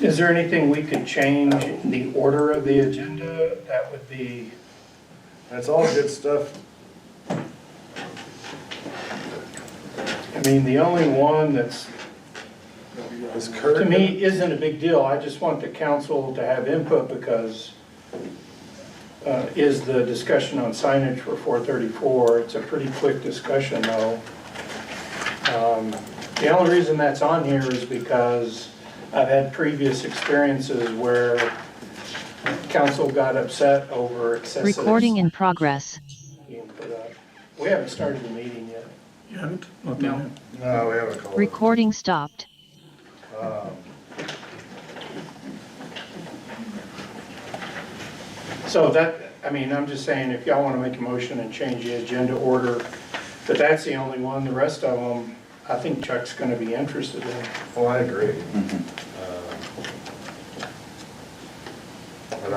Is there anything we could change in the order of the agenda? That would be, That's all good stuff. I mean, the only one that's, Is Kurt? to me, isn't a big deal. I just want the council to have input because is the discussion on signage for 434. It's a pretty quick discussion though. The only reason that's on here is because I've had previous experiences where council got upset over excessive. Recording in progress. We haven't started the meeting yet. You haven't? Not No. yet. No, we haven't called. Recording stopped. So that, I mean, I'm just saying, if y'all want to make a motion and change the agenda order, but that's the only one. The rest of them, I think Chuck's going to be interested in. Well, I agree. And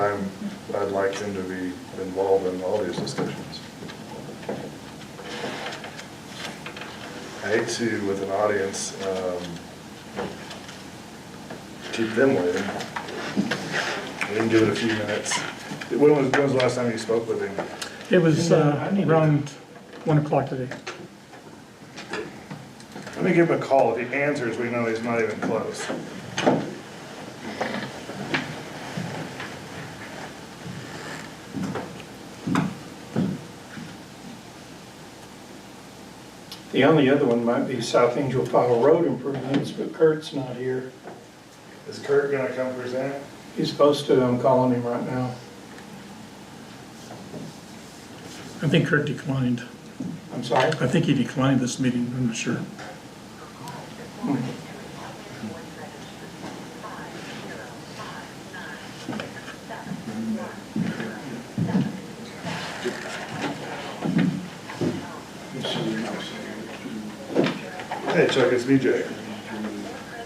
I'd like him to be involved in all these discussions. I hate to, with an audience, keep them waiting. We can give it a few minutes. When was the last time you spoke with him? It was I need to- around 1 o'clock today. Let me give him a call. If he answers, we know he's not even close. The only other one might be South Angel File Road improvements, but Kurt's not here. Is Kurt gonna come present? He's supposed to. I'm calling him right now. I think Kurt declined. I'm sorry? I think he declined this meeting, I'm not sure. Hey Chuck, it's VJ.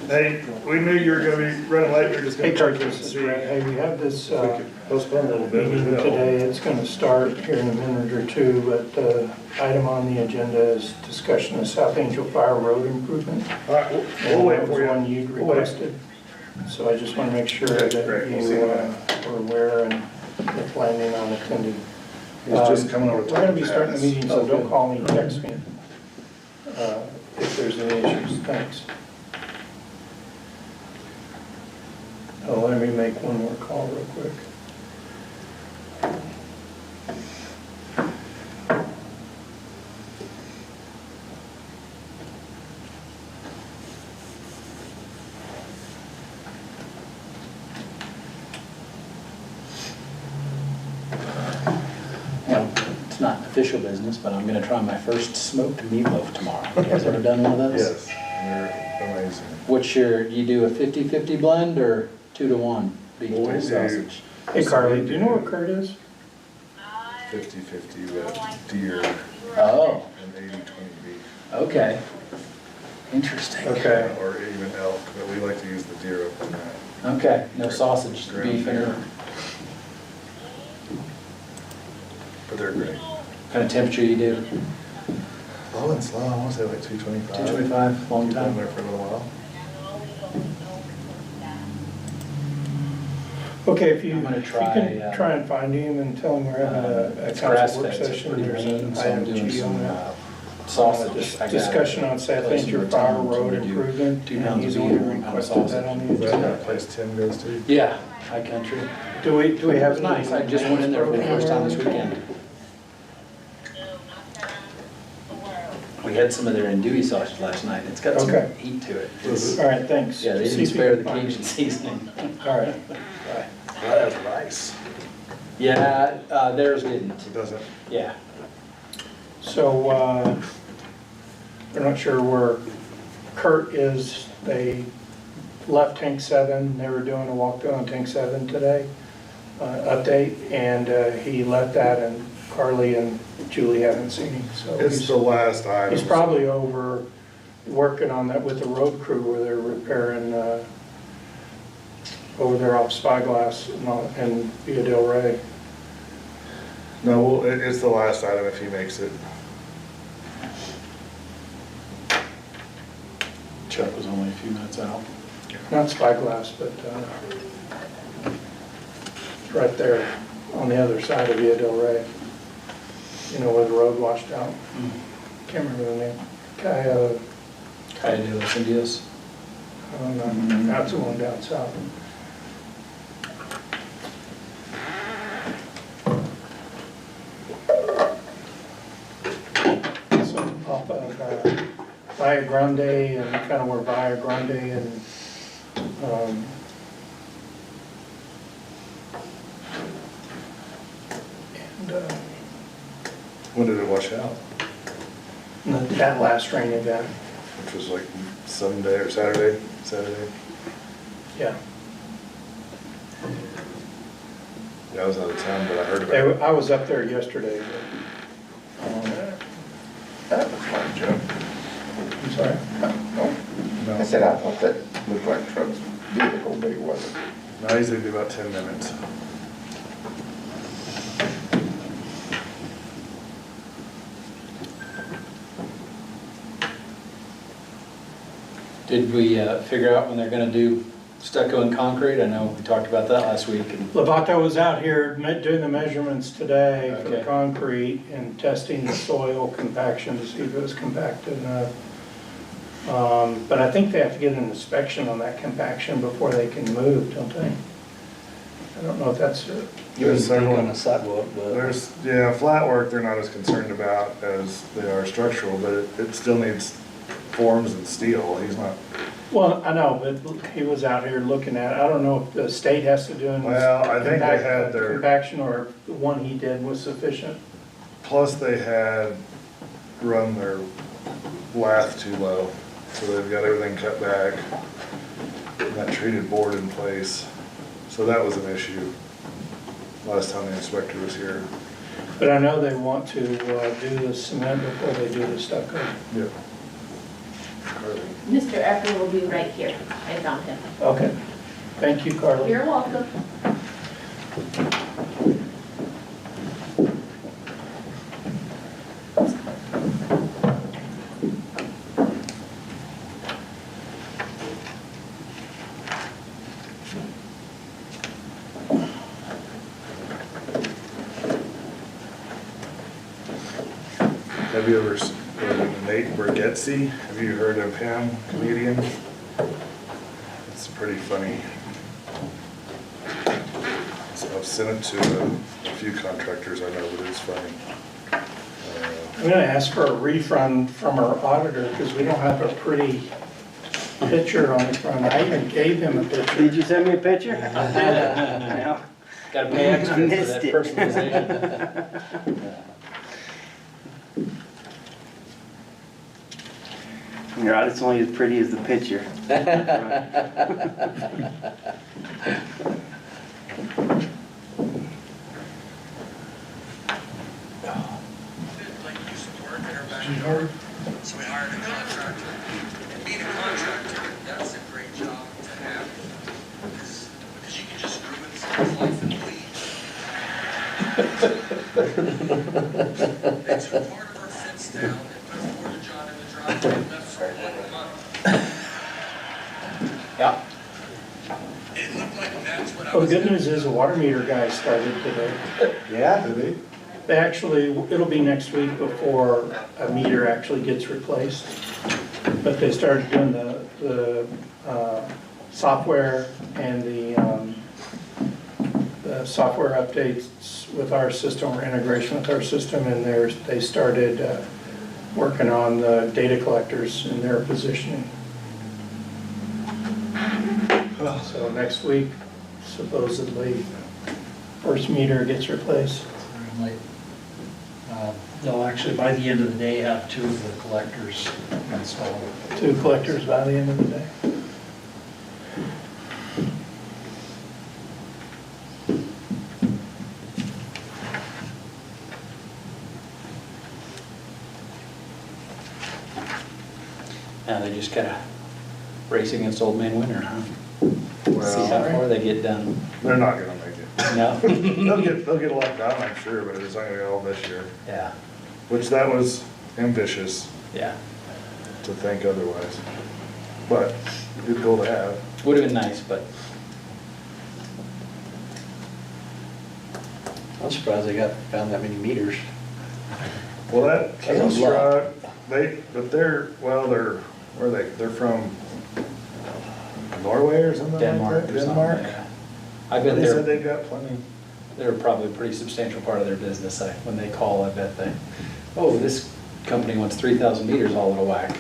Hey, we knew you were gonna be running late, we were just gonna. Hey, Chuck, check in this to is see Brett. Hey, we have this if we could postpone a little bit. meeting we will. today. It's going to start here in a minute or two, but the item on the agenda is discussion of South Angel Fire Road improvement. All right, we'll And wait that for was one you. you'd We'll wait. requested. So I just want to make sure Okay, that great. We'll see you you later. were aware and are planning on attending. He's just coming over to We're talk going to be to starting the Pat's. meeting, so don't call me, text me if there's any issues. Thanks. Oh, let me make one more call real quick. Well, it's not official business, but I'm gonna try my first smoked meatloaf tomorrow. You guys ever done one of those? Yes, they're amazing. What's your, you do a 50-50 blend or 2-to-1 beef Well, we to do- sausage? Hey Carly, do you know what Kurt is? 50-50 with deer Oh, and 80-20 beef. okay. Interesting. Okay. Or even elk, but we like to use the deer over that. Okay, no sausage, Ground beef in deer. it. But they're great. What kind of temperature you do? Low and slow, I wanna say like 225. 225, long Keep them time? there for a little while. Okay, if you, I'm gonna if you try, can try and find him and tell him we're having a It's council work grass-fed, so it's session, pretty there's lean, an so I'm doing IMG on some that. sausage. I got Discussion on South place in Angel the Fire town, so Road we do improvement, 2 and pounds he's of the beef one who and a pound of requested that sausage. on the Is that that agenda. place Tim goes to? Yeah, high country. Do we It have was any? nice, I just went in there for the first time this weekend. We had some of their andouille sausage last night, it's got some Okay. heat to it. It's- All right, thanks. Yeah, they See didn't if you spare can the find Cajun seasoning. him. All right, bye. That has rice. Yeah, theirs didn't, It doesn't. yeah. So, we're not sure where Kurt is. They left Tank 7, they were doing a walkthrough on Tank 7 today, update, and he left that, and Carly and Julie haven't seen him, so. It's he's- the last item. He's probably over working on that with the road crew where they're repairing, over there off Spyglass and Via Del Rey. No, well, it's the last item if he makes it. Chuck was only a few minutes out. not Spyglass, but it's right there on the other side of Villa Del Rey. You know, where the road washed out. Can't remember the name. Coyote, Calle de los Indios. I don't know, that's the one down south. So off of Via Grande and kind of where Via Grande and and When did it wash out? that last rain event, Which was like Sunday or Saturday? Saturday? yeah. Yeah, I was out of town, but I heard about it. I was up there yesterday, but, That looks like Joe. I'm sorry. I said, I thought that looked like Trump's vehicle, but it wasn't. No, I usually do about 10 minutes. Did we figure out when they're gonna do stucco and concrete? I know we talked about that last week. And Lovato was out here doing the measurements today for the Okay. concrete and testing the soil compaction to see if it was compacted enough. But I think they have to get an inspection on that compaction before they can move, don't they? I don't know if that's it. You There's wouldn't think several- on a sidewalk, but. There's, yeah, flat work they're not as concerned about as they are structural, but it still needs forms and steel. He's not, Well, I know, but he was out here looking at it. I don't know if the state has to do an well, I think they had their, compaction or if the one he did was sufficient. plus they had run their lath too low. So they've got everything cut back and that treated board in place. So that was an issue last time the inspector was here. But I know they want to do the cement before they do the stucco. Yep. Mr. Ecker will be right here. I found him. Okay. Thank you, Carla. You're welcome. Have you ever, Nate Bargatze, have you heard of him, comedian? It's pretty funny. So I've sent it to a few contractors I know, but it's funny. I'm gonna ask for a refund from our auditor because we don't have a pretty picture on the front. I even gave him a picture. Did you send me a picture? Gotta pay extra for Missed that it. personalization. You're right, it's only as pretty as the picture. like you support in our backyard. So we hired a contractor. And being a contractor, that's a great job to have. Because you can just ruin someone's life and leave. They took part of our fence down and put a porta john in the driveway and left for 1 month. Yeah. It looked like that's what I Well, was. the good news is the water meter guy started today. Yeah, did he? They actually, it'll be next week before a meter actually gets replaced. But they started doing the software and the software updates with our system or integration with our system, and they started working on the data collectors and their positioning. So next week, supposedly, first meter gets replaced. Like, they'll actually, by the end of the day, have 2 of the collectors installed. 2 collectors by the end of the day. Now they just gotta race against Old Man Winter, huh? See Well, how far they get done. they're not gonna make it. No? They'll get a lot done, I'm sure, but it's not gonna be all this year. Yeah, Which that was ambitious yeah. to think otherwise. But good goal to have. Would have been nice, but I'm surprised they found that many meters. Well, that That's a King's lot. truck, they're they're from Norway or something like Denmark that? or something. Denmark? Yeah. I've been They said there, they've got plenty. they're probably a pretty substantial part of their business. When they call, I bet oh, this company wants 3,000 meters all in a whack.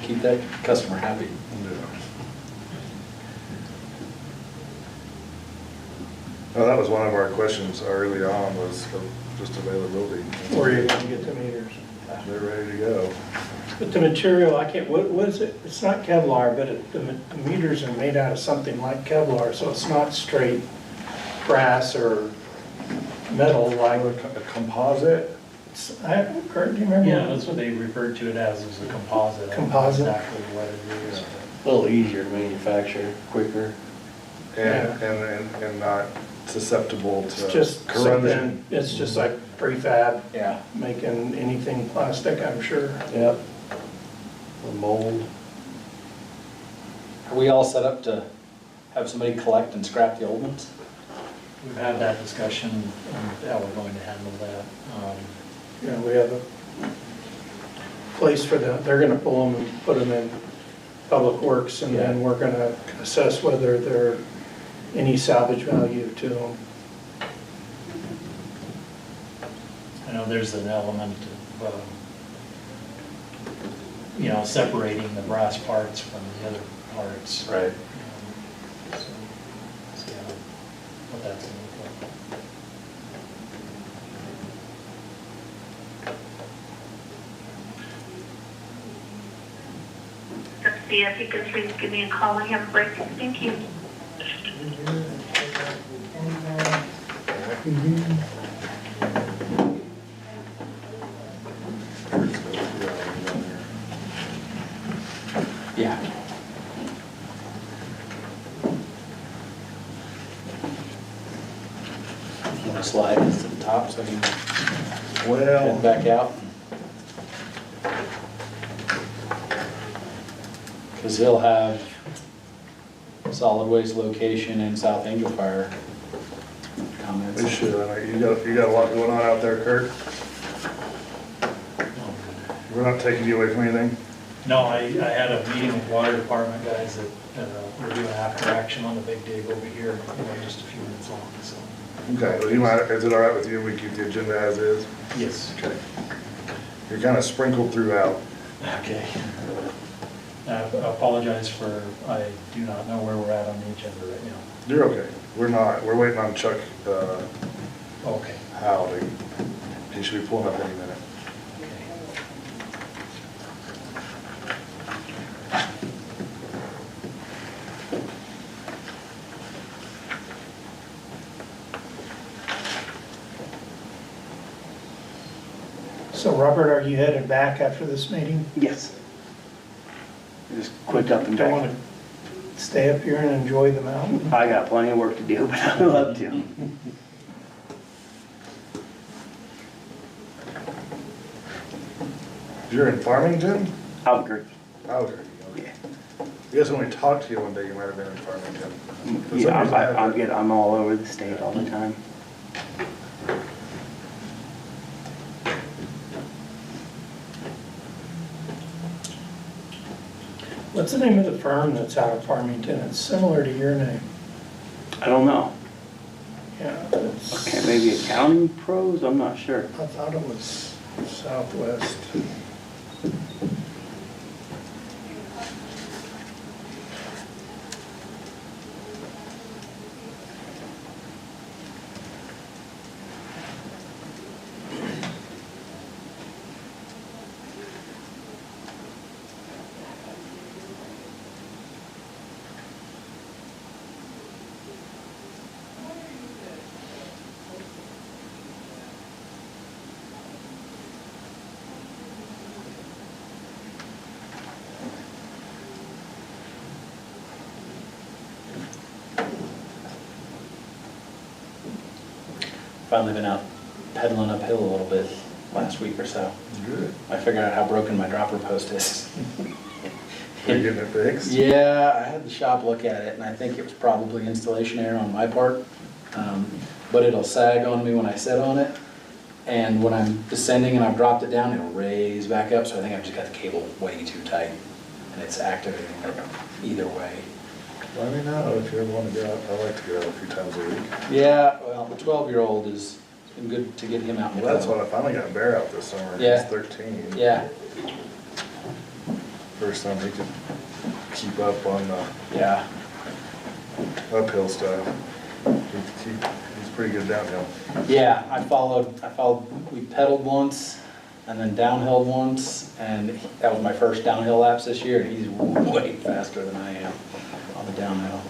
Keep that customer happy. Well, that was one of our questions early on, was just availability. Where are you gonna get the meters? They're ready to go. But the material, I can't, what is it? It's not Kevlar, but the meters are made out of something like Kevlar, so it's not straight brass or metal like. A composite? Kurt, do you remember? Yeah, that's what they referred to it as a composite. I don't know Composite. Exactly what it is. A little easier to manufacture, quicker. And not susceptible It's to just corrosion. something, it's just like prefab, Yeah. making anything plastic, I'm sure. Yep. The mold. Are we all set up to have somebody collect and scrap the old ones? We've had that discussion and how we're going to handle that. You know, we have a place for them, they're gonna pull them and put them in Public Works, and then we're gonna assess whether they're any salvage value to them. I know there's an element of, separating the brass parts from the other parts. Right. So, see what that's going to look like. See if you could please give me a call when you have a break. Thank you. Yeah. Want to slide this to the top so I can Well, head back out? Because he'll have solid waste location and South Angel Fire comments. we should. You got a lot going on out there, Kurt. We're not taking you away from anything. No, I had a meeting with water department guys that we're doing after action on the big dig over here, just a few minutes long, so. Okay, well, is it all right with you? We keep the agenda as is? Yes. Okay. You're kind of sprinkled throughout. Okay. I apologize for, I do not know where we're at on the agenda right now. You're okay. We're not. We're waiting on Chuck Okay. Howley. He should be pulling up any minute. So Robert, are you headed back after this meeting? Yes. Just quick up and Don't back. want to stay up here and enjoy the mountain? I got plenty of work to do, but I'd love to. You're in Farmington? Albuquerque. Albuquerque. Okay. Yeah. I guess when we talked to you one day, you might have been in Farmington. For some Yeah, reason, I had that- I'm all over the state all the time. What's the name of the firm that's out of Farmington? It's similar to your name. I don't know. Yeah, it's. Okay, maybe accounting pros? I'm not sure. I thought it was Southwest. Finally been out pedaling uphill a little bit last week or so. Good. I figured out how broken my dropper post is. Are you getting it fixed? Yeah, I had the shop look at it, and I think it was probably installation error on my part. But it'll sag on me when I sit on it, and when I'm descending and I've dropped it down, it'll raise back up, so I think I've just got the cable way too tight, and it's activating it either way. Let me know if you ever want to go out. I like to go out a few times a week. Yeah, well, the 12-year-old is, it's been good to get him out. Well, that's what I finally got Bear out this summer. Yeah. He's 13. Yeah, First time he could keep up on the yeah. uphill stuff. He's pretty good downhill. Yeah, I followed, we pedaled once and then downhill once, and that was my first downhill laps this year, and he's way faster than I am on the downhill.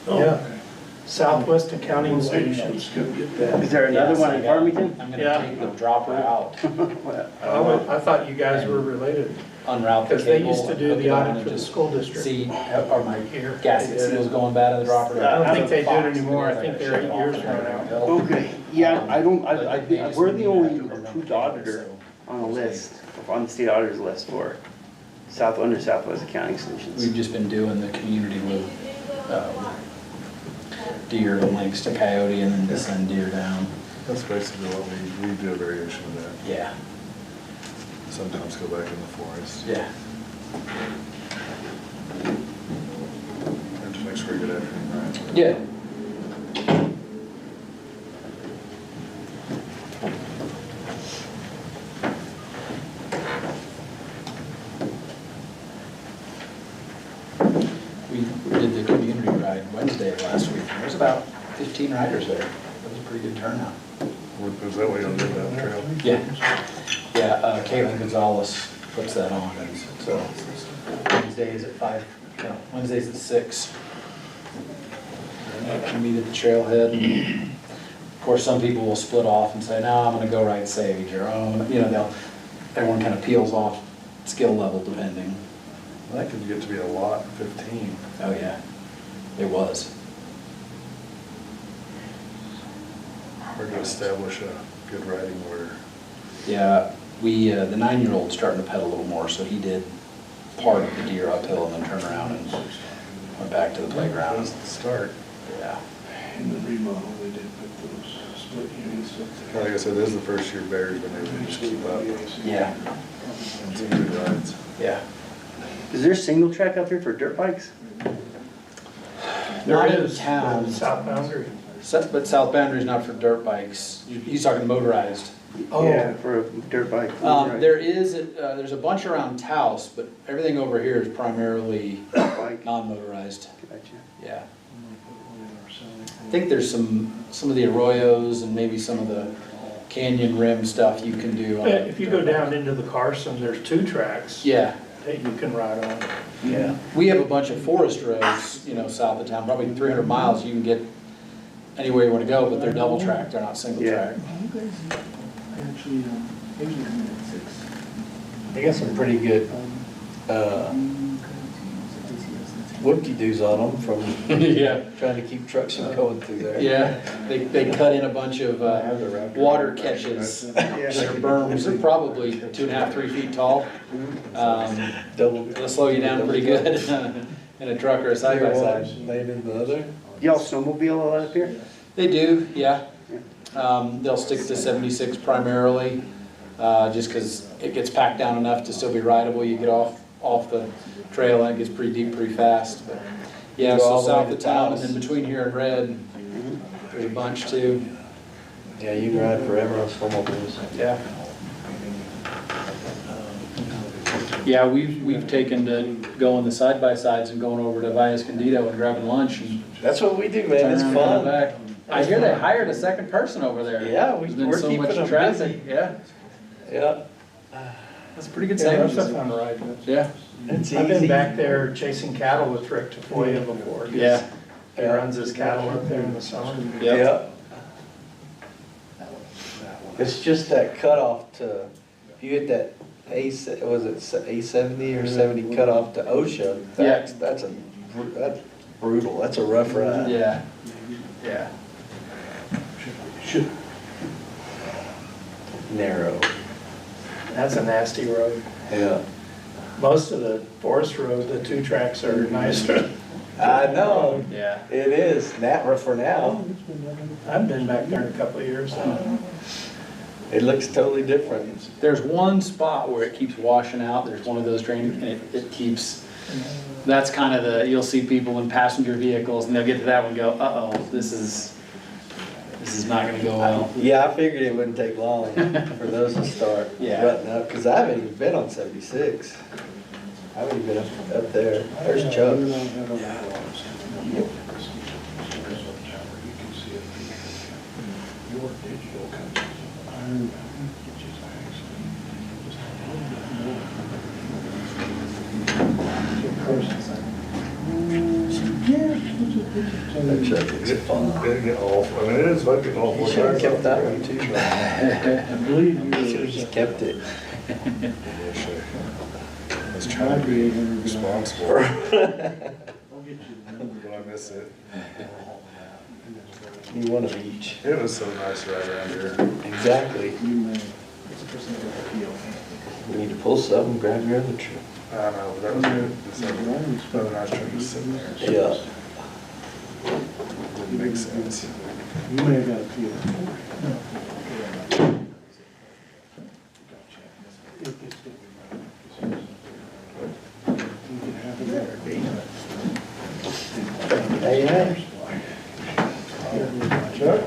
Yeah. Southwest Accounting Solutions. Is there another Yes, one I in got- Farmington? I'm Yeah. gonna take the dropper out, I thought you guys were related, unroute the because they cable. used to do hook it the on, audit and for the just school district. See, are my Here. gasket They did seals it. going bad in the dropper? I don't think they do it Box, anymore. I because think gotta they're shut 8 it off years and from everything now. else. Okay, yeah, I don't, But they just we're the need only to have to approved run auditor so- on the list, on the state auditor's list for under Southwest Accounting Solutions. We've just been doing the community loop, deer and links to coyote, and then send deer down. That's basically what we do a variation of that. Yeah, Sometimes go back in the forest. yeah. And to make sure we get everything right. Yeah. We did the community ride Wednesday of last week, and there was about 15 riders there. It was a pretty good turnout. Was that way on that trail? Yeah. Yeah, Caitlin Gonzalez puts that on, and so Wednesdays at 5, no, Wednesdays at 6. We meet at the trailhead, and of course, some people will split off and say, no, I'm gonna go ride Sage, or, oh, you know, everyone kind of peels off skill level depending. Well, that could get to be a lot, 15. Oh, yeah, it was. Hard to establish a good riding order. Yeah, the 9-year-old's starting to pedal a little more, so he did part of the deer uphill and then turned around and went back to the playground. That's the start. Yeah. In the remodel, they did put those split units up there. Like I said, this is the first year Bear's been able to just keep up Yeah, and some good rides. yeah. Is there a single track up here for dirt bikes? There Not in is, town. South Boundary. But South Boundary's not for dirt bikes. He's talking motorized. Yeah, for a dirt bike. Right. There's a bunch around Taos, but everything over here is primarily Bike. non-motorized. Gotcha. Yeah. I think there's some of the arroyos and maybe some of the canyon rim stuff you can do. on If you go dirt bike. down into the Carson, there's 2 tracks Yeah, that you can ride on. yeah. We have a bunch of forest roads, south of town, probably 300 miles. You can get anywhere you want to go, but they're double track, they're not single Yeah. track. Actually, usually come in at 6. They got some pretty good whoop-de-doos on them from Yeah. trying to keep trucks from going through there. Yeah, they cut in a bunch of water catches that are berms, they're probably 2.5, 3 feet tall. It'll slow you down pretty good in a truck or a side-by-side. Laying in the other. Y'all snowmobile a lot up here? They do, yeah. They'll stick to 76 primarily, just because it gets packed down enough to still be rideable. You get off the trail and it gets pretty deep pretty fast. But yeah, Go so all the way south to of town and Taos. then between here and Red, there's a bunch too. Yeah, you can ride forever on snowmobiles. Yeah. Yeah, we've taken to going the side-by-sides and going over to Valle Escondido and grabbing lunch and That's what we do, man. It's turning around and fun. back. I hear they hired a second person over there. Yeah, There's been we're so keeping much them traffic. busy. Yeah, Yeah, that's a pretty good Yeah, that's savings. a fun ride. Yeah, it's I've been easy. back there chasing cattle with Rick Tafoya before. yeah. He runs his cattle up there in the summer. Yeah. It's just that cutoff to, if you hit that was it A70 or 70 cutoff to OSHA, that's brutal. That's a rough ride. Yeah, yeah. Should. Narrow. That's a nasty road. Yeah. Most of the forest road, the 2 tracks are nicer. I know, Yeah. it is, that for now. I've been back there in a couple of years. It looks totally different. There's one spot where it keeps washing out, there's one of those drains, and it keeps, that's kind of the, you'll see people in passenger vehicles, and they'll get to that one and go, uh-oh, this is not gonna go well. Yeah, I figured it wouldn't take long for those to start Yeah. rutting up, because I haven't even been on 76. I haven't even been up there. There's Chuck. That Chuck is fun. It'd get awful, I mean, it is fucking awful. You should have kept that one too. I believe You should have just kept it. I was trying to be responsible, I'll get you the number. but I miss it. You one of each. It was so nice right around here. Exactly. You may, We need to pull something, grab your other truck. I know, but that was good. Another nice truck just sitting there. Yeah. Makes sense. you may have got a few. You can have it there. Hey, hey. Chuck?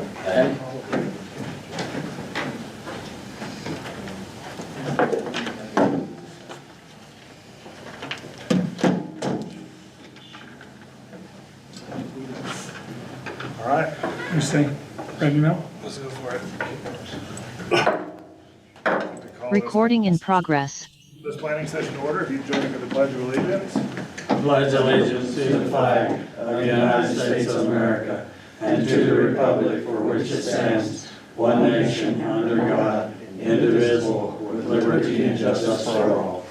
All right, You say, ready now? let's go for it. Recording in progress. This planning session order, if you join me for the pledge of allegiance. Pledge allegiance to the flag of the United States of America and to the republic for which it stands, one nation under God, indivisible, with liberty and justice for all.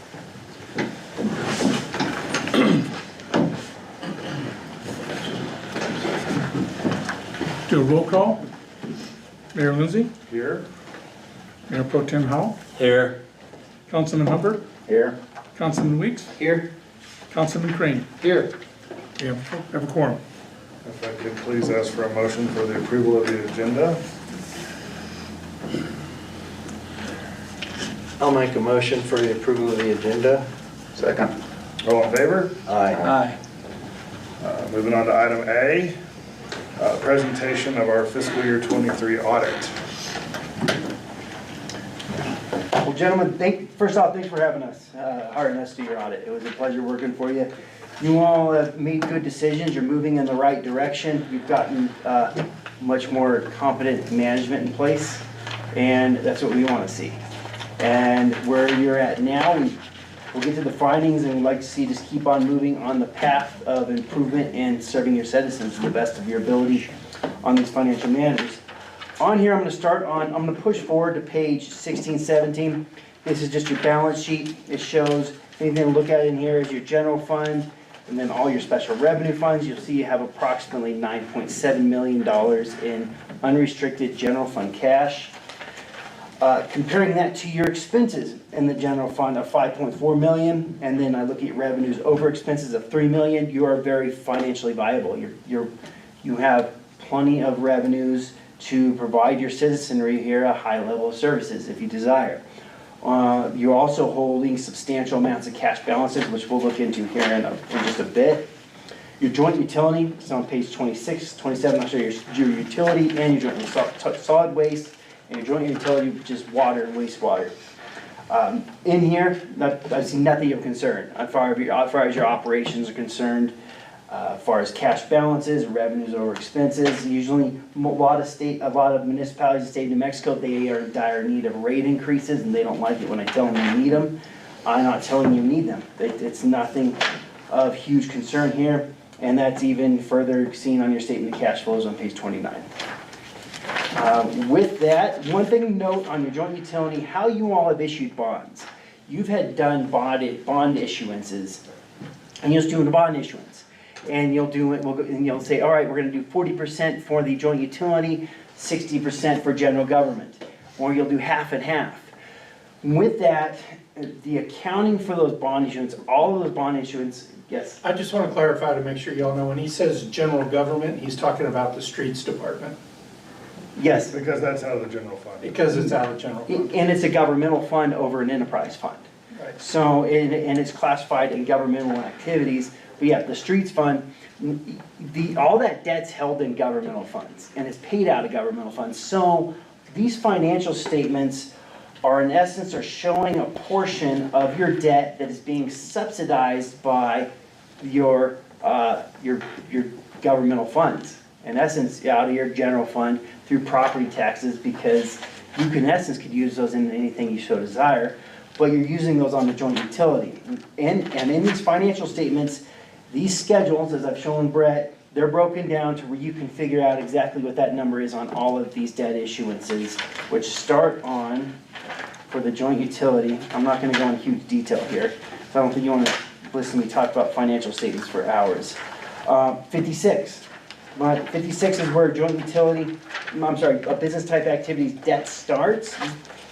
Do a roll call. Mayor Lindsay, Here. Mayor Pro Tem Howell, Here. Councilman Hubbard, Here. Councilman Weeks, Here. Councilman Crane. Here. We have a quorum. If I could please ask for a motion for the approval of the agenda. I'll make a motion for the approval of the agenda. Second. All in favor? Aye. Aye. Moving on to item A, presentation of our fiscal year 23 audit. Well, gentlemen, first off, thanks for having us, hiring us to your audit. It was a pleasure working for you. You all have made good decisions. You're moving in the right direction. You've gotten much more competent management in place, and that's what we want to see. And where you're at now, we'll get to the findings, and we'd like to see just keep on moving on the path of improvement and serving your citizens to the best of your ability on these financial matters. On here, I'm going to push forward to page 16, 17. This is just your balance sheet. It shows, anything to look at in here is your general fund, and then all your special revenue funds. You'll see you have approximately $9.7 million in unrestricted general fund cash. Comparing that to your expenses in the general fund of $5.4 million, and then I look at revenues over expenses of $3 million, you are very financially viable. You have plenty of revenues to provide your citizenry here a high level of services if you desire. You're also holding substantial amounts of cash balances, which we'll look into here in just a bit. Your joint utility is on page 26, 27. I'll show you your utility and your joint solid waste, and your joint utility, which is water and wastewater. In here, I see nothing of concern as far as your operations are concerned. As far as cash balances, revenues over expenses, usually a lot of municipalities in the state of New Mexico, they are in dire need of rate increases, and they don't like it when I tell them you need them. I'm not telling you need them. It's nothing of huge concern here, and that's even further seen on your statement of cash flows on page 29. With that, one thing to note on your joint utility, how you all have issued bonds. You've had done bond issuances, and you're just doing a bond issuance. And you'll do it, and you'll say, all right, we're gonna do 40% for the joint utility, 60% for general government. Or you'll do half and half. With that, the accounting for those bond issuance, all of those bond issuance, yes, I just want to clarify to make sure y'all know, when he says general government, he's talking about the streets department, yes, Because that's out of the general fund. because it's out of general fund. and it's a governmental fund over an enterprise fund. Right. So, and it's classified in governmental activities, but yeah, the streets fund, all that debt's held in governmental funds, and it's paid out of governmental funds. So, these financial statements are in essence are showing a portion of your debt that is being subsidized by your governmental funds. In essence, out of your general fund through property taxes, because you can, in essence, could use those in anything you so desire, but you're using those on the joint utility. And in these financial statements, these schedules, as I've shown Brett, they're broken down to where you can figure out exactly what that number is on all of these debt issuances, which start on, for the joint utility, I'm not gonna go in huge detail here, so I don't think you wanna listen to me talk about financial statements for hours. 56. But 56 is where joint utility, a business type activities debt starts.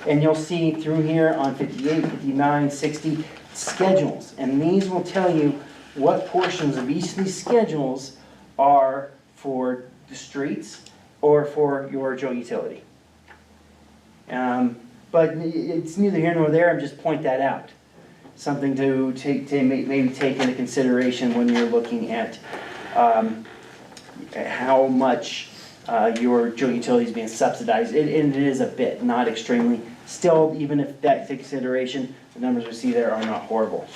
And you'll see through here on 58, 59, 60, schedules. And these will tell you what portions of each of these schedules are for the streets or for your joint utility. But it's neither here nor there, I'm just point that out. Something to maybe take into consideration when you're looking at how much your joint utility is being subsidized. And it is a bit, not extremely. Still, even if that's a consideration, the numbers we see there are not horrible.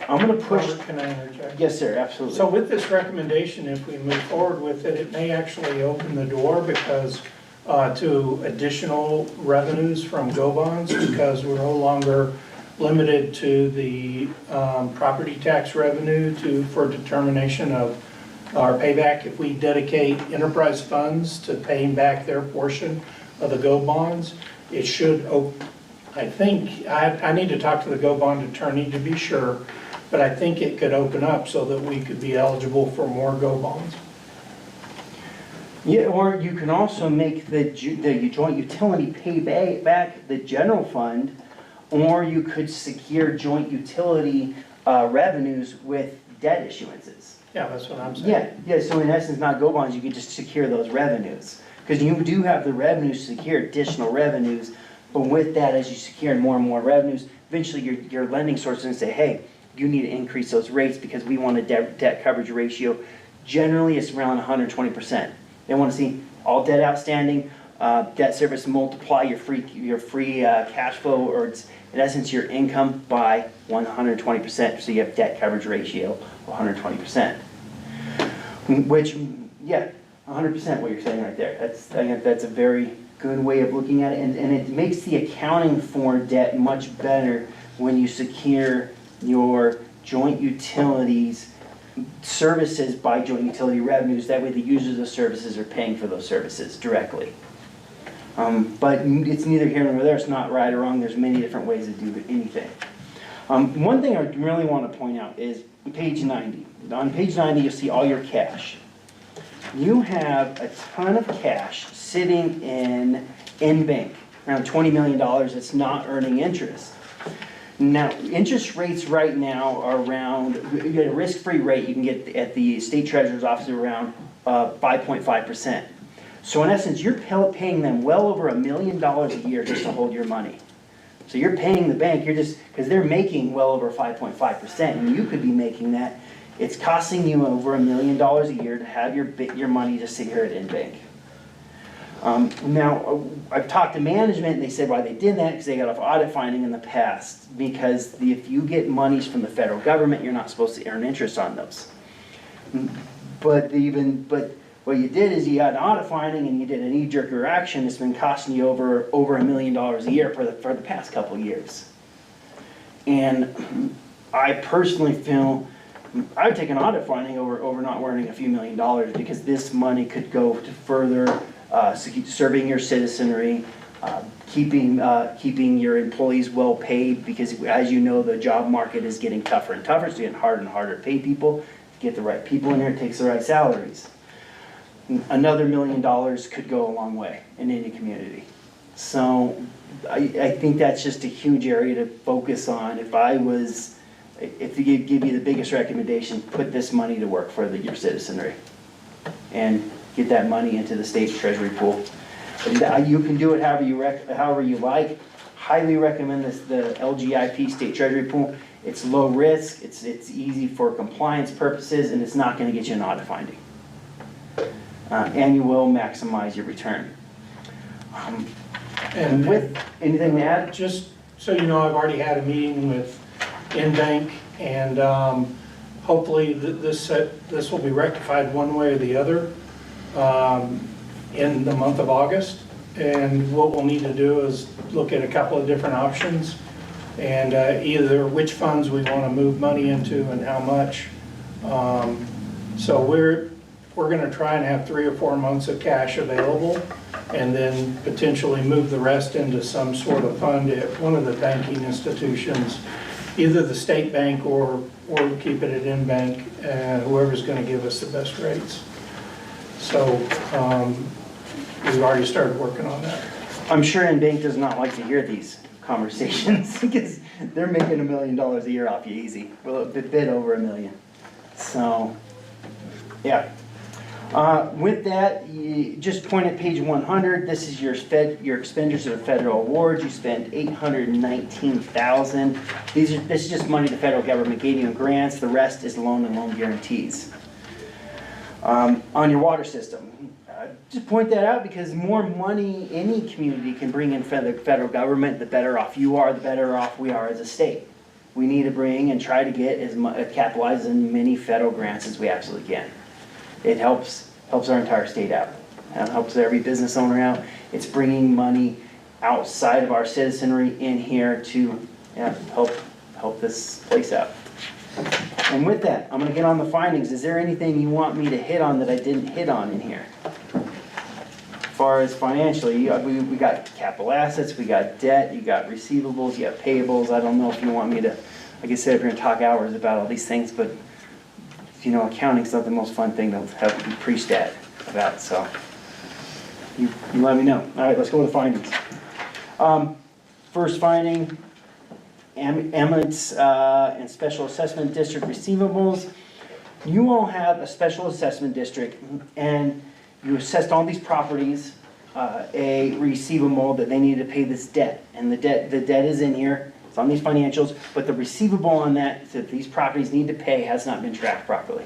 I'm gonna push. Robert, can I interject? Yes, sir, absolutely. So with this recommendation, if we move forward with it, it may actually open the door because, to additional revenues from GO bonds, because we're no longer limited to the property tax revenue for determination of our payback. If we dedicate enterprise funds to paying back their portion of the GO bonds, it should, I think, I need to talk to the GO bond attorney to be sure, but I think it could open up so that we could be eligible for more GO bonds. Yeah, or you can also make the joint utility pay back the general fund, or you could secure joint utility revenues with debt issuances. Yeah, that's what I'm saying. Yeah, so in essence, not GO bonds, you could just secure those revenues. Because you do have the revenues to secure additional revenues, but with that, as you secure more and more revenues, eventually your lending source is going to say, hey, you need to increase those rates because we want a debt coverage ratio. Generally, it's around 120%. They want to see all debt outstanding, debt service multiply your free cash flow, or it's, in essence, your income by 120%, so you have debt coverage ratio of 120%. Which, yeah, 100% what you're saying right there. I think that's a very good way of looking at it, and it makes the accounting for debt much better when you secure your joint utilities services by joint utility revenues. That way the users of services are paying for those services directly. But it's neither here nor there. It's not right or wrong. There's many different ways to do anything. One thing I really want to point out is page 90. On page 90, you'll see all your cash. You have a ton of cash sitting in bank, around $20 million that's not earning interest. Now, interest rates right now are around, you get a risk-free rate you can get at the state treasurer's office around 5.5%. So in essence, you're paying them well over $1 million a year just to hold your money. So you're paying the bank, because they're making well over 5.5%, and you could be making that. It's costing you over $1 million a year to have your money just sit here at InBank. Now, I've talked to management, and they said why they did that, because they got off audit finding in the past. Because if you get monies from the federal government, you're not supposed to earn interest on those. But what you did is you got an audit finding, and you did a knee-jerk reaction. It's been costing you over $1 million a year for the past couple of years. And I personally feel I would take an audit finding over not earning a few $1 million, because this money could go to further serving your citizenry, keeping your employees well paid, because as you know, the job market is getting tougher and tougher, so it's getting harder and harder to pay people. To get the right people in here, it takes the right salaries. Another $1 million could go a long way in any community. So I think that's just a huge area to focus on. If you give you the biggest recommendation, put this money to work for your citizenry and get that money into the state treasury pool. And you can do it however you like. Highly recommend the LGIP state treasury pool. It's low risk, it's easy for compliance purposes, and it's not gonna get you an audit finding. And you will maximize your return. And with anything to add? Just so you know, I've already had a meeting with InBank, and hopefully this will be rectified one way or the other in the month of August. And what we'll need to do is look at a couple of different options, and either which funds we want to move money into and how much. So we're going to try and have 3 or 4 months of cash available, and then potentially move the rest into some sort of fund at one of the banking institutions, either the state bank or keep it at InBank, whoever's going to give us the best rates. So we've already started working on that. I'm sure InBank does not like to hear these conversations because they're making $1 million a year off you easy, well, a bit over $1 million. So, yeah. With that, you just point at page 100. This is your expenditures of federal awards. You spent $819,000. This is just money the federal government gave you in grants. The rest is loan and loan guarantees. On your water system, just point that out because the more money any community can bring in for the federal government, the better off you are, the better off we are as a state. We need to bring and try to get capitalize as many federal grants as we absolutely can. It helps our entire state out. It helps every business owner out. It's bringing money outside of our citizenry in here to help this place out. And with that, I'm going to get on the findings. Is there anything you want me to hit on that I didn't hit on in here? As far as financially, we got capital assets, we got debt, you got receivables, you got payables. I don't know if you want me to, like I said, we're going to talk hours about all these things, but you know, accounting's not the most fun thing to have to be preached at about, so you let me know. All right, let's go to the findings. First finding, Emmets and Special Assessment District receivables. You all have a Special Assessment District, and you assessed on these properties a receivable that they needed to pay this debt, and the debt is in here. It's on these financials, but the receivable on that these properties need to pay has not been tracked properly.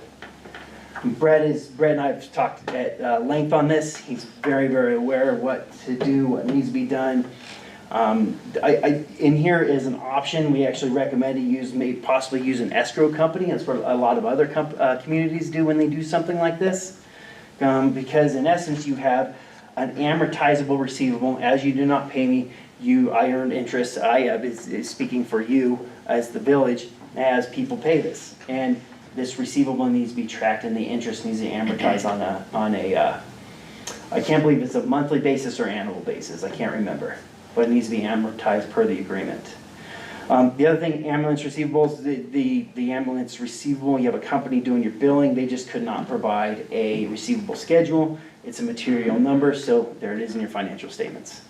Brett and I have talked at length on this. He's very, very aware of what to do, what needs to be done. In here is an option. We actually recommend possibly use an escrow company. That's what a lot of other communities do when they do something like this. Because in essence, you have an amortizable receivable. As you do not pay me, I earned interest. Is speaking for you as the village as people pay this. And this receivable needs to be tracked, and the interest needs to amortize on a I can't believe it's a monthly basis or annual basis. I can't remember. But it needs to be amortized per the agreement. The other thing, ambulance receivables, the ambulance receivable, you have a company doing your billing, they just could not provide a receivable schedule. It's a material number, so there it is in your financial statements.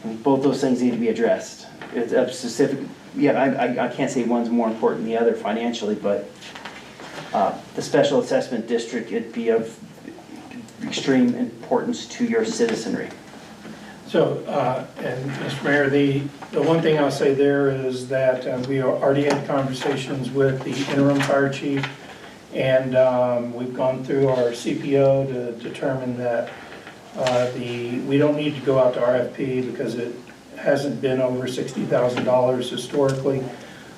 And both those things need to be addressed. It's a specific, I can't say one's more important than the other financially, but the Special Assessment District, it'd be of extreme importance to your citizenry. So, and Mr. Mayor, the one thing I'll say there is that we already had conversations with the interim fire chief, and we've gone through our CPO to determine that we don't need to go out to RFP because it hasn't been over $60,000 historically.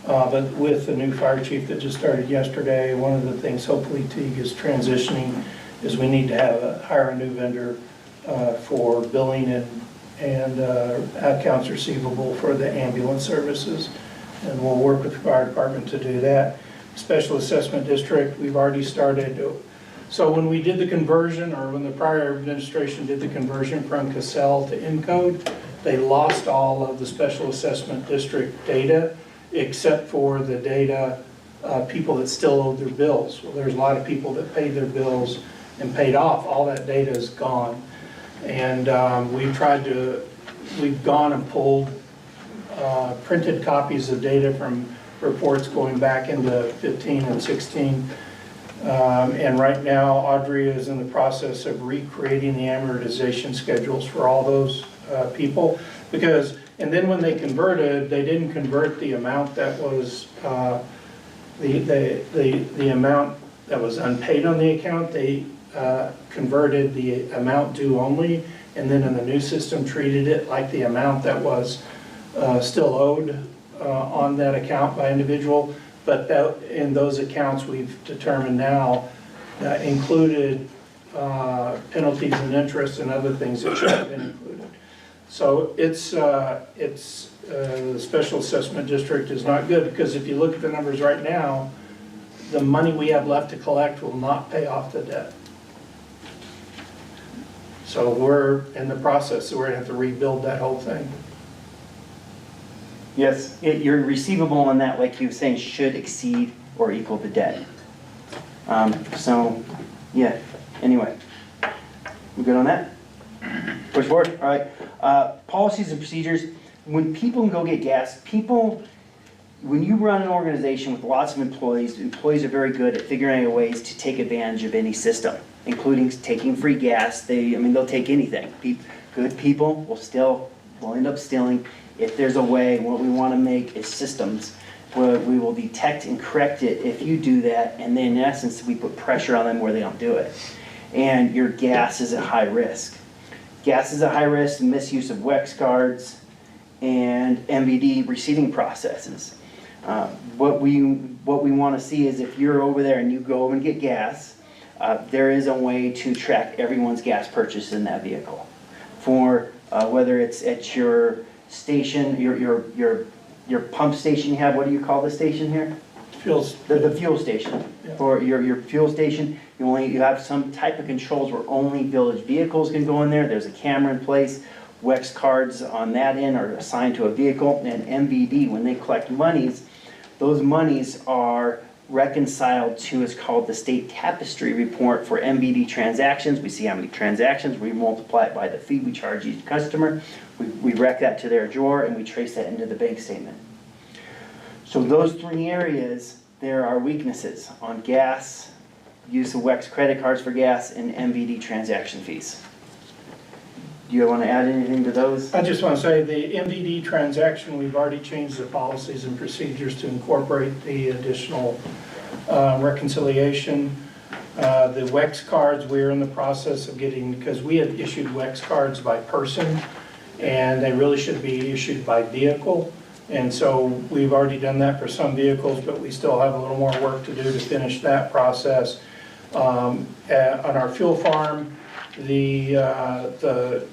But with the new fire chief that just started yesterday, one of the things hopefully Teague is transitioning is we need to hire a new vendor for billing and accounts receivable for the ambulance services. And we'll work with the fire department to do that. Special Assessment District, we've already started. So when we did the conversion, or when the prior administration did the conversion from Cassell to Encode, they lost all of the Special Assessment District data, except for the data people that still owed their bills. Well, there's a lot of people that paid their bills and paid off. All that data is gone. And we've tried to we've gone and pulled printed copies of data from reports going back into 15 and 16. And right now, Audrey is in the process of recreating the amortization schedules for all those people. Because, and then when they converted, they didn't convert the amount that was, the amount that was unpaid on the account. They converted the amount due only, and then in the new system treated it like the amount that was still owed on that account by individual. But that, in those accounts, we've determined now included penalties and interest and other things that should have been included. So it's the special assessment district is not good, because if you look at the numbers right now, the money we have left to collect will not pay off the debt. So we're in the process, so we're gonna have to rebuild that whole thing. Yes, your receivable on that, like you were saying, should exceed or equal the debt. So, yeah, anyway. We good on that? Push forward, all right. Policies and procedures, when people can go get gas, when you run an organization with lots of employees are very good at figuring out ways to take advantage of any system, including taking free gas. They'll take anything. Good people will end up stealing. If there's a way, what we want to make is systems where we will detect and correct it if you do that, and then in essence, we put pressure on them where they don't do it. And your gas is at high risk. Gas is a high risk, misuse of WEX cards, and MVD receiving processes. What we want to see is if you're over there and you go and get gas, there is a way to track everyone's gas purchase in that vehicle. For whether it's at your station, your pump station you have, what do you call the station here? The fuel station. Yeah. For your fuel station, you have some type of controls where only village vehicles can go in there. There's a camera in place. WEX cards on that end are assigned to a vehicle, and MVD, when they collect monies, those monies are reconciled to what's called the state tapestry report for MVD transactions. We see how many transactions, we multiply it by the fee we charge each customer, we rec that to their drawer, and we trace that into the bank statement. So those three areas, there are weaknesses on gas, use of WEX credit cards for gas, and MVD transaction fees. Do you want to add anything to those? I just want to say the MVD transaction, we've already changed the policies and procedures to incorporate the additional reconciliation. The WEX cards, we're in the process of getting, because we had issued WEX cards by person, and they really should be issued by vehicle. And so we've already done that for some vehicles, but we still have a little more work to do to finish that process. On our fuel farm, the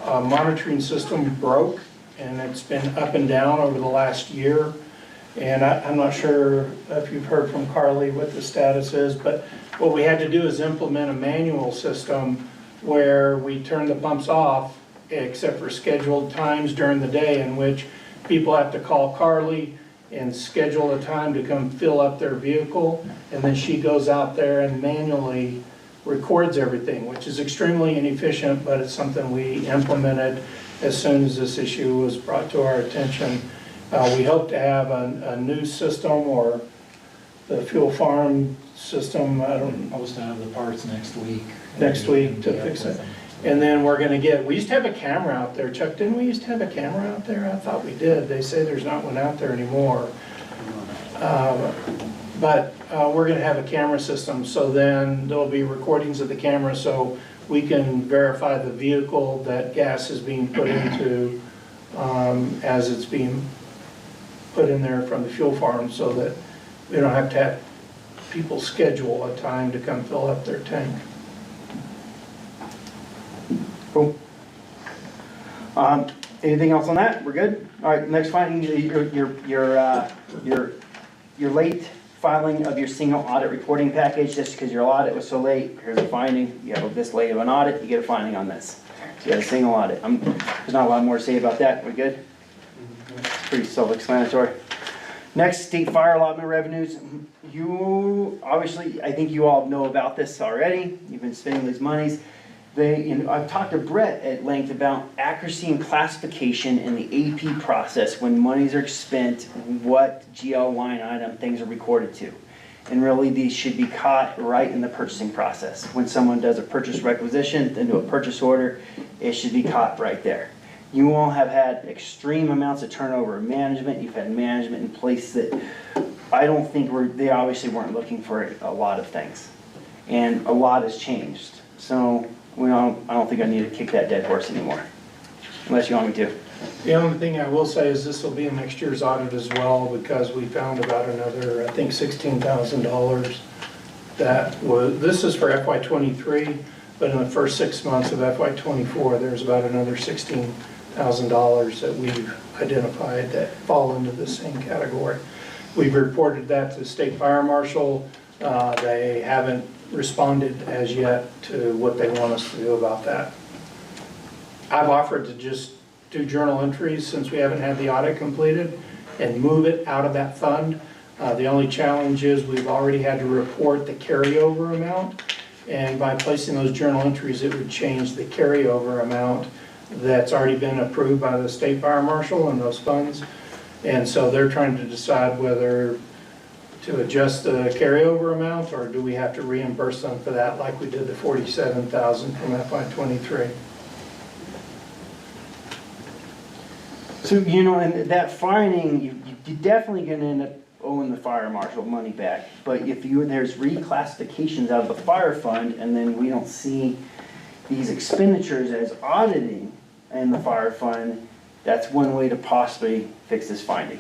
monitoring system broke, and it's been up and down over the last year. And I'm not sure if you've heard from Carly what the status is, but what we had to do is implement a manual system where we turn the pumps off except for scheduled times during the day, in which people have to call Carly and schedule a time to come fill up their vehicle, and then she goes out there and manually records everything, which is extremely inefficient, but it's something we implemented as soon as this issue was brought to our attention. We hope to have a new system, or the fuel farm system, I don't know. Supposed to have the parts next week. To fix it. And then we're gonna we used to have a camera out there. Chuck, didn't we used to have a camera out there? I thought we did. They say there's not one out there anymore. But we're gonna have a camera system, so then there'll be recordings of the camera, so we can verify the vehicle that gas is being put into as it's being put in there from the fuel farm, so that we don't have to have people schedule a time to come fill up their tank. Cool. Anything else on that? We're good? All right, next finding, your late filing of your single audit reporting package. Just because your audit was so late, here's a finding. You have this late of an audit, you get a finding on this. So you have a single audit. There's not a lot more to say about that. We good? It's pretty self-explanatory. Next, state fire allotment revenues. You, obviously, I think you all know about this already. You've been spending these monies. I've talked to Brett at length about accuracy and classification in the AP process when monies are spent, what GL line item things are recorded to. And really, these should be caught right in the purchasing process. When someone does a purchase requisition, then do a purchase order, it should be caught right there. You all have had extreme amounts of turnover in management. You've had management in place that I don't think they obviously weren't looking for a lot of things. And a lot has changed. So I don't think I need to kick that dead horse anymore, unless you want me to. The only thing I will say is this will be in next year's audit as well, because we found about another, I think, $16,000 this is for FY '23, but in the first 6 months of FY '24, there's about another $16,000 that we've identified that fall into the same category. We've reported that to the State Fire Marshal. They haven't responded as yet to what they want us to do about that. I've offered to just do journal entries since we haven't had the audit completed and move it out of that fund. The only challenge is we've already had to report the carryover amount, and by placing those journal entries, it would change the carryover amount that's already been approved by the State Fire Marshal and those funds. And so they're trying to decide whether to adjust the carryover amount, or do we have to reimburse them for that like we did the $47,000 from FY '23. So, and that fining, you're definitely gonna end up owing the fire marshal money back. But if there's reclassifications out of the fire fund, and then we don't see these expenditures as auditing in the fire fund, that's one way to possibly fix this finding.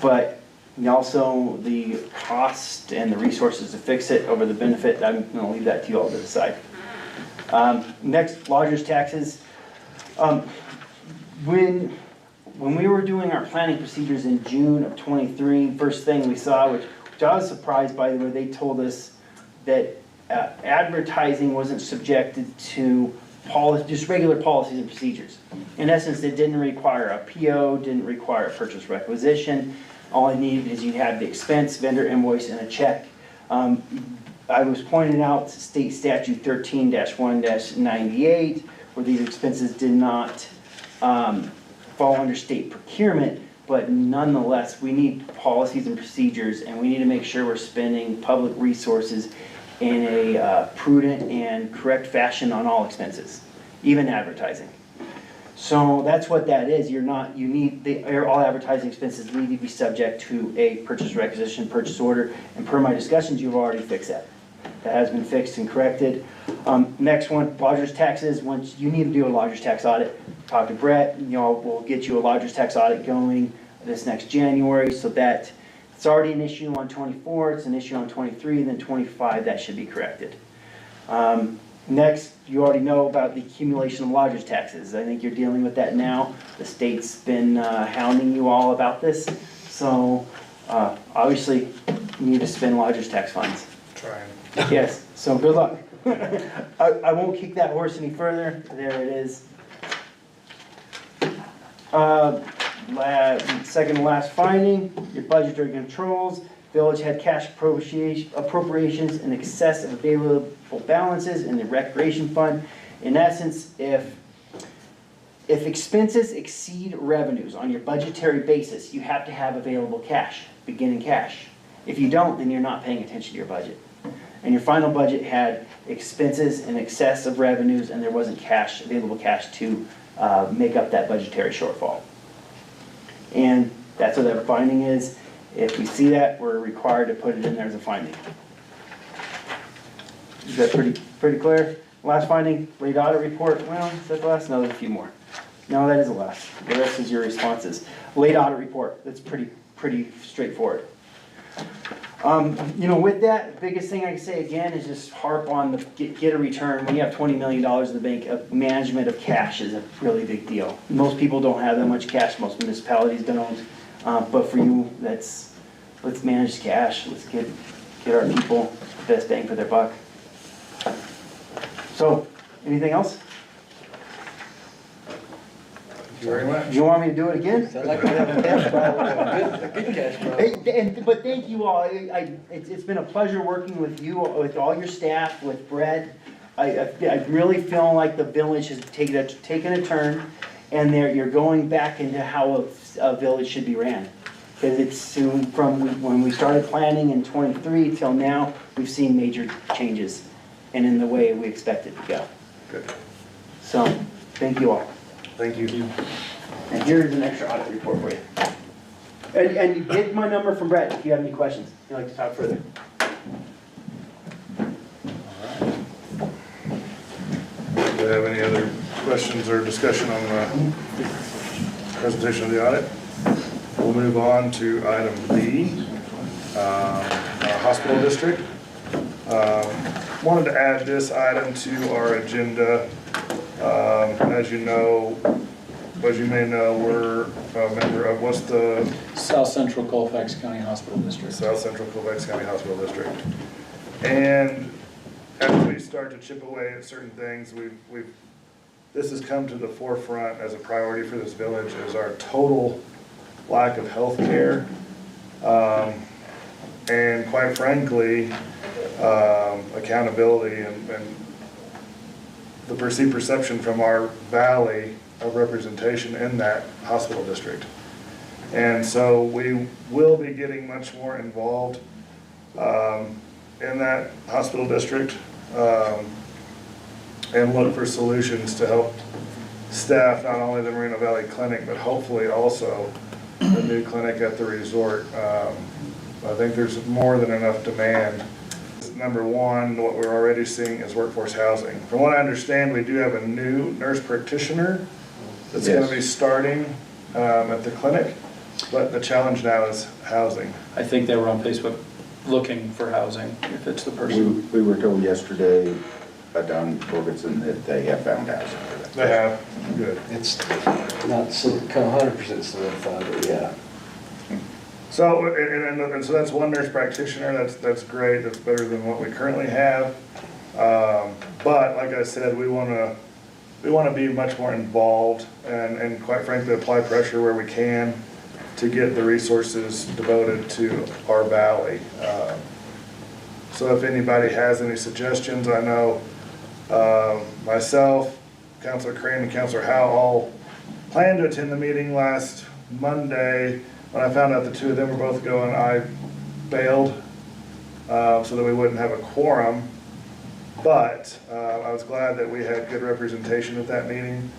But also the cost and the resources to fix it over the benefit, I'm gonna leave that to you all to decide. Next, lodger's taxes. When we were doing our planning procedures in June of '23, first thing we saw, which I was surprised by, where they told us that advertising wasn't subjected to just regular policies and procedures. In essence, it didn't require a PO, didn't require a purchase requisition. All it needed is you had the expense, vendor invoice, and a check. I was pointing out State Statute 13-1-98, where these expenses did not fall under state procurement, but nonetheless, we need policies and procedures, and we need to make sure we're spending public resources in a prudent and correct fashion on all expenses, even advertising. So that's what that is. All advertising expenses need to be subject to a purchase requisition, purchase order, and per my discussions, you've already fixed that. That has been fixed and corrected. Next one, lodger's taxes. Once you need to do a lodger's tax audit, talk to Brett. We'll get you a lodger's tax audit going this next January, so that it's already an issue on 24, it's an issue on 23, then 25, that should be corrected. Next, you already know about the accumulation of lodger's taxes. I think you're dealing with that now. The state's been hounding you all about this. So obviously, you need to spend lodger's tax funds. Trying. Yes, so good luck. I won't kick that horse any further. There it is. Second to last finding, your budgetary controls. Village had cash appropriations in excess of available balances in the recreation fund. In essence, if expenses exceed revenues on your budgetary basis, you have to have available cash, beginning cash. If you don't, then you're not paying attention to your budget. And your final budget had expenses in excess of revenues, and there wasn't available cash to make up that budgetary shortfall. And that's what that finding is. If we see that, we're required to put it in there as a finding. Is that pretty clear? Last finding, late audit report. Well, is that the last? No, there's a few more. No, that is the last. The rest is your responses. Late audit report. That's pretty straightforward. With that, the biggest thing I can say again is just harp on the get a return. When you have $20 million in the bank, management of cash is a really big deal. Most people don't have that much cash. Most municipalities don't. But for you, let's manage cash. Let's get our people the best bang for their buck. So, anything else? Very much. Do you want me to do it again? Sounds like we have a cash problem, a good cash problem. But thank you all. It's been a pleasure working with you, with all your staff, with Brett. I'm really feeling like the village has taken a turn, and you're going back into how a village should be ran. Because it's soon, from when we started planning in '23 till now, we've seen major changes, and in the way we expect it to go. Good. So, thank you all. Thank you. And here's an extra audit report for you. And you get my number from Brett if you have any questions, if you'd like to talk further. Do you have any other questions or discussion on the presentation of the audit? We'll move on to item B, our hospital district. Wanted to add this item to our agenda. As you may know, we're a member of, what's the? South Central Colfax County Hospital District. South Central Colfax County Hospital District. And as we start to chip away at certain things, this has come to the forefront as a priority for this village, is our total lack of health care. And quite frankly, accountability and the perceived perception from our valley of representation in that hospital district. And so we will be getting much more involved in that hospital district and look for solutions to help staff not only the Moreno Valley Clinic, but hopefully also the new clinic at the resort. I think there's more than enough demand. Number one, what we're already seeing is workforce housing. From what I understand, we do have a new nurse practitioner that's going to be starting at the clinic, but the challenge now is housing. I think they were on Facebook looking for housing, if it's the person. We were told yesterday by Don Jorgensen that they have found housing for that. They have, good. It's not 100% solidified, but yeah. So, and so that's one nurse practitioner, that's great, that's better than what we currently have. But like I said, we want to be much more involved and quite frankly apply pressure where we can to get the resources devoted to our valley. So if anybody has any suggestions, I know myself, Councilor Crane and Councilor Howe all planned to attend the meeting last Monday. When I found out the two of them were both going, I bailed so that we wouldn't have a quorum. But I was glad that we had good representation at that meeting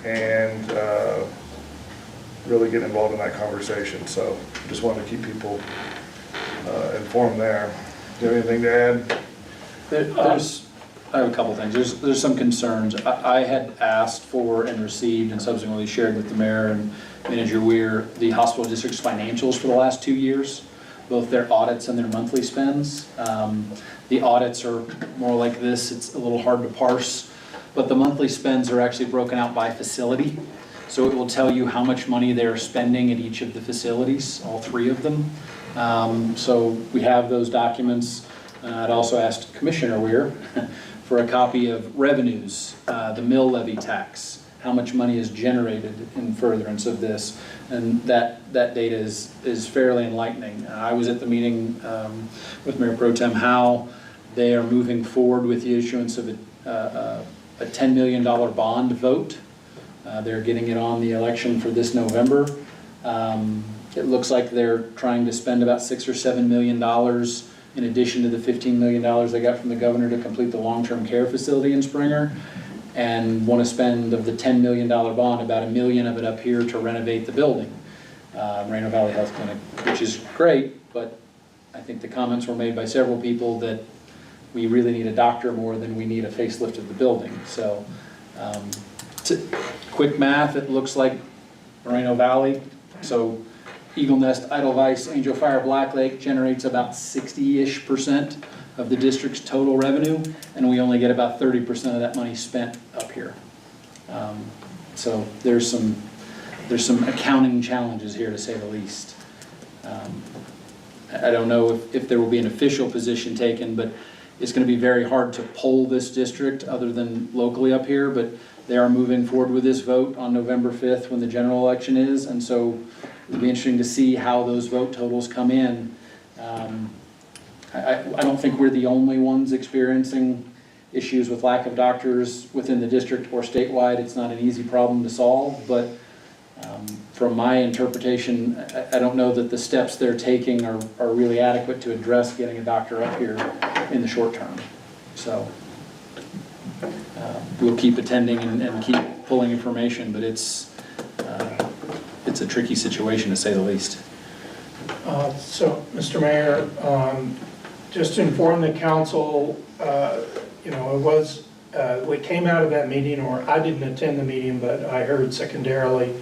and really get involved in that conversation. So just wanted to keep people informed there. Do you have anything to add? I have a couple things. There's some concerns. I had asked for and received and subsequently shared with the mayor and Manager Weir the hospital district's financials for the last 2 years, both their audits and their monthly spends. The audits are more like this. It's a little hard to parse, but the monthly spends are actually broken out by facility. So it will tell you how much money they're spending at each of the facilities, all 3 of them. So we have those documents. I'd also asked Commissioner Weir for a copy of revenues, the mill levy tax, how much money is generated in furtherance of this, and that data is fairly enlightening. I was at the meeting with Mayor Pro Tem Howe. They are moving forward with the issuance of a $10 million bond vote. They're getting it on the election for this November. It looks like they're trying to spend about $6 or $7 million in addition to the $15 million they got from the governor to complete the long-term care facility in Springer, and want to spend of the $10 million bond, about $1 million of it up here to renovate the building, Moreno Valley Health Clinic, which is great, but I think the comments were made by several people that we really need a doctor more than we need a facelift of the building. So, quick math, it looks like Moreno Valley, so Eagle Nest, Edelweiss, Angel Fire, Black Lake generates about 60-ish% of the district's total revenue, and we only get about 30% of that money spent up here. So there's some accounting challenges here, to say the least. I don't know if there will be an official position taken, but it's going to be very hard to poll this district other than locally up here, but they are moving forward with this vote on November 5th when the general election is, and so it'll be interesting to see how those vote totals come in. I don't think we're the only ones experiencing issues with lack of doctors within the district or statewide. It's not an easy problem to solve, but from my interpretation, I don't know that the steps they're taking are really adequate to address getting a doctor up here in the short term. So we'll keep attending and keep pulling information, but it's a tricky situation to say the least. So, Mr. Mayor, just to inform the council, you know, what came out of that meeting, or I didn't attend the meeting, but I heard secondarily,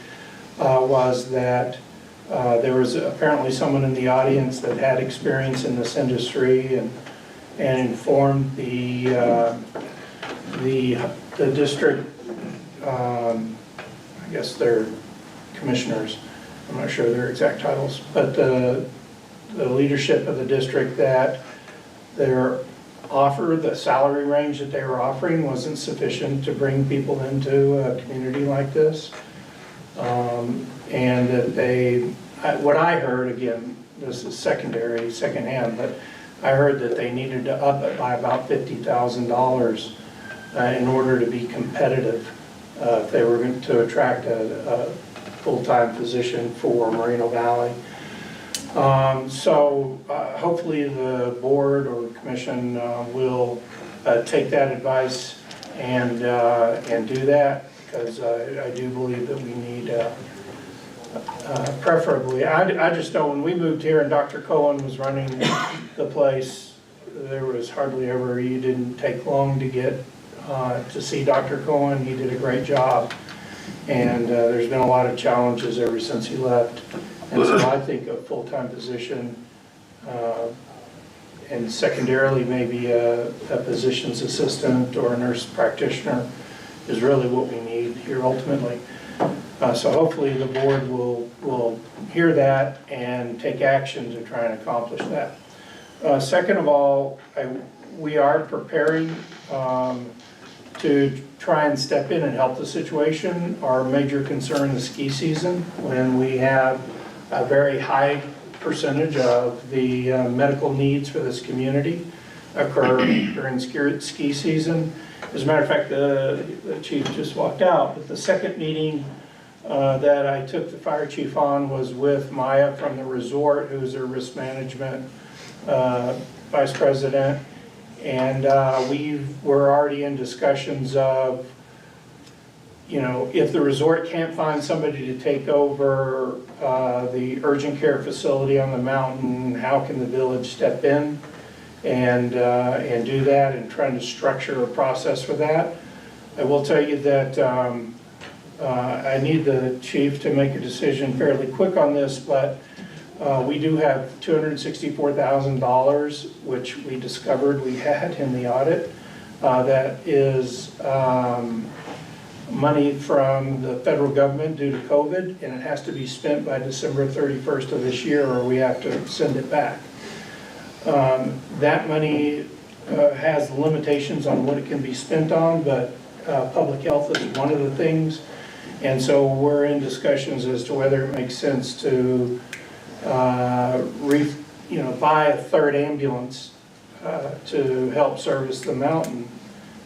was that there was apparently someone in the audience that had experience in this industry and informed the district, I guess they're commissioners, I'm not sure their exact titles, but the leadership of the district that their offer, the salary range that they were offering wasn't sufficient to bring people into a community like this. And that what I heard, again, this is secondhand, but I heard that they needed to up it by about $50,000 in order to be competitive if they were going to attract a full-time position for Moreno Valley. So hopefully the board or commission will take that advice and do that, because I do believe that we need, preferably, I just know when we moved here and Dr. Cohen was running the place, there was hardly ever, you didn't take long to get to see Dr. Cohen. He did a great job, and there's been a lot of challenges ever since he left. And so I think a full-time position, and secondarily maybe a physician's assistant or a nurse practitioner is really what we need here ultimately. So hopefully the board will hear that and take action to try and accomplish that. Second of all, we are preparing to try and step in and help the situation. Our major concern is ski season, when we have a very high percentage of the medical needs for this community occur during ski season. As a matter of fact, the chief just walked out, but the second meeting that I took the fire chief on was with Maya from the resort, who's their risk management vice president. And we're already in discussions of, you know, if the resort can't find somebody to take over the urgent care facility on the mountain, how can the village step in and do that, and trying to structure a process for that. I will tell you that I need the chief to make a decision fairly quick on this, but we do have $264,000, which we discovered we had in the audit. That is money from the federal government due to COVID, and it has to be spent by December 31st of this year, or we have to send it back. That money has limitations on what it can be spent on, but public health is one of the things. And so we're in discussions as to whether it makes sense to buy a third ambulance to help service the mountain.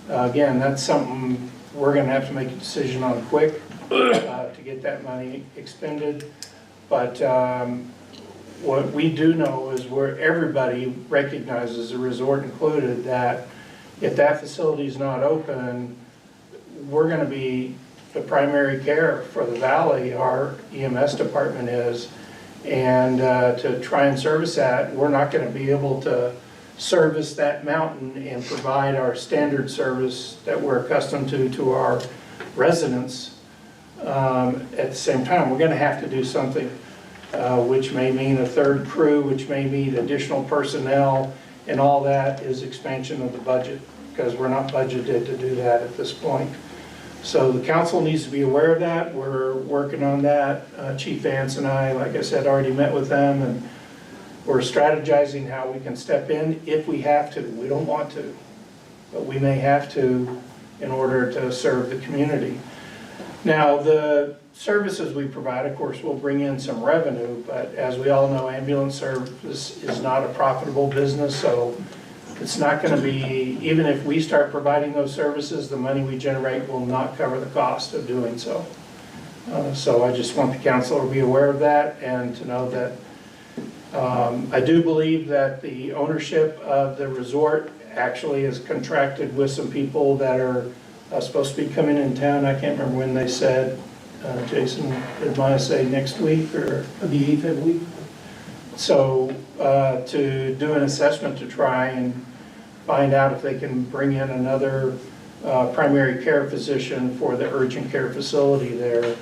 Again, that's something we're going to have to make a decision on quick to get that money expended. But what we do know is where everybody recognizes, the resort included, that if that facility is not open, we're going to be the primary care for the valley, our EMS department is. And to try and service that, we're not going to be able to service that mountain and provide our standard service that we're accustomed to our residents at the same time. We're going to have to do something, which may mean a third crew, which may mean additional personnel, and all that is expansion of the budget, because we're not budgeted to do that at this point. So the council needs to be aware of that. We're working on that. Chief Vance and I, like I said, already met with them, and we're strategizing how we can step in if we have to. We don't want to, but we may have to in order to serve the community. Now, the services we provide, of course, will bring in some revenue, but as we all know, ambulance service is not a profitable business, so it's not gonna be, even if we start providing those services, the money we generate will not cover the cost of doing so. So I just want the council to be aware of that and to know that I do believe that the ownership of the resort actually is contracted with some people that are supposed to be coming in town. I can't remember when they said. Jason, did Maya say next week or the 8th of the week? So to do an assessment to try and find out if they can bring in another primary care physician for the urgent care facility there.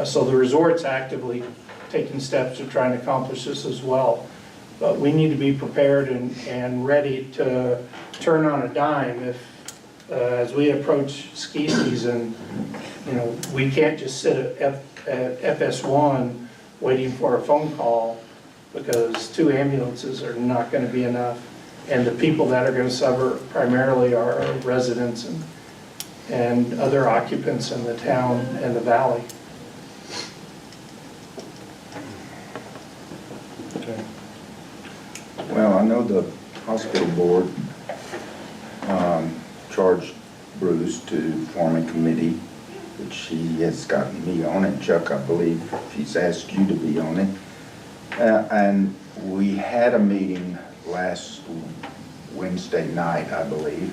So the resort's actively taking steps to try and accomplish this as well. But we need to be prepared and ready to turn on a dime if, as we approach ski season, you know, we can't just sit at FS1 waiting for a phone call because 2 ambulances are not going to be enough. And the people that are going to suffer primarily are residents and other occupants in the town and the valley. Okay. Well, I know the hospital board charged Bruce to form a committee, which he has gotten me on it. Chuck, I believe he's asked you to be on it. And we had a meeting last Wednesday night, I believe,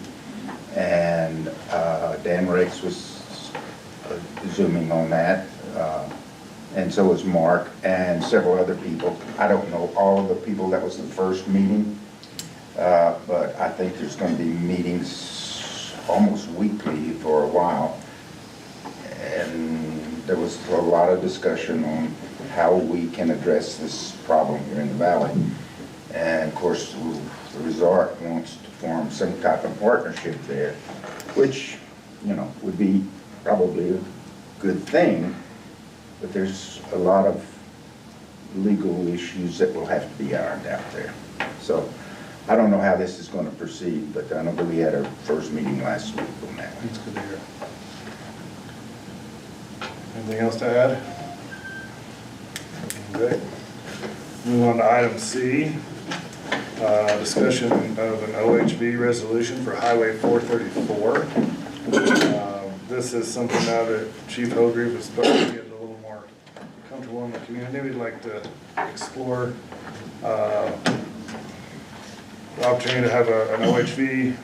and Dan Rex was zooming on that, and so was Mark and several other people. I don't know all of the people that was the first meeting, but I think there's going to be meetings almost weekly for a while, and there was a lot of discussion on how we can address this problem here in the valley. And of course, the resort wants to form some type of partnership there, which, you know, would be probably a good thing, but there's a lot of legal issues that will have to be ironed out there. So I don't know how this is going to proceed, but I know that we had our first meeting last week on that. That's good to hear. Anything else to add? Okay. Move on to item C, discussion of an OHV resolution for Highway 434. This is something now that Chief Hogreave is starting to get a little more comfortable in the community. We'd like to explore the opportunity to have an OHV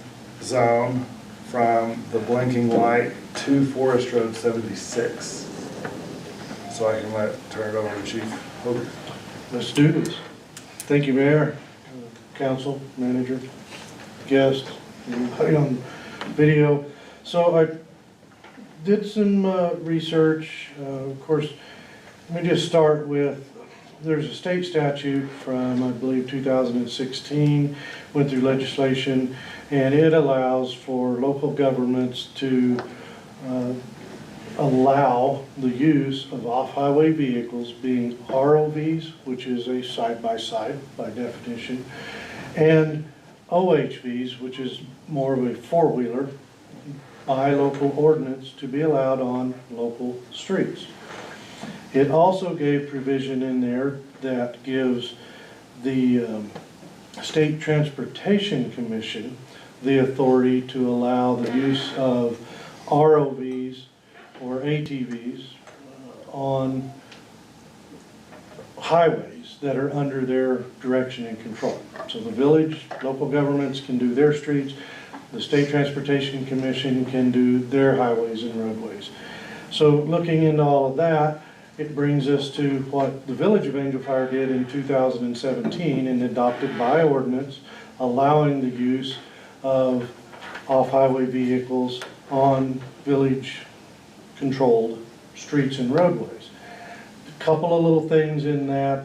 zone from the blinking light to Forest Road 76. So I can turn it over to Chief Hogreave. Let's do this. Thank you, Mayor, council, manager, guests, everybody on video. So I did some research. Of course, let me just start with, there's a state statute from, I believe, 2016, went through legislation, and it allows for local governments to allow the use of off-highway vehicles being ROVs, which is a side-by-side by definition, and OHVs, which is more of a four-wheeler, by local ordinance to be allowed on local streets. It also gave provision in there that gives the State Transportation Commission the authority to allow the use of ROVs or ATVs on highways that are under their direction and control. So the village, local governments can do their streets, the State Transportation Commission can do their highways and roadways. So looking into all of that, it brings us to what the Village of Angel Fire did in 2017 and adopted by ordinance, allowing the use of off-highway vehicles on village-controlled streets and roadways. A couple of little things in that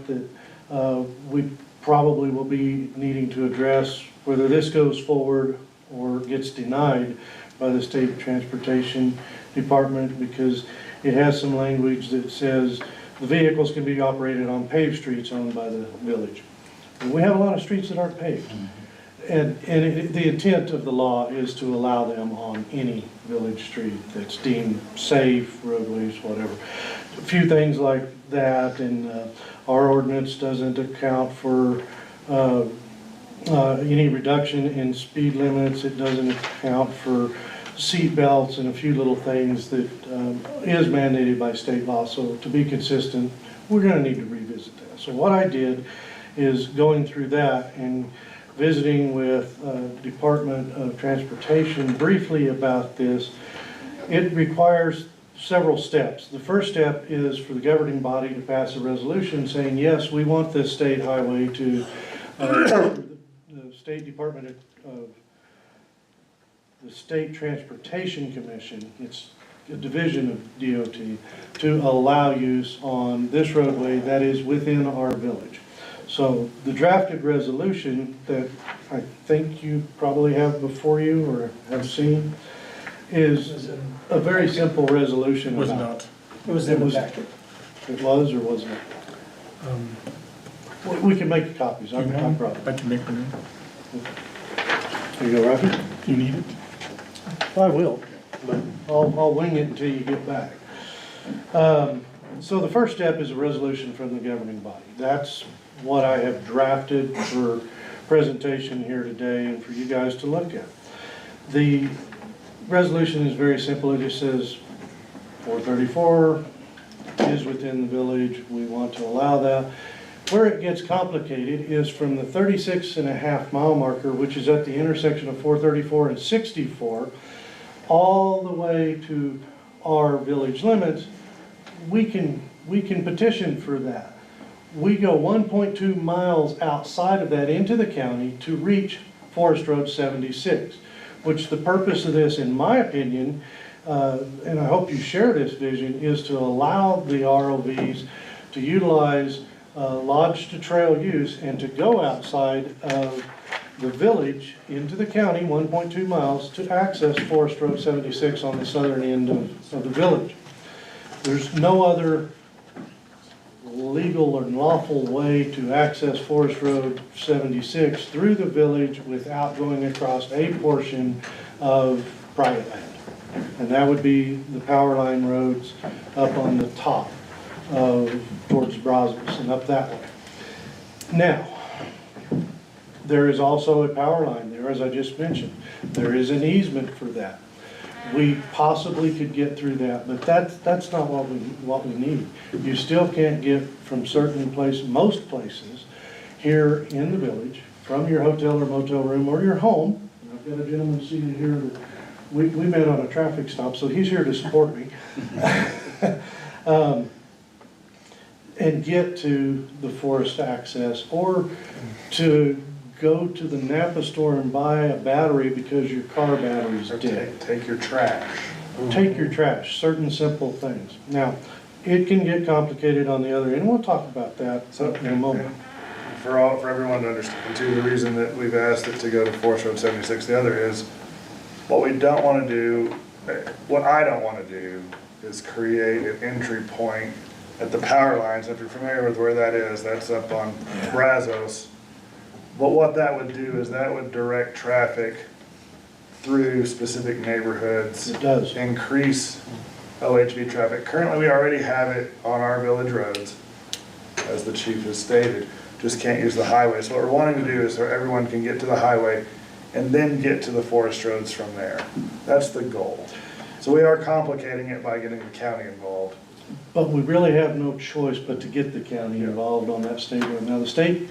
we probably will be needing to address, whether this goes forward or gets denied by the State Transportation Department, because it has some language that says the vehicles can be operated on paved streets owned by the village. And we have a lot of streets that aren't paved. And the intent of the law is to allow them on any village street that's deemed safe, roadways, whatever. A few things like that, and our ordinance doesn't account for any reduction in speed limits. It doesn't account for seat belts and a few little things that is mandated by state law. So to be consistent, we're gonna need to revisit that. So what I did is going through that and visiting with Department of Transportation briefly about this. It requires several steps. The first step is for the governing body to pass a resolution saying, yes, we want this state highway to, the State Department of, the State Transportation Commission, it's a division of DOT, to allow use on this roadway that is within our village. So the drafted resolution that I think you probably have before you or have seen is a very simple resolution. Was about- not. It was in the packet. It was or wasn't it? We can make copies, You I'm want? proud. I can make one. There you go, Rafi. You need it? I will, but I'll wing it until you get back. So the first step is a resolution from the governing body. That's what I have drafted for presentation here today and for you guys to look at. The resolution is very simple. It just says 434 is within the village. We want to allow that. Where it gets complicated is from the 36.5 mile marker, which is at the intersection of 434 and 64, all the way to our village limits. We can petition for that. We go 1.2 miles outside of that into the county to reach Forest Road 76, which the purpose of this, in my opinion, and I hope you share this vision, is to allow the ROVs to utilize lodge to trail use and to go outside of the village into the county, 1.2 miles, to access Forest Road 76 on the southern end of the village. There's no other legal or lawful way to access Forest Road 76 through the village without going across a portion of private land. And that would be the power line roads up on the top towards Brazos and up that way. Now, there is also a power line there, as I just mentioned. There is an easement for that. We possibly could get through that, but that's not what we need. You still can't get from certain places, most places, here in the village, from your hotel or motel room or your home. And I've got a gentleman seated here that we met on a traffic stop, so he's here to support me. And get to the forest access, or to go to the Napa store and buy a battery because your car battery's dead. Take your trash. Take your trash, certain simple things. Now, it can get complicated on the other end, we'll talk about that in a moment. For everyone to understand too, the reason that we've asked it to go to Forest Road 76, the other is, what we don't want to do, what I don't want to do, is create an entry point at the power lines. If you're familiar with where that is, that's up on Brazos. But what that would do is that would direct traffic through specific neighborhoods. It does. Increase OHV traffic. Currently, we already have it on our village roads, as the chief has stated, just can't use the highway. So what we're wanting to do is so everyone can get to the highway and then get to the forest roads from there. That's the goal. So we are complicating it by getting the county involved. But we really have no choice but to get the county involved on that state road. Now, the State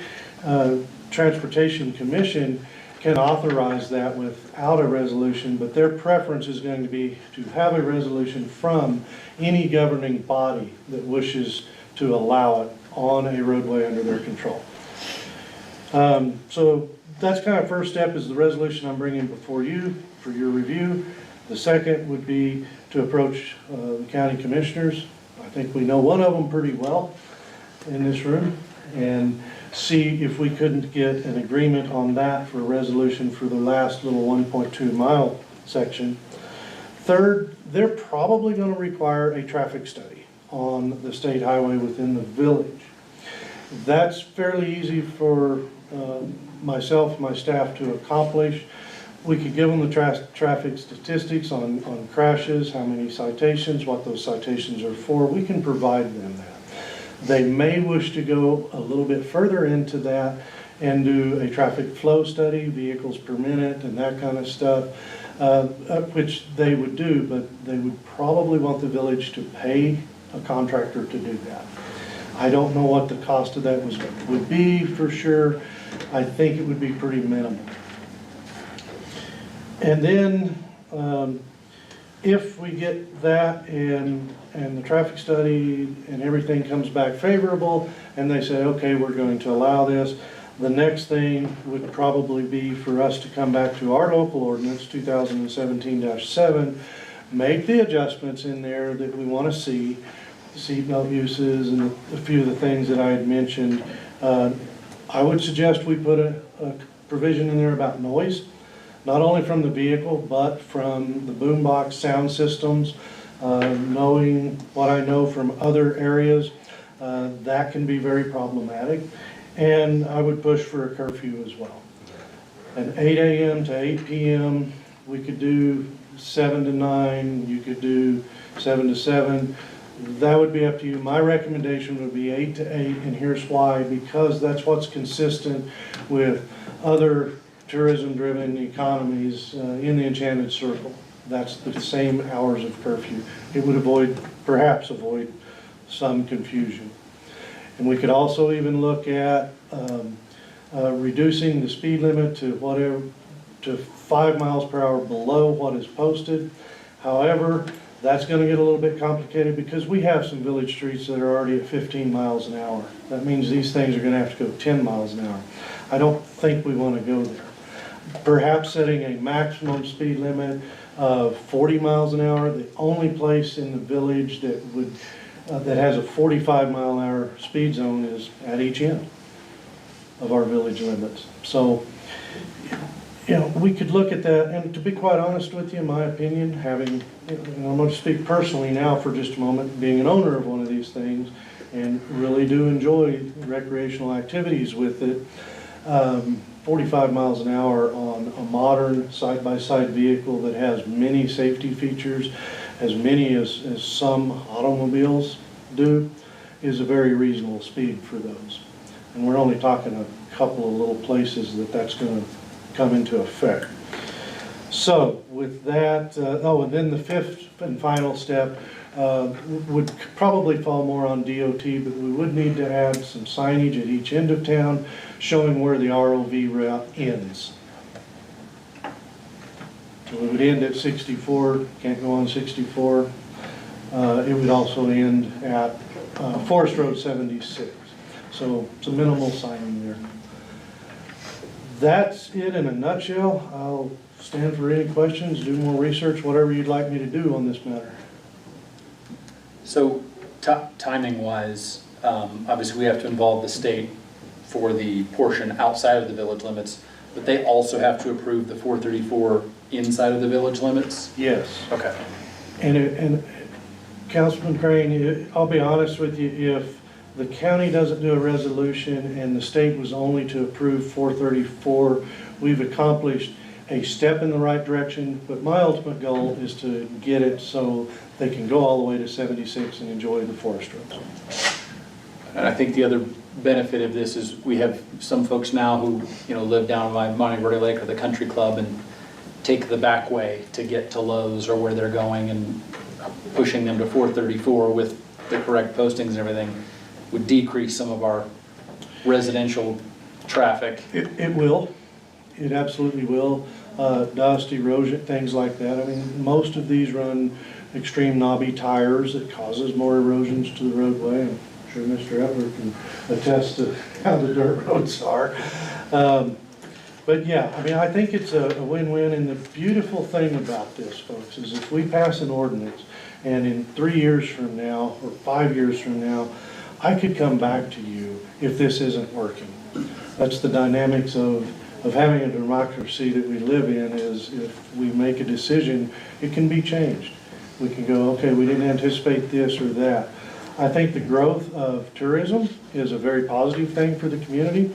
Transportation Commission can authorize that without a resolution, but their preference is going to be to have a resolution from any governing body that wishes to allow it on a roadway under their control. So that's kind of first step, is the resolution I'm bringing before you for your review. The second would be to approach the county commissioners. I think we know one of them pretty well in this room, and see if we couldn't get an agreement on that for a resolution for the last little 1.2 mile section. Third, they're probably going to require a traffic study on the state highway within the village. That's fairly easy for myself and my staff to accomplish. We could give them the traffic statistics on crashes, how many citations, what those citations are for. We can provide them that. They may wish to go a little bit further into that and do a traffic flow study, vehicles per minute and that kind of stuff, which they would do, but they would probably want the village to pay a contractor to do that. I don't know what the cost of that would be for sure. I think it would be pretty minimal. And then, if we get that and the traffic study and everything comes back favorable, and they say, okay, we're going to allow this, the next thing would probably be for us to come back to our local ordinance, 2017-7, make the adjustments in there that we want to see, seatbelt uses and a few of the things that I had mentioned. I would suggest we put a provision in there about noise, not only from the vehicle, but from the boombox sound systems. Knowing what I know from other areas, that can be very problematic. And I would push for a curfew as well. At 8 a.m. to 8 p.m., we could do 7 to 9, you could do 7 to 7. That would be up to you. My recommendation would be 8 to 8, and here's why. Because that's what's consistent with other tourism-driven economies in the Enchanted Circle. That's the same hours of curfew. It would perhaps avoid some confusion. And we could also even look at reducing the speed limit to 5 miles per hour below what is posted. However, that's going to get a little bit complicated because we have some village streets that are already at 15 miles an hour. That means these things are going to have to go 10 miles an hour. I don't think we want to go there. Perhaps setting a maximum speed limit of 40 miles an hour. The only place in the village that would that has a 45-mile-an-hour speed zone is at each end of our village limits. So, you know, we could look at that, and to be quite honest with you, in my opinion, having, and I'm going to speak personally now for just a moment, being an owner of one of these things, and really do enjoy recreational activities with it, 45 miles an hour on a modern side-by-side vehicle that has many safety features, as many as some automobiles do, is a very reasonable speed for those. And we're only talking a couple of little places that's going to come into effect. So with that, and then the fifth and final step would probably fall more on DOT, but we would need to add some signage at each end of town showing where the ROV route ends. So it would end at 64, can't go on 64. It would also end at Forest Road 76. So it's a minimal signing there. That's it in a nutshell. I'll stand for any questions, do more research, whatever you'd like me to do on this matter. So timing-wise, obviously we have to involve the state for the portion outside of the village limits, but they also have to approve the 434 inside of the village limits? Yes. Okay. And Councilman Crane, I'll be honest with you, if the county doesn't do a resolution and the state was only to approve 434, we've accomplished a step in the right direction, but my ultimate goal is to get it so they can go all the way to 76 and enjoy the forest roads. And I think the other benefit of this is we have some folks now who, you know, live down by Monte Verde Lake or the country club and take the back way to get to Lowe's or where they're going, and pushing them to 434 with the correct postings and everything would decrease some of our residential traffic. It will. It absolutely will. Dust, erosion, things like that. I mean, most of these run extreme knobby tires that causes more erosions to the roadway. I'm sure Mr. Etler can attest to how the dirt roads are. But yeah, I mean, I think it's a win-win, and the beautiful thing about this, folks, is if we pass an ordinance and in 3 years from now or 5 years from now, I could come back to you if this isn't working. That's the dynamics of having a democracy that we live in, is if we make a decision, it can be changed. We can go, okay, we didn't anticipate this or that. I think the growth of tourism is a very positive thing for the community.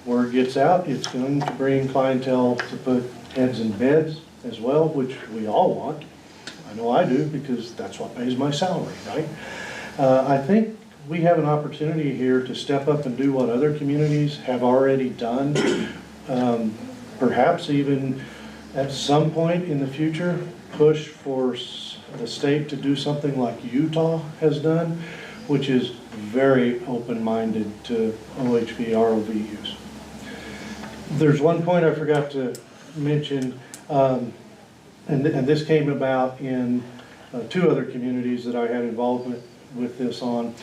Word gets out, it's going to bring clientele to put heads in beds as well, which we all want. I know I do, because that's what pays my salary, right? I think we have an opportunity here to step up and do what other communities have already done. Perhaps even at some point in the future, push for the state to do something like Utah has done, which is very open-minded to OHV, ROV use. There's one point I forgot to mention, and this came about in 2 other communities that I had involvement with this on.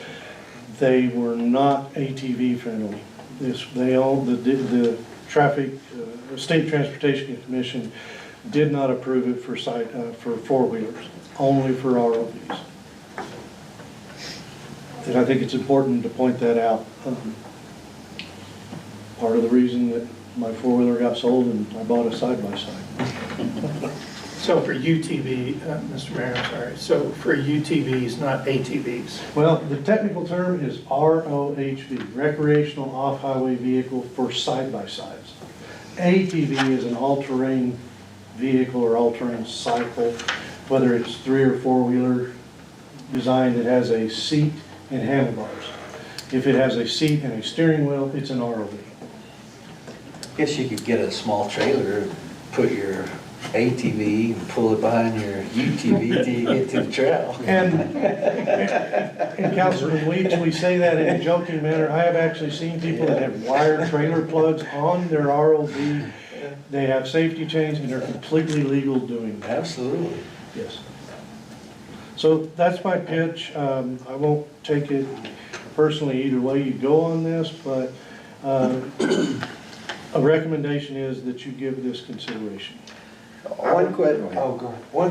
They were not ATV friendly. The traffic, State Transportation Commission did not approve it for four-wheelers, only for ROVs. And I think it's important to point that out. Part of the reason that my four-wheeler got sold and I bought a side-by-side. So for UTV, Mr. Mayor, I'm sorry, so for UTVs, not ATVs? Well, the technical term is ROHV, recreational off-highway vehicle for side-by-sides. ATV is an all-terrain vehicle or all-terrain cycle, whether it's 3 or 4-wheeler design that has a seat and handlebars. If it has a seat and a steering wheel, it's an ROV. Guess you could get a small trailer, put your ATV and pull it behind your UTV till you get to the trail. And Councilman Weeks, we say that in a joking manner. I have actually seen people that have wired trailer plugs on their ROV. They have safety chains and they're completely legal doing that. Absolutely. Yes. So that's my pitch. I won't take it personally either way you go on this, but a recommendation is that you give this consideration. One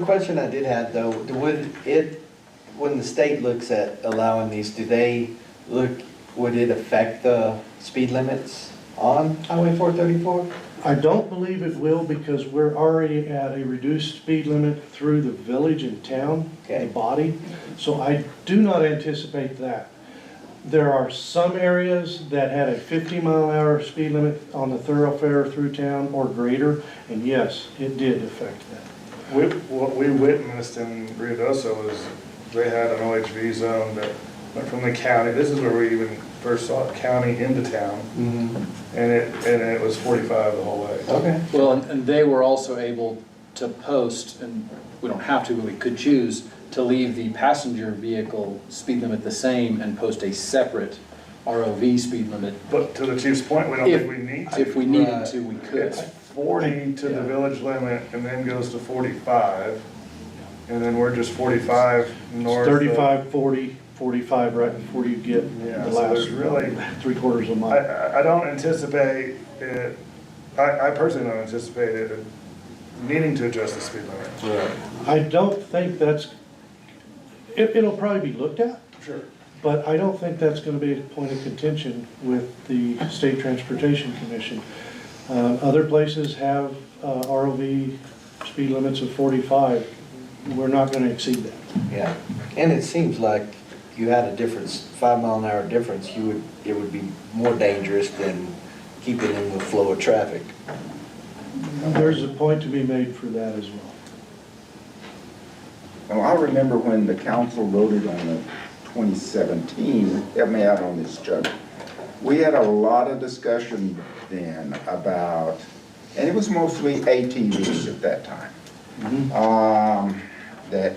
question I did have though, when the state looks at allowing these, would it affect the speed limits on Highway 434? I don't believe it will because we're already at a reduced speed limit through the village and town, the body. So I do not anticipate that. There are some areas that had a 50-mile-an-hour speed limit on the thoroughfare through town or greater, and yes, it did affect that. What we witnessed in Ruidoso was they had an OHV zone that went from the county, this is where we even first saw it, county into town, and it was 45 the whole way. Okay. Well, and they were also able to post, and we don't have to, but we could choose to leave the passenger vehicle speed limit the same and post a separate ROV speed limit. But to the chief's point, we don't think we need to. If we needed to, we could. It's 40 to the village limit and then goes to 45. And then we're just 45 north. 35, 40, 45 right before you get the So last there's really 3/4 of a mile. I don't anticipate it, I personally don't anticipate it needing to adjust the speed limit. I don't think it'll probably be looked at. Sure. But I don't think that's going to be a point of contention with the State Transportation Commission. Other places have ROV speed limits of 45. We're not going to exceed that. Yeah, and it seems like you had a difference, 5-mile-an-hour difference, it would be more dangerous than keeping in the flow of traffic. There's a point to be made for that as well. Well, I remember when the council voted on the 2017, help me out on this, Chuck. We had a lot of discussion then about, and it was mostly ATVs at that time, that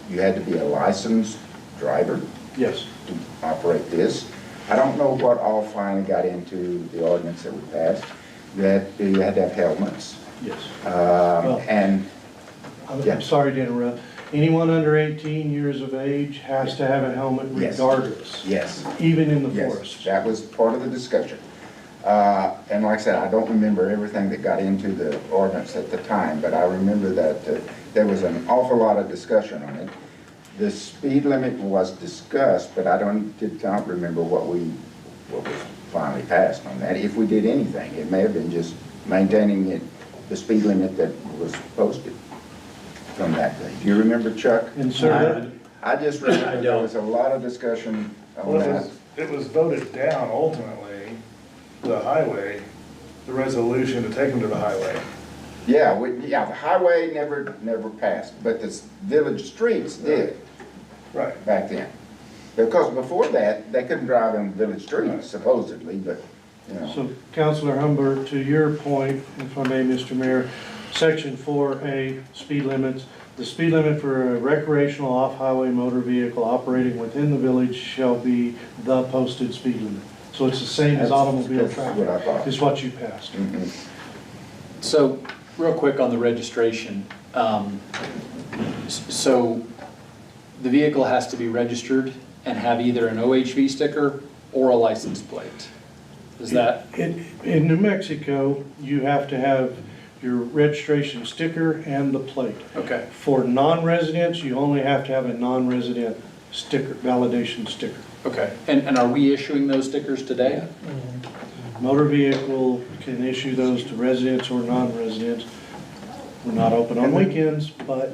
you had to be a licensed driver. Yes. To operate this. I don't know what all finally got into the ordinance that we passed. You had to have helmets. Yes. And I'm sorry to interrupt. Anyone under 18 years of age has to have a helmet regardless. Yes. Even in the forest. That was part of the discussion. And like I said, I don't remember everything that got into the ordinance at the time, but I remember that there was an awful lot of discussion on it. The speed limit was discussed, but I did not remember what was finally passed on that. If we did anything, it may have been just maintaining the speed limit that was posted from that day. Do you remember, Chuck? And sir, I just remember there was a lot of discussion on that. It was voted down ultimately, the highway, the resolution to take them to the highway. Yeah, the highway never passed, but the village streets did. Right. Back then. Because before that, they couldn't drive on village streets supposedly, but, you know. So Counselor Humbert, to your point, if I may, Mr. Mayor, Section 4A, speed limits. The speed limit for a recreational off-highway motor vehicle operating within the village shall be the posted speed limit. So it's the same as automobile That's what I traffic, thought. is what you passed. Mhm. So, real quick on the registration. So, the vehicle has to be registered and have either an OHV sticker or a license plate. Is that, In New Mexico, you have to have your registration sticker and the plate. okay, For non-residents, you only have to have a non-resident sticker, validation sticker. okay. And are we issuing those stickers today? Motor vehicle can issue those to residents or non-residents. We're not open on weekends, but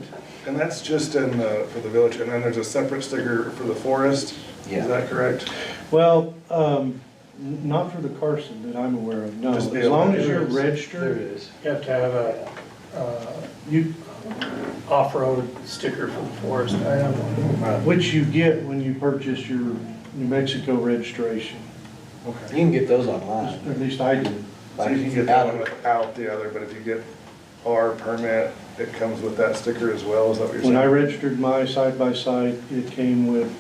And that's just in the, for the village, and then there's a separate sticker for the forest? Yeah. Is that correct? well, not for the Carson that I'm aware of, no. Just the As long as other- you're There it registered, is. You have to have a you, off-road sticker for the forest. I have one. which you get when you purchase your New Mexico registration. You can get those online. At least I did. So you can get that one without the other, but if you get our permit, it comes with that sticker as well, is that what you're saying? When I registered my side-by-side, it came with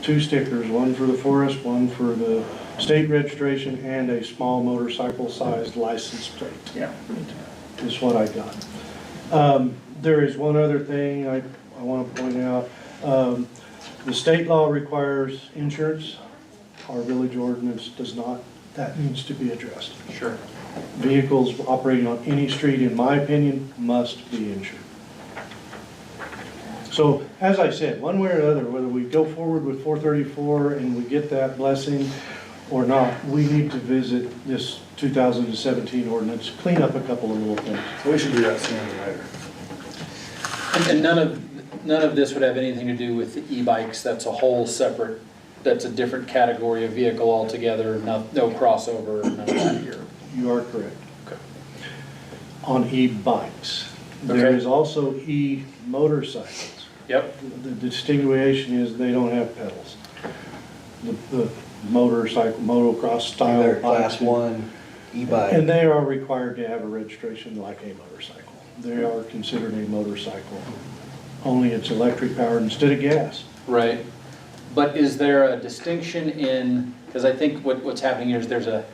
2 stickers, one for the forest, one for the state registration, and a small motorcycle-sized license plate. Yeah. Is what I got. There is one other thing I want to point out. The state law requires insurance. Our village ordinance does not. That needs to be addressed. Sure. Vehicles operating on any street, in my opinion, must be insured. So, as I said, one way or another, whether we go forward with 434 and we get that blessing or not, we need to visit this 2017 ordinance, clean up a couple of little things. So we should do that sooner than later. And none of this would have anything to do with the e-bikes, that's a whole separate, that's a different category of vehicle altogether, no crossover, none of that here. You are correct. Okay. On e-bikes. There Okay. is also e-motorcycles. Yep, The distinguishing is they don't have pedals. The motorcycle, motocross style They're bikes. class 1 e-bike. And they are required to have a registration like a motorcycle. They are considered a motorcycle, only it's electric powered instead of gas. right. But is there a distinction in, because I think what's happening here is there's a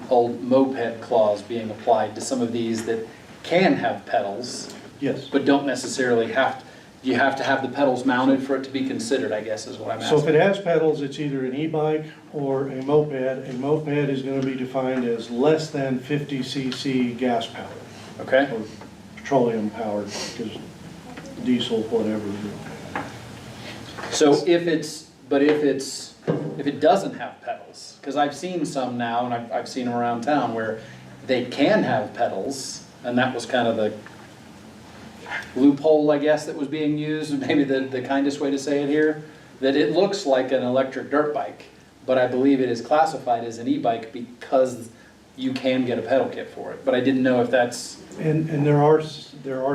old moped clause being applied to some of these that can have pedals, Yes. but don't necessarily have, you have to have the pedals mounted for it to be considered, I guess is what I'm So if asking. it has pedals, it's either an e-bike or a moped. A moped is going to be defined as less than 50 cc gas powered Okay, or petroleum powered, because diesel, whatever. so if it doesn't have pedals, because I've seen some now, and I've seen them around town where they can have pedals, and that was kind of the loophole, I guess, that was being used, maybe the kindest way to say it here, that it looks like an electric dirt bike, but I believe it is classified as an e-bike because you can get a pedal kit for it, but I didn't know if that's, And there are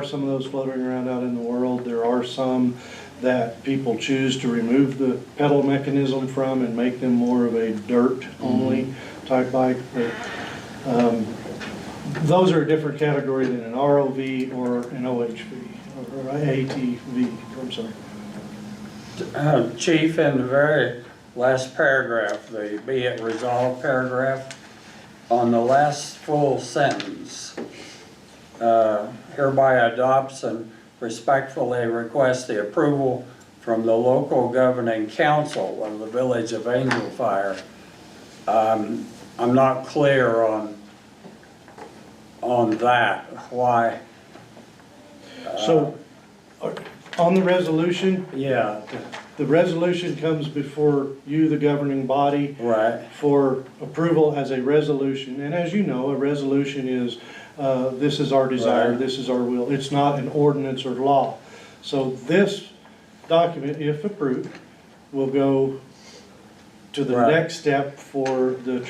some of those floating around out in the world. There are some that people choose to remove the pedal mechanism from and make them more of a dirt-only type bike. But those are a different category than an ROV or an OHV, or an ATV, I'm sorry. Chief, in the very last paragraph, the be it resolved paragraph, on the last full sentence, hereby adopts and respectfully requests the approval from the local governing council of the Village of Angel Fire. I'm not clear on that, why. So, on the resolution, Yeah, the resolution comes before you, the governing body, right, for approval as a resolution. And as you know, a resolution is, this is our desire, Right. this is our will. It's not an ordinance or law. So this document, if approved, will go to the Right. next step for the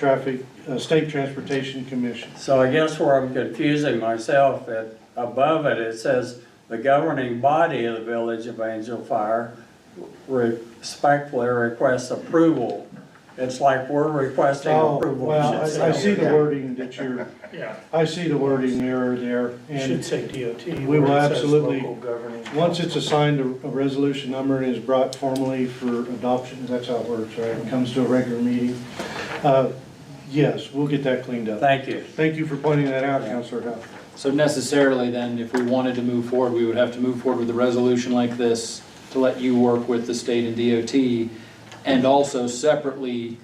State Transportation Commission. so I guess where I'm confusing myself, above it, it says the governing body of the Village of Angel Fire respectfully request approval. It's like we're requesting Oh, approval. well, It should I say. see the wording that you're, Yeah, I see the wording there, it should and say DOT. we will where it says absolutely- local governing once it's council. assigned a resolution number and is brought formally for adoption, that's how it works, right? It comes to a regular meeting. Yes, we'll get that cleaned up. Thank you. Thank you for pointing that out, Counselor Huff. So necessarily then, if we wanted to move forward, we would have to move forward with a resolution like this to let you work with the state and DOT, and also separately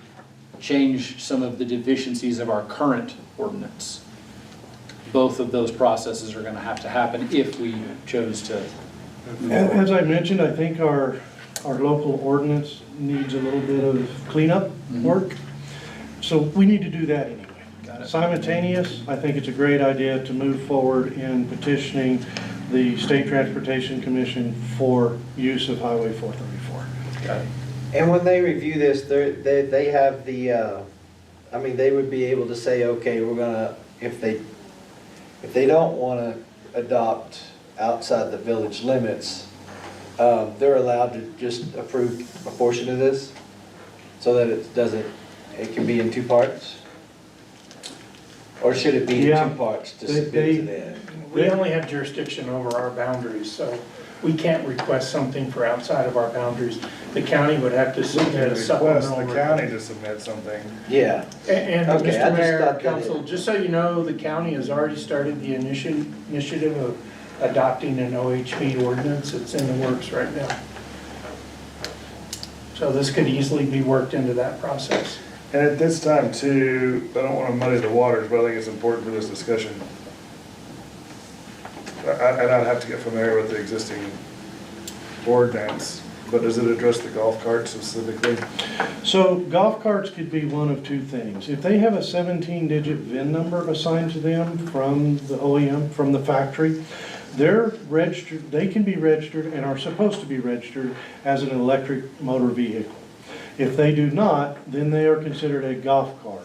change some of the deficiencies of our current ordinance. Both of those processes are gonna have to happen if we chose to move forward. As I mentioned, I think our local ordinance needs a little bit of cleanup work. So we need to do that anyway. Got it. Simultaneous, I think it's a great idea to move forward in petitioning the State Transportation Commission for use of Highway 434. Got it. And when they review this, they have the, I mean, they would be able to say, okay, we're gonna, if they don't wanna adopt outside the village limits, they're allowed to just approve a portion of this, so that it can be in two parts? Or should it be in Yeah. two parts to They- submit to them? We only have jurisdiction over our boundaries, so we can't request something for outside of our boundaries. The county would have to We submit can a request supplemental. the county to submit something. Yeah. And Okay, I Mr. just Mayor, thought that Council, just so you know, the county has already started the initiative of adopting an OHV ordinance. It's in the works right now. So this could easily be worked into that process. And at this time too, I don't want to muddy the waters, but I think it's important for this discussion. And I'd have to get familiar with the existing ordinance, but does it address the golf cart specifically? So golf carts could be one of two things. If they have a 17-digit VIN number assigned to them from the OEM, from the factory, they're registered, they can be registered and are supposed to be registered as an electric motor vehicle. If they do not, then they are considered a golf cart.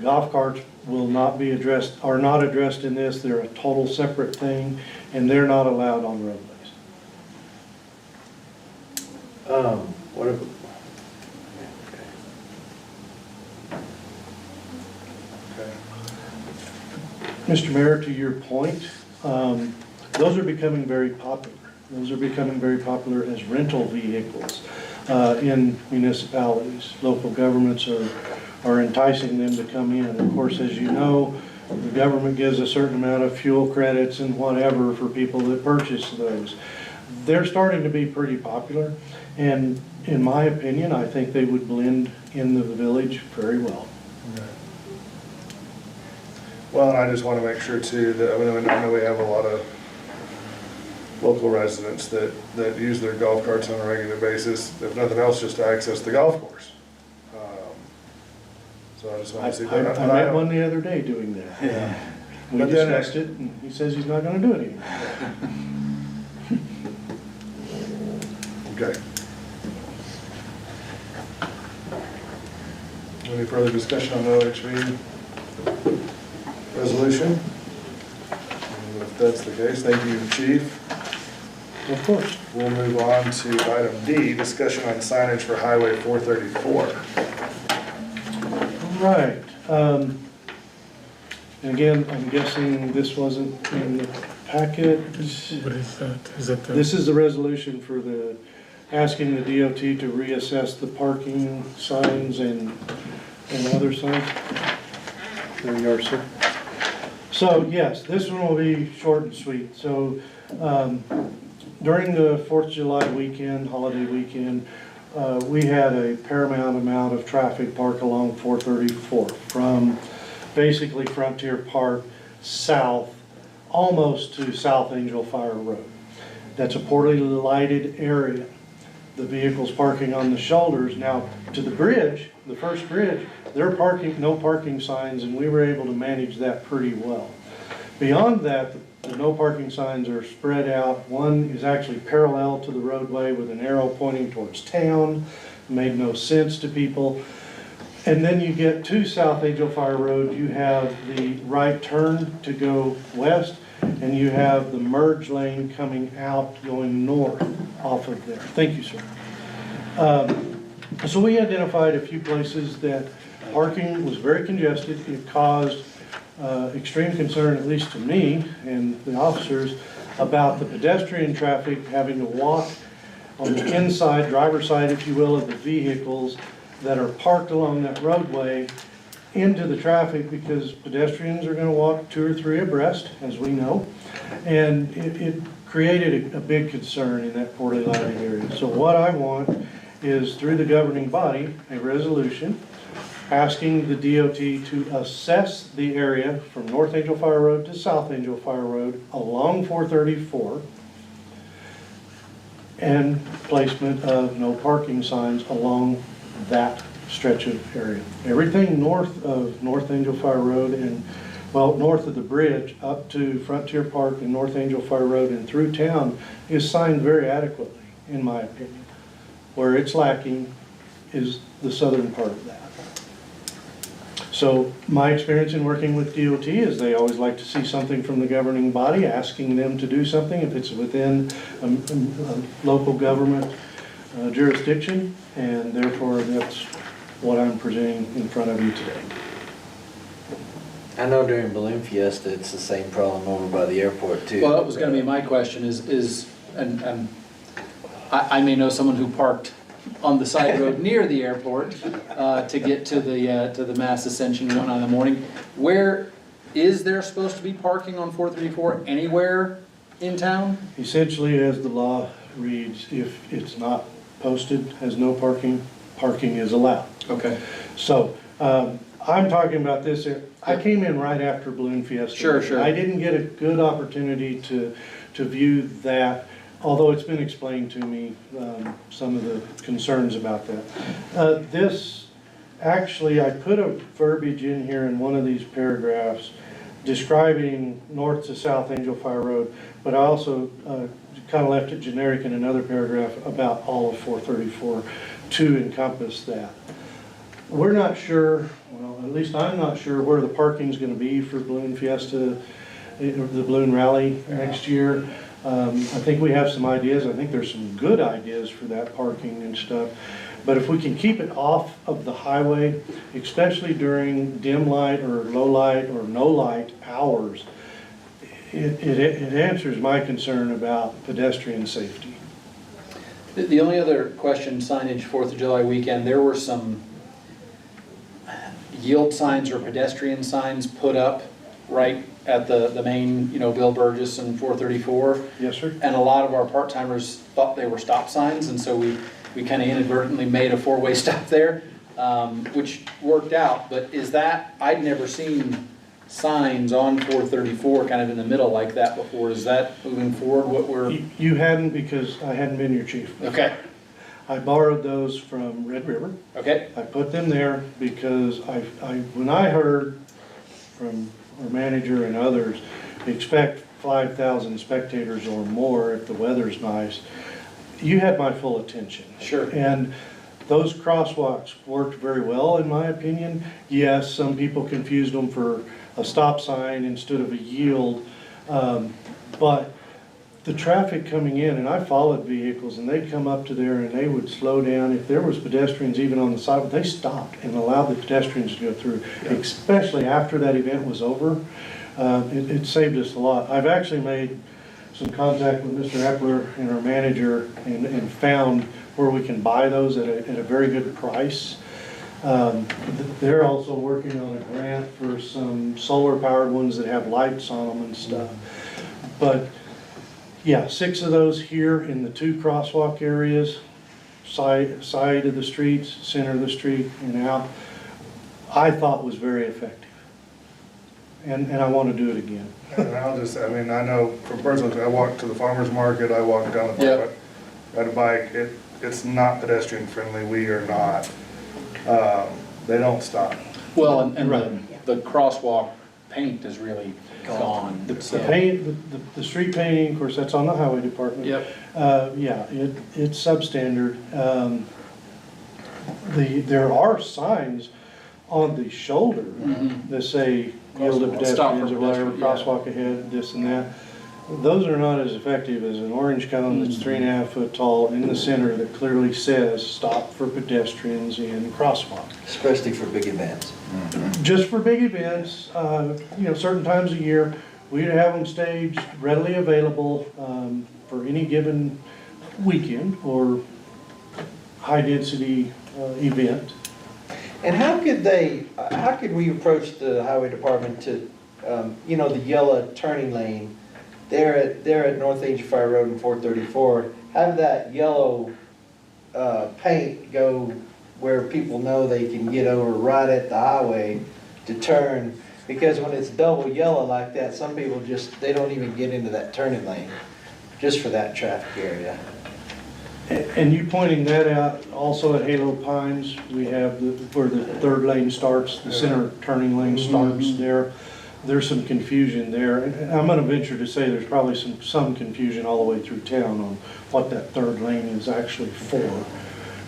Golf carts will not be addressed, are not addressed in this. They're a total separate thing, and they're not allowed on roadways. What if, Okay. Mr. Mayor, to your point, those are becoming very popular. Those are becoming very popular as rental vehicles in municipalities. Local governments are enticing them to come in. Of course, as you know, the government gives a certain amount of fuel credits and whatever for people that purchase those. They're starting to be pretty popular, and in my opinion, I think they would blend into the village very well. Well, and I just want to make sure too that, I mean, I know we have a lot of local residents that use their golf carts on a regular basis, if nothing else, just to access the golf course. So I just want to see. I met one the other day doing that. Yeah. We But then- discussed it, and he says he's not gonna do it anymore. Okay. Any further discussion on the OHV resolution? And if that's the case, thank you, Chief. Of course. We'll move on to item D, discussion on signage for Highway 434. Right, and again, I'm guessing this wasn't in the packet. What is that? Is it the? This is the resolution for asking the DOT to reassess the parking signs and other signs. There you are, sir. So, yes, this one will be short and sweet. So, during the 4th of July weekend, holiday weekend, we had a paramount amount of traffic park along 434 from basically Frontier Park south, almost to South Angel Fire Road. That's a poorly lighted area. The vehicles parking on the shoulders. Now, to the bridge, the first bridge, they're parking, no parking signs, and we were able to manage that pretty well. Beyond that, the no parking signs are spread out. One is actually parallel to the roadway with an arrow pointing towards town. Made no sense to people. And then you get to South Angel Fire Road, you have the right turn to go west, and you have the merge lane coming out going north off of there. Thank you, sir. So we identified a few places that parking was very congested. It caused extreme concern, at least to me and the officers, about the pedestrian traffic having to walk on the inside, driver's side, if you will, of the vehicles that are parked along that roadway into the traffic, because pedestrians are gonna walk 2 or 3 abreast, as we know. And it created a big concern in that poorly lighted area. So what I want is, through the governing body, a resolution asking the DOT to assess the area from North Angel Fire Road to South Angel Fire Road along 434, and placement of no parking signs along that stretch of area. Everything north of North Angel Fire Road and, well, north of the bridge up to Frontier Park and North Angel Fire Road and through town is signed very adequately, in my opinion. Where it's lacking is the southern part of that. So my experience in working with DOT is they always like to see something from the governing body, asking them to do something if it's within a local government jurisdiction, and therefore that's what I'm presenting in front of you today. I know during Balloon Fiesta, it's the same problem over by the airport too. Well, that was gonna be my question and I may know someone who parked on the side road near the airport to get to the Mass Ascension one in the morning. Where is there supposed to be parking on 434 anywhere in town? Essentially, as the law reads, if it's not posted as no parking, parking is allowed. Okay. So, I'm talking about this, I came in right after Balloon Fiesta. Sure. I didn't get a good opportunity to view that, although it's been explained to me, some of the concerns about that. This, actually, I put a verbiage in here in one of these paragraphs describing north to South Angel Fire Road, but I also kind of left it generic in another paragraph about all of 434 to encompass that. We're not sure, well, at least I'm not sure where the parking's gonna be for Balloon Fiesta, the Balloon Rally next year. I think we have some ideas. I think there's some good ideas for that parking and stuff. But if we can keep it off of the highway, especially during dim light or low light or no light hours, it answers my concern about pedestrian safety. The only other question, signage 4th of July weekend, there were some yield signs or pedestrian signs put up right at the main, Bill Burgess and 434. Yes, sir. And a lot of our part-timers thought they were stop signs, and so we kind of inadvertently made a 4-way stop there, which worked out. But is that, I'd never seen signs on 434 kind of in the middle like that before. Is that moving forward what we're... You hadn't, because I hadn't been your chief. Okay. I borrowed those from Red River. Okay. I put them there because when I heard from our manager and others, expect 5,000 spectators or more if the weather's nice, you had my full attention. Sure. And those crosswalks worked very well, in my opinion. Yes, some people confused them for a stop sign instead of a yield, but the traffic coming in, and I followed vehicles, and they'd come up to there and they would slow down. If there was pedestrians even on the side, they stopped and allowed the pedestrians to go through, especially after that event was over. It saved us a lot. I've actually made some contact with Mr. Epler and our manager and found where we can buy those at a very good price. They're also working on a grant for some solar powered ones that have lights on them and stuff. But yeah, 6 of those here in the 2 crosswalk areas, side of the streets, center of the street, and out, I thought was very effective. And I want to do it again. And I know from personal, I walked to the farmer's market, I walked down the park, ride a bike, it's not pedestrian friendly, we are not. They don't stop. Well, and the crosswalk paint is really gone. The paint, the street painting, of course, that's on the highway department. Yep. Yeah, it's substandard. There are signs on the shoulder that say yield to pedestrians or whatever, crosswalk ahead, this and that. Those are not as effective as an orange cone that's 3.5 foot tall in the center that clearly says, stop for pedestrians in crosswalk. Especially for big events. Just for big events, certain times a year, we'd have them staged, readily available for any given weekend or high-density event. And how could we approach the highway department to, the yellow turning lane there at North Angel Fire Road and 434, have that yellow paint go where people know they can get over right at the highway to turn, because when it's double yellow like that, some people they don't even get into that turning lane, just for that traffic area. And you pointing that out, also at Halo Pines, we have where the third lane starts, the center turning lane starts there. There's some confusion there, and I'm gonna venture to say there's probably some confusion all the way through town on what that third lane is actually for.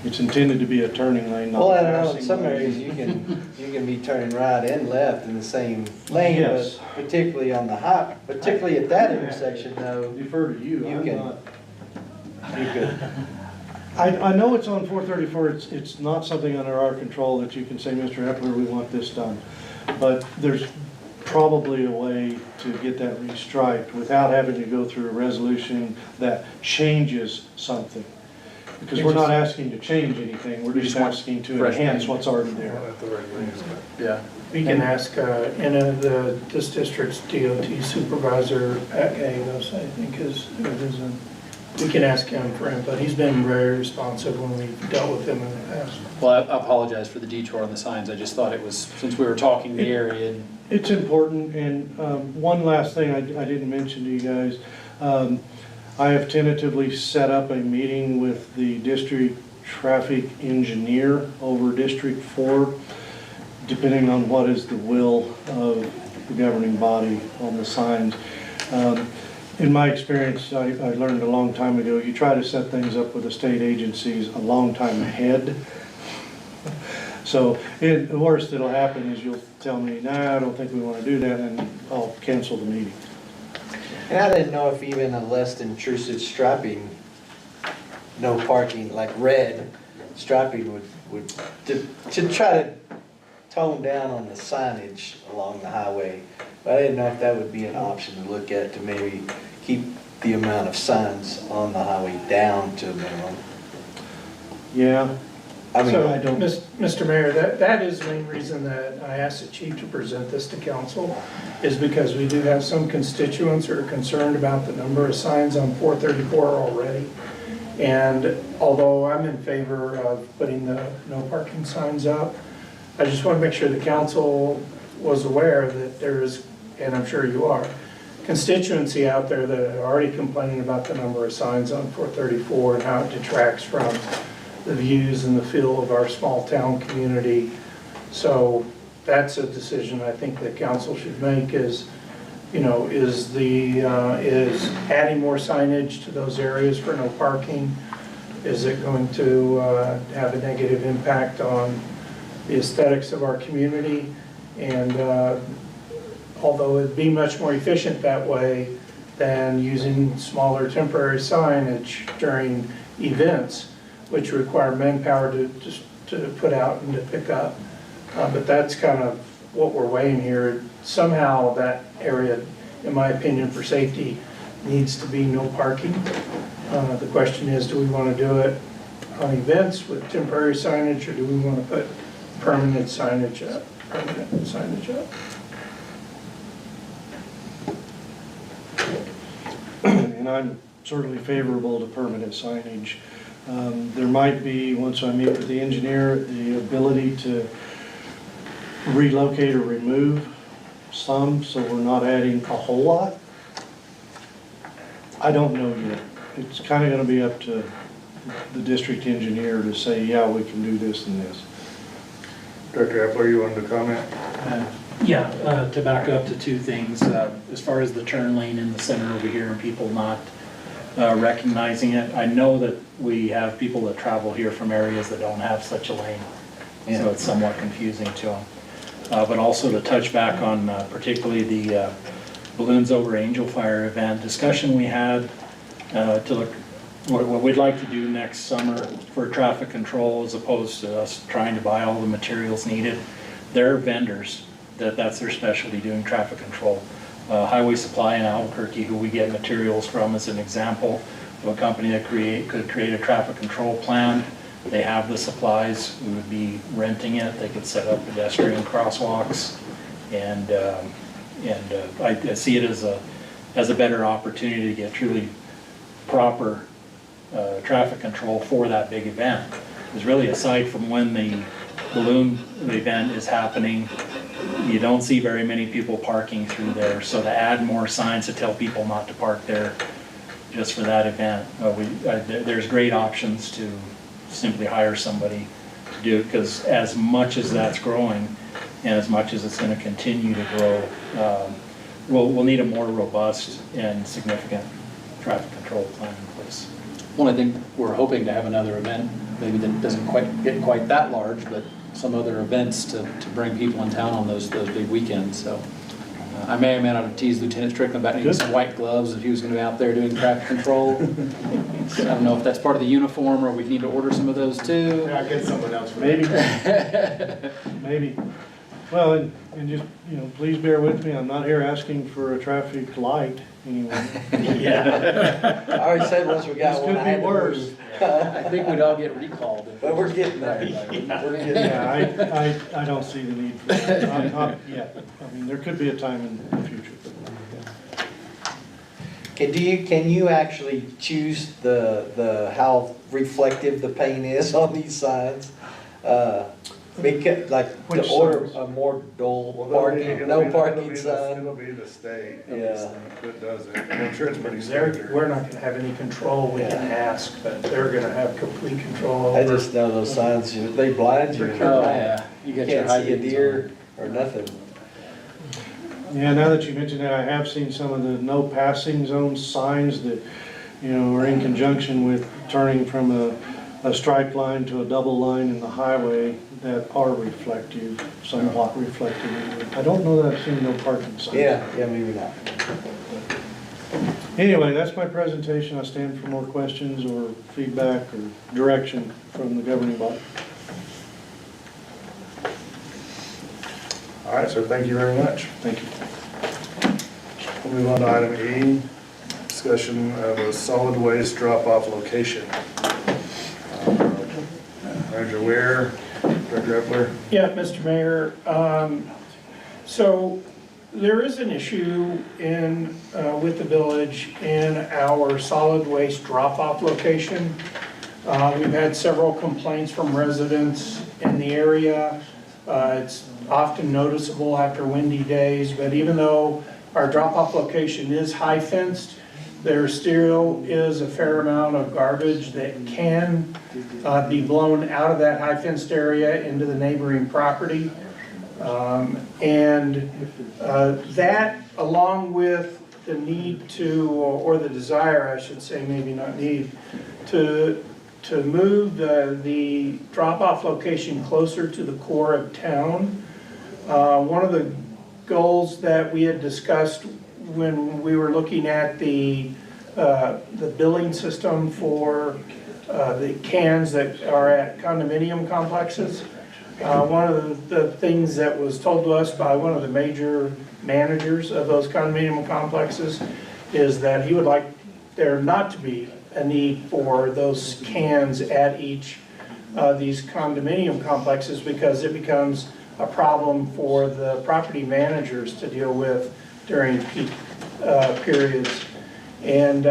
It's intended to be a turning lane, not Well, a I don't know, in passing some lane. areas you can be turning right and left in the same lane, Yes. but particularly particularly at that intersection though, Defer to you, I'm can- not. you could. I know it's on 434, it's not something under our control that you can say, Mr. Epler, we want this done. But there's probably a way to get that restriped without having to go through a resolution that changes something. Because we're not asking to change anything, we're just asking to enhance what's already there. Yeah. We can ask, this district's DOT supervisor, Pat Gagos, I think we can ask him for input. He's been very responsive when we've dealt with him in the past. Well, I apologize for the detour on the signs. I just thought it was, since we were talking the area. It's important, and one last thing I didn't mention to you guys. I have tentatively set up a meeting with the district traffic engineer over District 4, depending on what is the will of the governing body on the signs. In my experience, I learned a long time ago, you try to set things up with the state agencies a long time ahead. So the worst that'll happen is you'll tell me, nah, I don't think we want to do that, and I'll cancel the meeting. And I didn't know if even a less intrusive striping, no parking, like red striping would to try to tone down on the signage along the highway. But I didn't know if that would be an option to look at to maybe keep the amount of signs on the highway down to a minimum. Yeah. I mean, So, I don't- Mr. Mayor, that is the main reason that I asked the chief to present this to council, is because we do have some constituents who are concerned about the number of signs on 434 already. And although I'm in favor of putting the no parking signs up, I just want to make sure the council was aware that there is, and I'm sure you are, constituency out there that are already complaining about the number of signs on 434 and how it detracts from the views and the feel of our small town community. So that's a decision I think that council should make is adding more signage to those areas for no parking? Is it going to have a negative impact on the aesthetics of our community? And although it'd be much more efficient that way than using smaller temporary signage during events, which require manpower to put out and to pick up. But that's kind of what we're weighing here. Somehow that area, in my opinion, for safety, needs to be no parking. The question is, do we want to do it on events with temporary signage, or do we want to put permanent signage up? And I'm certainly favorable to permanent signage. There might be, once I meet with the engineer, the ability to relocate or remove some, so we're not adding a whole lot. I don't know yet. It's kind of going to be up to the district engineer to say, yeah, we can do this and this. Director Epler, you wanted to comment? To back up to two things, as far as the turn lane in the center over here and people not recognizing it. I know that we have people that travel here from areas that don't have such a lane, so it's somewhat confusing to them. But also to touch back on particularly the Balloons Over Angel Fire event. Discussion we had to look, what we'd like to do next summer for traffic control as opposed to us trying to buy all the materials needed. There are vendors that's their specialty, doing traffic control. Highway Supply in Albuquerque, who we get materials from, as an example of a company that could create a traffic control plan. They have the supplies, we would be renting it, they could set up pedestrian crosswalks, and I see it as a better opportunity to get truly proper traffic control for that big event. Because really, aside from when the balloon event is happening, you don't see very many people parking through there. So to add more signs to tell people not to park there just for that event, there's great options to simply hire somebody to do it, because as much as that's growing and as much as it's going to continue to grow, we'll need a more robust and significant traffic control plan in place. Well, I think we're hoping to have another event, maybe that doesn't get quite that large, but some other events to bring people in town on those big weekends, so. I may or may not have teased Lieutenant Strickland about needing some white gloves if he was gonna be out there doing traffic control. So I don't know if that's part of the uniform or we need to order some of those too. Yeah, get someone else for Maybe. Maybe. Well, and just, please bear with me, I'm not here asking for a traffic light anyway. Yeah. I already said once we got This one, could I be had to worse. move. I think we'd all get recalled. But we're getting there. We're getting there. Yeah, I don't see the need for that, not yet. I mean, there could be a time in the future. Okay, can you actually choose how reflective the paint is on these signs? Because, like, Which to order signs? a more dull Well, no parking sign. It'll be the state, Yeah. that does it, and I'm sure it's pretty We're standard. not gonna have any control, we can ask, but they're gonna have complete control I over. just know those signs, they blind you. Oh, yeah. You got your Can't high see a beams deer or nothing. Yeah, now that you mention that, I have seen some of the no passing zone signs that, are in conjunction with turning from a striped line to a double line in the highway that are reflective, somewhat reflective. I don't know that I've seen no parking signs. Yeah, maybe not. Anyway, that's my presentation. I stand for more questions or feedback or direction from the governing body. All right, sir, thank you very much. Thank you. We'll move on to item E, discussion of a solid waste drop-off location. Manager Ware, Director Epler. Yeah, Mr. Mayor, so there is an issue with the village in our solid waste drop-off location. We've had several complaints from residents in the area. It's often noticeable after windy days, but even though our drop-off location is high fenced, there still is a fair amount of garbage that can be blown out of that high fenced area into the neighboring property. That, along with the need to, or the desire, I should say, maybe not need, to move the drop-off location closer to the core of town. One of the goals that we had discussed when we were looking at the billing system for the cans that are at condominium complexes, one of the things that was told to us by one of the major managers of those condominium complexes is that he would like there not to be a need for those cans at each of these condominium complexes, because it becomes a problem for the property managers to deal with during peak periods. And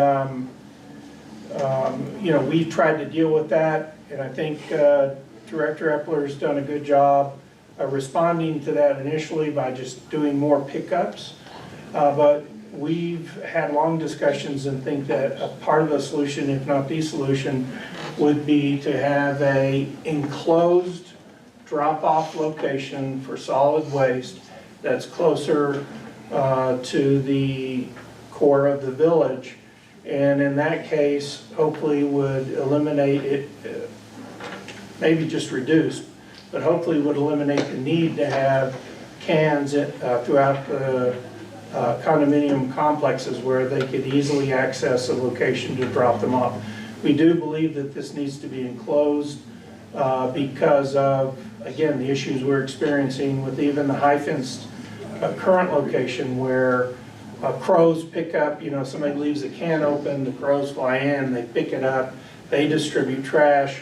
we've tried to deal with that, and I think Director Epler's done a good job responding to that initially by just doing more pickups. But we've had long discussions and think that a part of the solution, if not the solution, would be to have a enclosed drop-off location for solid waste that's closer to the core of the village. And in that case, hopefully would eliminate it, maybe just reduce, but hopefully would eliminate the need to have cans throughout the condominium complexes where they could easily access a location to drop them off. We do believe that this needs to be enclosed because of, again, the issues we're experiencing with even the high-fenced current location where crows pick up, you know, somebody leaves a can open, the crows fly in, they pick it up, they distribute trash.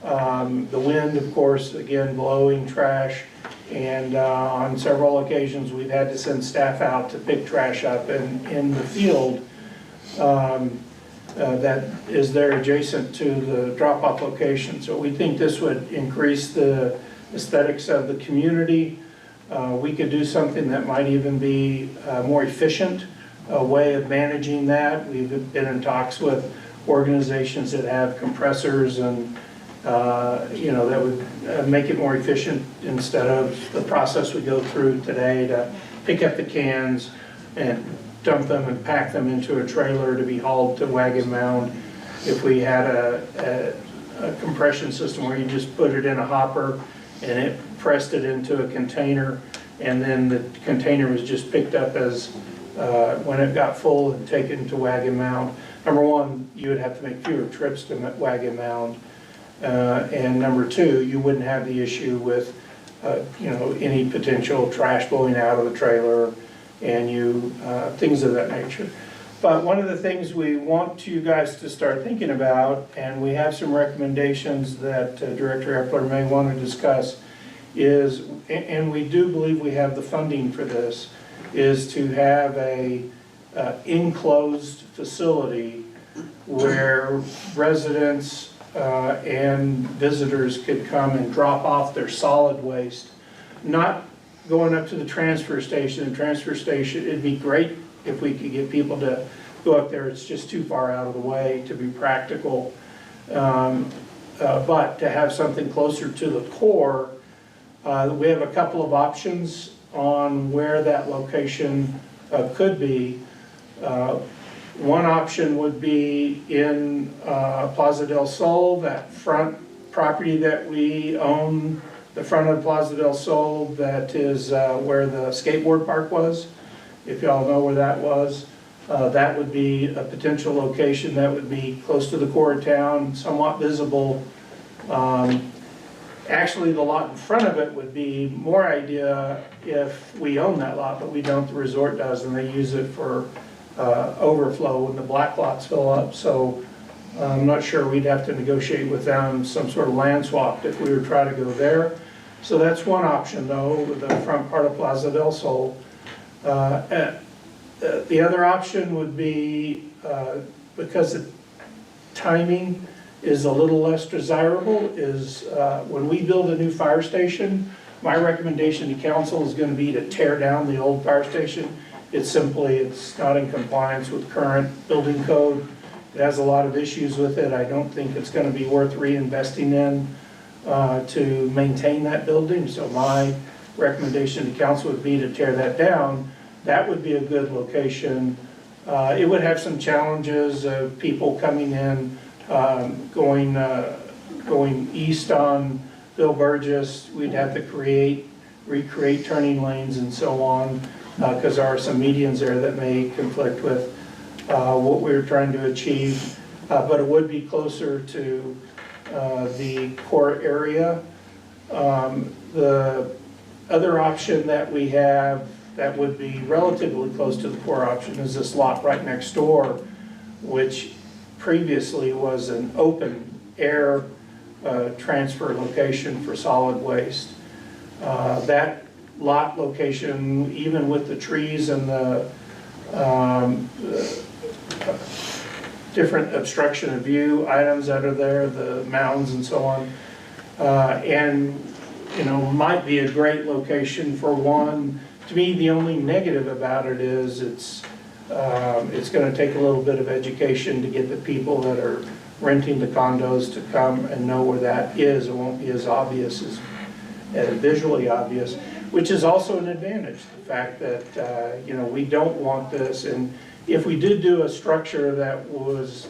The wind, of course, again, blowing trash. And on several occasions, we've had to send staff out to pick trash up in the field that is there adjacent to the drop-off location. So we think this would increase the aesthetics of the community. We could do something that might even be a more efficient way of managing that. We've been in talks with organizations that have compressors and you know, that would make it more efficient instead of the process we go through today to pick up the cans and dump them and pack them into a trailer to be hauled to Wagon Mound. If we had a compression system where you just put it in a hopper and it pressed it into a container, and then the container was just picked up as when it got full and taken to Wagon Mound. Number one, you would have to make fewer trips to Wagon Mound. And number two, you wouldn't have the issue with, you know, any potential trash blowing out of the trailer and things of that nature. But one of the things we want you guys to start thinking about, and we have some recommendations that Director Epler may want to discuss, is, and we do believe we have the funding for this, is to have a enclosed facility where residents and visitors could come and drop off their solid waste, not going up to the transfer station. The transfer station, it'd be great if we could get people to go up there. It's just too far out of the way to be practical. But to have something closer to the core, we have a couple of options on where that location could be. One option would be in Plaza del Sol, that front property that we own, the front of Plaza del Sol, that is where the skateboard park was. If y'all know where that was, that would be a potential location that would be close to the core of town, somewhat visible. Actually, the lot in front of it would be more idea if we own that lot, but we don't, the resort does, and they use it for overflow when the black lots fill up. So I'm not sure, we'd have to negotiate with them some sort of land swap if we were trying to go there. So that's one option though, with the front part of Plaza del Sol. The other option would be, because the timing is a little less desirable, is when we build a new fire station, my recommendation to council is going to be to tear down the old fire station. It's not in compliance with current building code. It has a lot of issues with it. I don't think it's going to be worth reinvesting in to maintain that building. So my recommendation to council would be to tear that down. That would be a good location. It would have some challenges of people coming in, going east on Bill Burgess. We'd have to recreate turning lanes and so on, because there are some medians there that may conflict with what we're trying to achieve. But it would be closer to the core area. The other option that we have that would be relatively close to the core option is this lot right next door, which previously was an open air transfer location for solid waste. That lot location, even with the trees and the different obstruction of view items that are there, the mountains and so on, and you know, might be a great location for one. To me, the only negative about it is it's going to take a little bit of education to get the people that are renting the condos to come and know where that is. It won't be as obvious, as visually obvious, which is also an advantage. The fact that you know, we don't want this, and if we did do a structure that was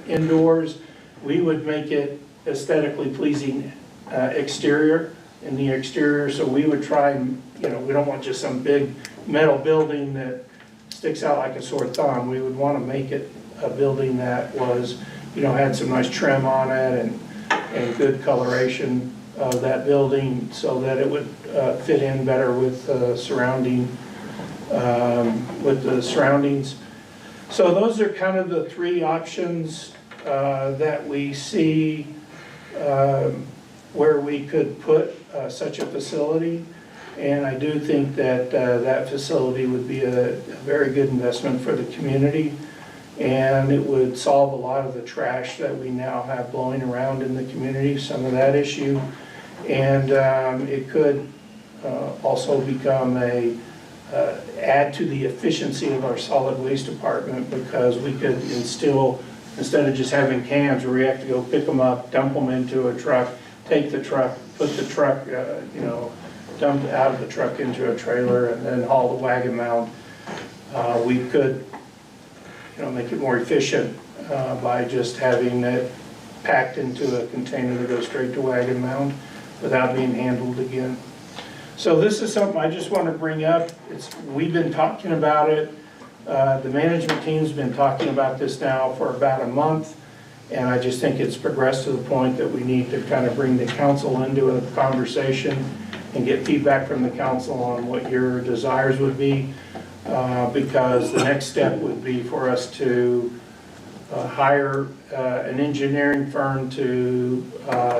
indoors, we would make it aesthetically pleasing exterior, in the exterior, so we would try and, we don't want just some big metal building that sticks out like a sore thumb. We would want to make it a building that was, had some nice trim on it and good coloration of that building so that it would fit in better with the surroundings. So those are kind of the three options that we see where we could put such a facility. And I do think that that facility would be a very good investment for the community. And it would solve a lot of the trash that we now have blowing around in the community, some of that issue. And it could also become add to the efficiency of our solid waste department, because we could instill, instead of just having cans where we have to go pick them up, dump them into a truck, take the truck, put the truck, dump out of the truck into a trailer and then haul the wagon mount. We could, make it more efficient by just having it packed into a container that goes straight to wagon mount without being handled again. So this is something I just want to bring up. We've been talking about it. The management team's been talking about this now for about a month, and I just think it's progressed to the point that we need to kind of bring the council into a conversation and get feedback from the council on what your desires would be, because the next step would be for us to hire an engineering firm to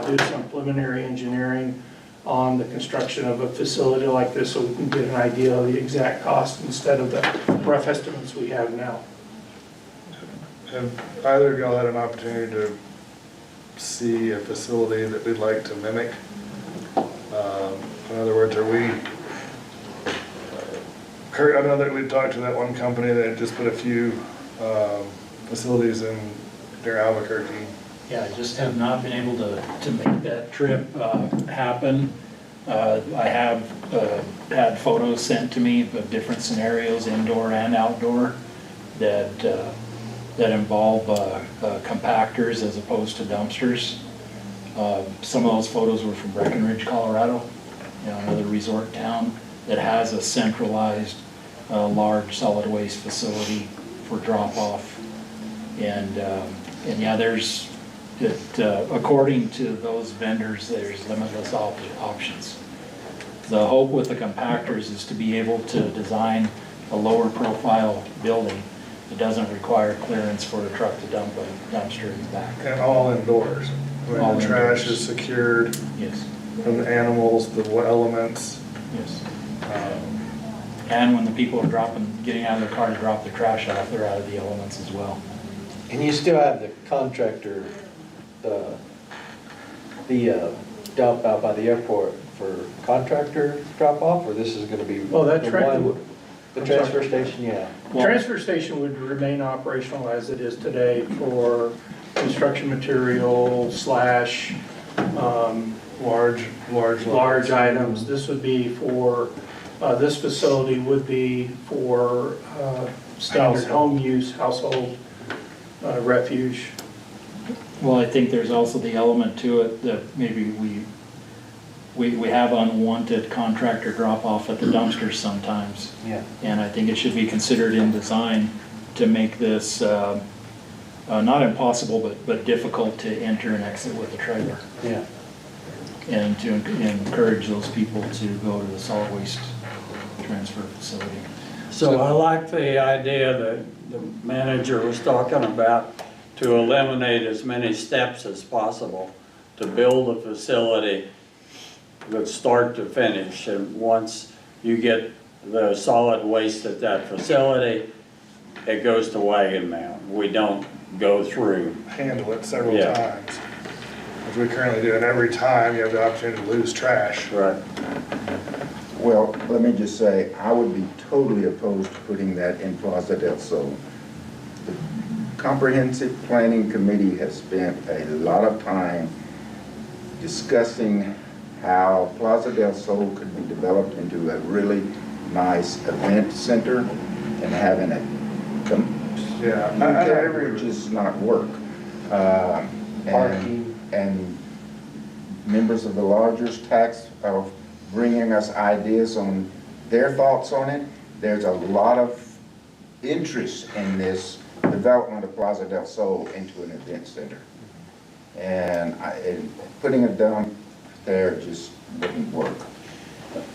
do some preliminary engineering on the construction of a facility like this, so we can get an idea of the exact cost instead of the rough estimates we have now. Have either of y'all had an opportunity to see a facility that we'd like to mimic? In other words, Kurt, I know that we talked to that one company that just put a few facilities in near Albuquerque. Yeah, I just have not been able to make that trip happen. I have had photos sent to me of different scenarios, indoor and outdoor, that involve compactors as opposed to dumpsters. Some of those photos were from Breckenridge, Colorado, another resort town that has a centralized large solid waste facility for drop-off. And yeah, according to those vendors, there's limitless options. The hope with the compactors is to be able to design a lower profile building that doesn't require clearance for a truck to dump a dumpster in the back. And all indoors. Where All the trash indoors. is secured Yes, from the animals, the elements. yes. And when the people are getting out of their car to drop their trash off, they're out of the elements as well. And you still have the contractor, the dump out by the airport for contractor drop off, or this is gonna be? Oh, that the track- one- The I'm transfer sorry. station, yeah. Transfer station would remain operational as it is today for construction material slash large items. This would be for, this facility would be for standard home use, household refuge. Well, I think there's also the element to it that maybe we have unwanted contractor drop-off at the dumpsters sometimes. Yeah. And I think it should be considered in design to make this not impossible, but difficult to enter and exit with a trailer. Yeah. And to encourage those people to go to the solid waste transfer facility. So I like the idea that the manager was talking about, to eliminate as many steps as possible to build a facility with start to finish. And once you get the solid waste at that facility, it goes to wagon mount. We don't go through. Handle it several Yeah. times, as we currently do, and every time you have the opportunity to lose trash. Right. Well, let me just say, I would be totally opposed to putting that in Plaza del Sol. The Comprehensive Planning Committee has spent a lot of time discussing how Plaza del Sol could be developed into a really nice event center and having a Yeah, I agree would with just not work. Parking. And members of the Lodgers Tax of bringing us ideas on their thoughts on it. There's a lot of interest in this development of Plaza del Sol into an event center. And putting it down there just wouldn't work.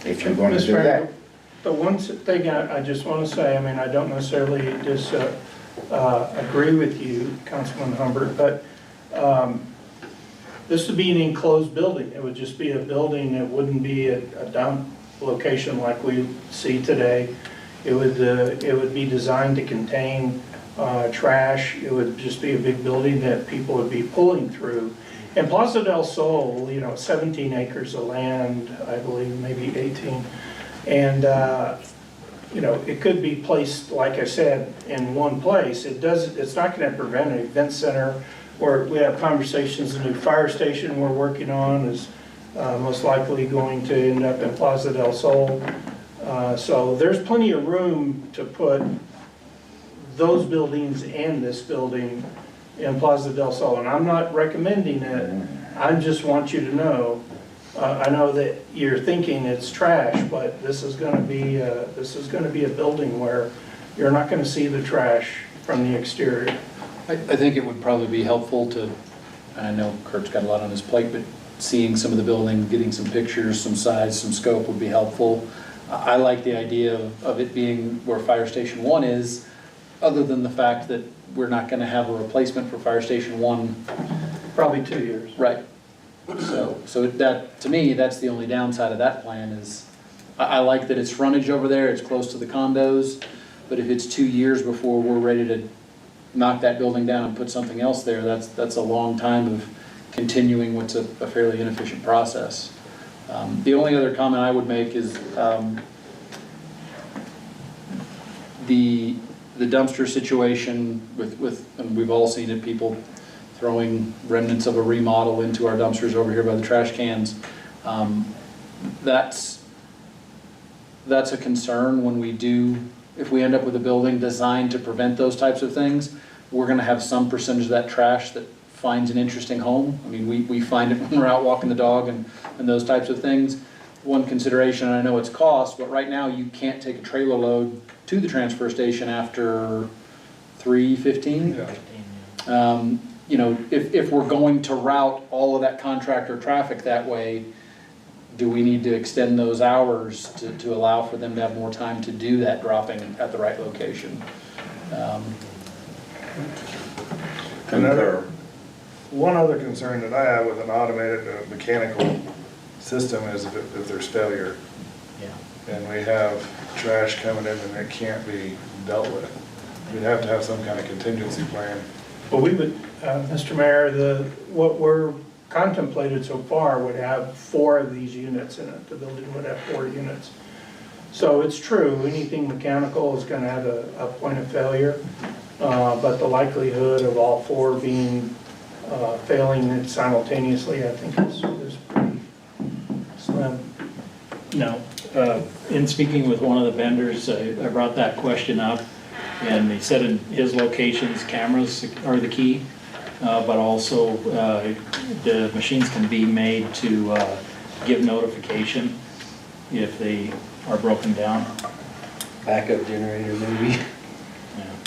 If you're going to Mr. do Mayor, that. the one thing I just want to say, I mean, I don't necessarily agree with you, Councilman Humbert, but this would be an enclosed building. It would just be a building. It wouldn't be a dump location like we see today. It would be designed to contain trash. It would just be a big building that people would be pulling through. And Plaza del Sol, 17 acres of land, I believe, maybe 18. And, it could be placed, like I said, in one place. It's not going to prevent an event center, where we have conversations. The new fire station we're working on is most likely going to end up in Plaza del Sol. So there's plenty of room to put those buildings and this building in Plaza del Sol. And I'm not recommending it. I just want you to know, I know that you're thinking it's trash, but this is going to be a building where you're not going to see the trash from the exterior. I think it would probably be helpful to, and I know Kurt's got a lot on his plate, but seeing some of the building, getting some pictures, some size, some scope would be helpful. I like the idea of it being where Fire Station 1 is, other than the fact that we're not going to have a replacement for Fire Station 1. Probably 2 years. Right. So that, to me, that's the only downside of that plan is, I like that it's frontage over there, it's close to the condos, but if it's 2 years before we're ready to knock that building down and put something else there, that's a long time of continuing what's a fairly inefficient process. The only other comment I would make is the dumpster situation with, and we've all seen it, people throwing remnants of a remodel into our dumpsters over here by the trash cans. That's a concern when if we end up with a building designed to prevent those types of things, we're gonna have some percentage of that trash that finds an interesting home. I mean, we find it when we're out walking the dog and those types of things. One consideration, and I know it's cost, but right now you can't take a trailer load to the transfer station after 3:15. If we're going to route all of that contractor traffic that way, do we need to extend those hours to allow for them to have more time to do that dropping at the right location? One other concern that I have with an automated mechanical system is if there's failure. Yeah. And we have trash coming in and it can't be dealt with. We'd have to have some kind of contingency plan. Well, we would, Mr. Mayor, what we're contemplated so far would have 4 of these units in it. The building would have 4 units. So it's true, anything mechanical is going to have a point of failure, but the likelihood of all 4 being failing simultaneously, I think is pretty slim. No, in speaking with one of the vendors, I brought that question up, and he said in his locations, cameras are the key, but also the machines can be made to give notification if they are broken down. Backup generator maybe,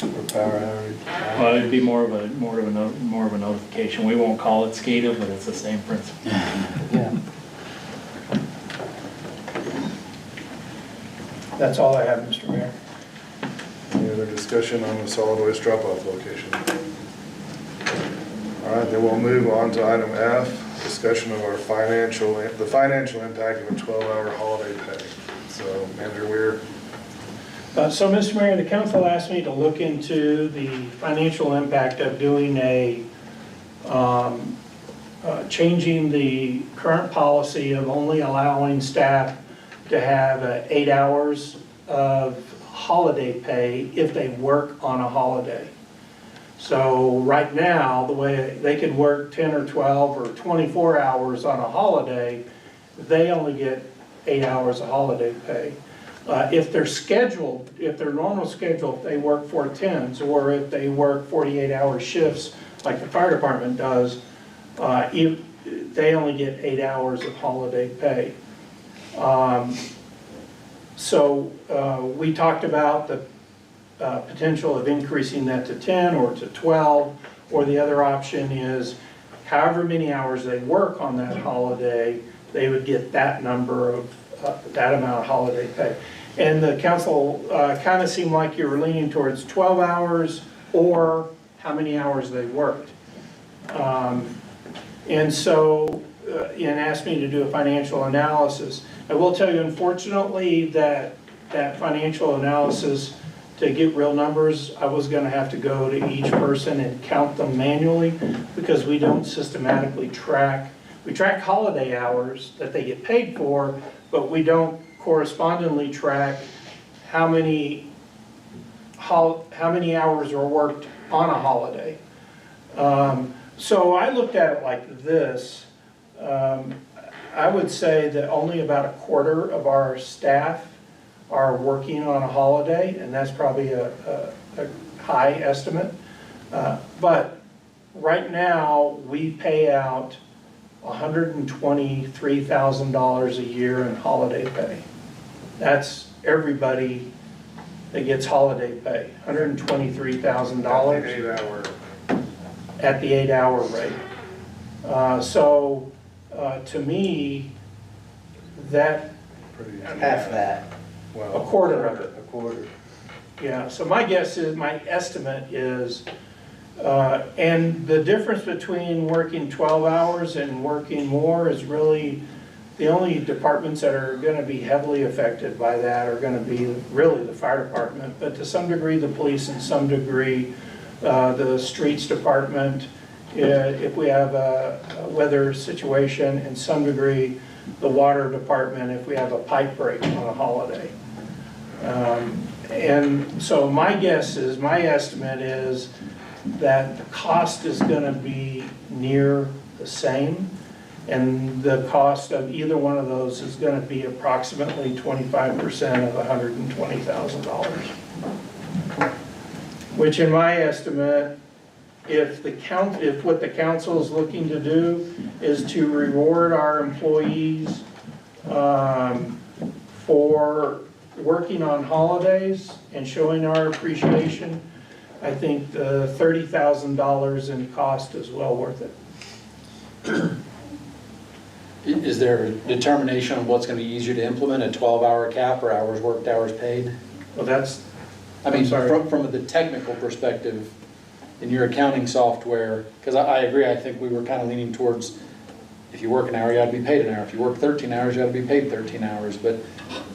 or power outage. Well, it'd be more of a notification. We won't call it SCADA, but it's the same principle. Yeah. That's all I have, Mr. Mayor. Any other discussion on the solid waste drop-off location? All right, then we'll move on to item F, discussion of the financial impact of a 12-hour holiday pay. So, Manager Weir. So, Mr. Mayor, the council asked me to look into the financial impact of doing changing the current policy of only allowing staff to have 8 hours of holiday pay if they work on a holiday. So right now, the way they could work 10 or 12 or 24 hours on a holiday, they only get 8 hours of holiday pay. If they're scheduled, if their normal schedule, if they work 4/10s, or if they work 48-hour shifts like the fire department does, they only get 8 hours of holiday pay. So we talked about the potential of increasing that to 10 or to 12, or the other option is however many hours they work on that holiday, they would get that number of, that amount of holiday pay. And the council kind of seemed like you were leaning towards 12 hours or how many hours they worked. And so, and asked me to do a financial analysis. I will tell you, unfortunately, that financial analysis, to get real numbers, I was gonna have to go to each person and count them manually, because we don't systematically track. We track holiday hours that they get paid for, but we don't correspondingly track how many hours are worked on a holiday. So I looked at it like this. I would say that only about a quarter of our staff are working on a holiday, and that's probably a high estimate. But right now, we pay out $123,000 a year in holiday pay. That's everybody that gets holiday pay, $123,000. 8 hour. At the 8 hour rate. So to me, that, Pretty Half that, a well. quarter of it. a quarter. Yeah, so my guess is, my estimate is, and the difference between working 12 hours and working more is really, the only departments that are gonna be heavily affected by that are gonna be really the fire department, but to some degree the police, and some degree the streets department, if we have a weather situation, and some degree the water department if we have a pipe break on a holiday. And so my guess is, my estimate is that the cost is gonna be near the same, and the cost of either one of those is gonna be approximately 25% of $120,000. Which in my estimate, if what the council is looking to do is to reward our employees for working on holidays and showing our appreciation, I think the $30,000 in cost is well worth it. Is there a determination on what's gonna be easier to implement, a 12-hour cap or hours worked, hours paid? Well, that's, I mean, I'm sorry. from the technical perspective, in your accounting software, because I agree, I think we were kind of leaning towards, if you work an hour, you ought to be paid an hour. If you work 13 hours, you ought to be paid 13 hours. But,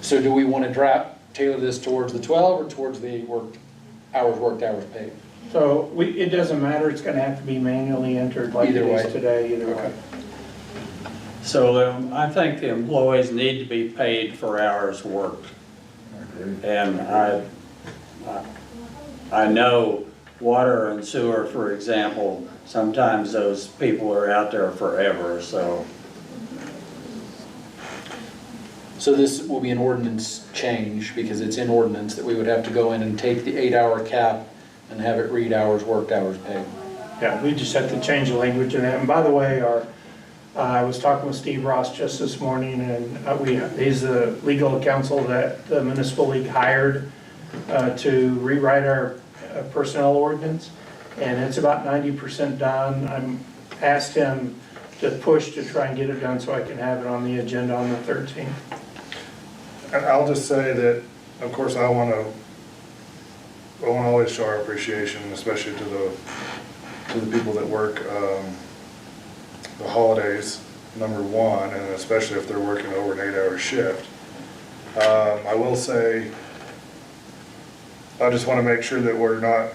so do we want to tailor this towards the 12 or towards the hours worked, hours paid? so it doesn't matter, it's gonna have to be manually entered like it Either is way. today, either way. So I think the employees need to be paid for hours worked. And I know water and sewer, for example, sometimes those people are out there forever, so. So this will be an ordinance change, because it's in ordinance that we would have to go in and take the 8-hour cap and have it read hours worked, hours paid. Yeah, we just have to change the language in that. And by the way, I was talking with Steve Ross just this morning, and he's the legal counsel that the municipal league hired to rewrite our personnel ordinance, and it's about 90% done. I'm asked him to push to try and get it done so I can have it on the agenda on the 13th. And I'll just say that, of course, I want to always show our appreciation, especially to the people that work the holidays, number one, and especially if they're working over an 8-hour shift. I will say, I just want to make sure that we're not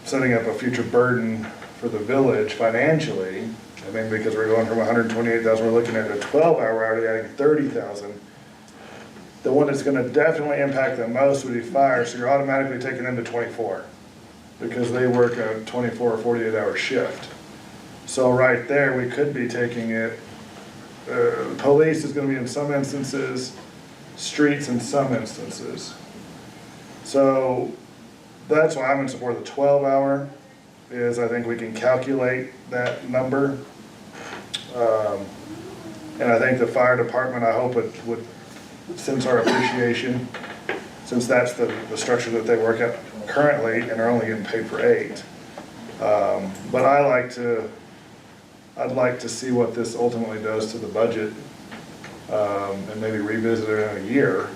setting up a future burden for the village financially. I mean, because we're going from 128,000, we're looking at a 12-hour hourly, adding 30,000. The one that's gonna definitely impact them most would be fire, so you're automatically taking them to 24, because they work a 24 or 48-hour shift. So right there, we could be taking it, police is gonna be in some instances, streets in some instances. So that's why I'm in support of the 12-hour, is I think we can calculate that number. And I think the fire department, I hope it would sense our appreciation, since that's the structure that they work at currently and are only getting paid for 8. But I'd like to see what this ultimately does to the budget, and maybe revisit it in a year.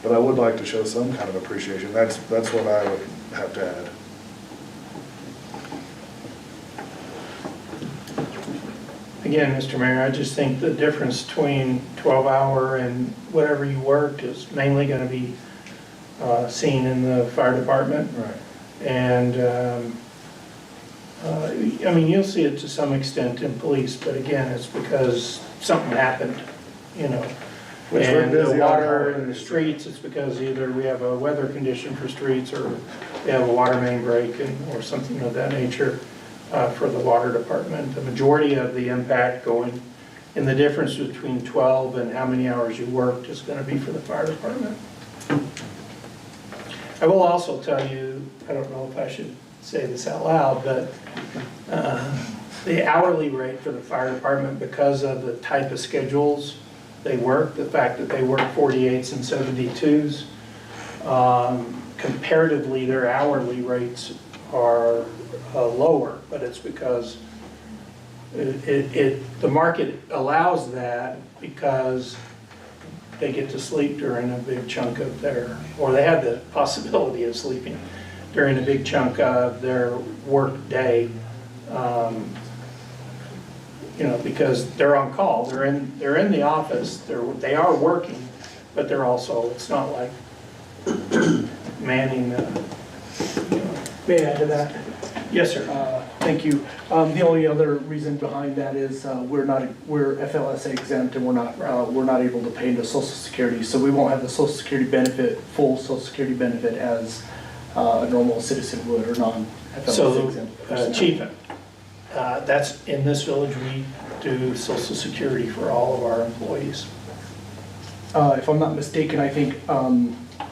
But I would like to show some kind of appreciation. That's what I would have to add. Again, Mr. Mayor, I just think the difference between 12-hour and whatever you worked is mainly going to be seen in the fire department. Right. And, I mean, you'll see it to some extent in police, but again, it's because something happened, you know. Which we're And the busy on water holidays. in the streets, it's because either we have a weather condition for streets or we have a water main break or something of that nature for the water department. The majority of the impact going, and the difference between 12 and how many hours you worked is going to be for the fire department. I will also tell you, I don't know if I should say this out loud, but the hourly rate for the fire department, because of the type of schedules they work, the fact that they work 48s and 72s, comparatively their hourly rates are lower, but it's because the market allows that because they get to sleep during a big chunk of their, or they have the possibility of sleeping during a big chunk of their work day. You know, because they're on call, they're in the office, they are working, but they're also, it's not like manning May I add to that? Yes, sir. Thank you. The only other reason behind that is we're FLSA exempt and we're not able to pay into Social Security, so we won't have the Social Security benefit, full Social Security benefit as a normal citizen would or non-FLSA exempt person. Chief, that's in this village, we do Social Security for all of our employees. If I'm not mistaken, I think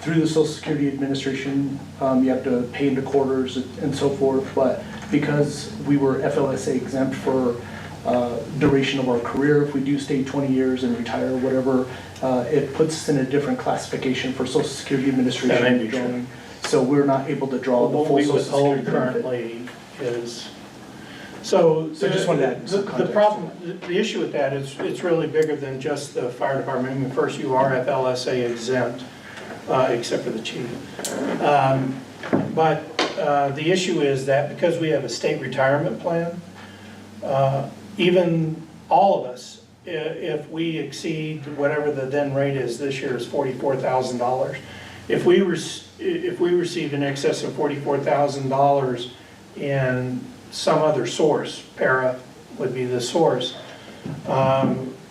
through the Social Security Administration, you have to pay into quarters and so forth, but because we were FLSA exempt for duration of our career, if we do stay 20 years and retire or whatever, it puts us in a different classification for Social Security Administration. That may be true. So we're not able to draw the full Social Security benefit. Currently is, so just wanted to add some the context. problem, the issue with that is it's really bigger than just the fire department. I mean, first, you are FLSA exempt, except for the chief. But the issue is that because we have a state retirement plan, even all of us, if we exceed whatever the then rate is, this year is $44,000. If we receive in excess of $44,000 in some other source, para would be the source,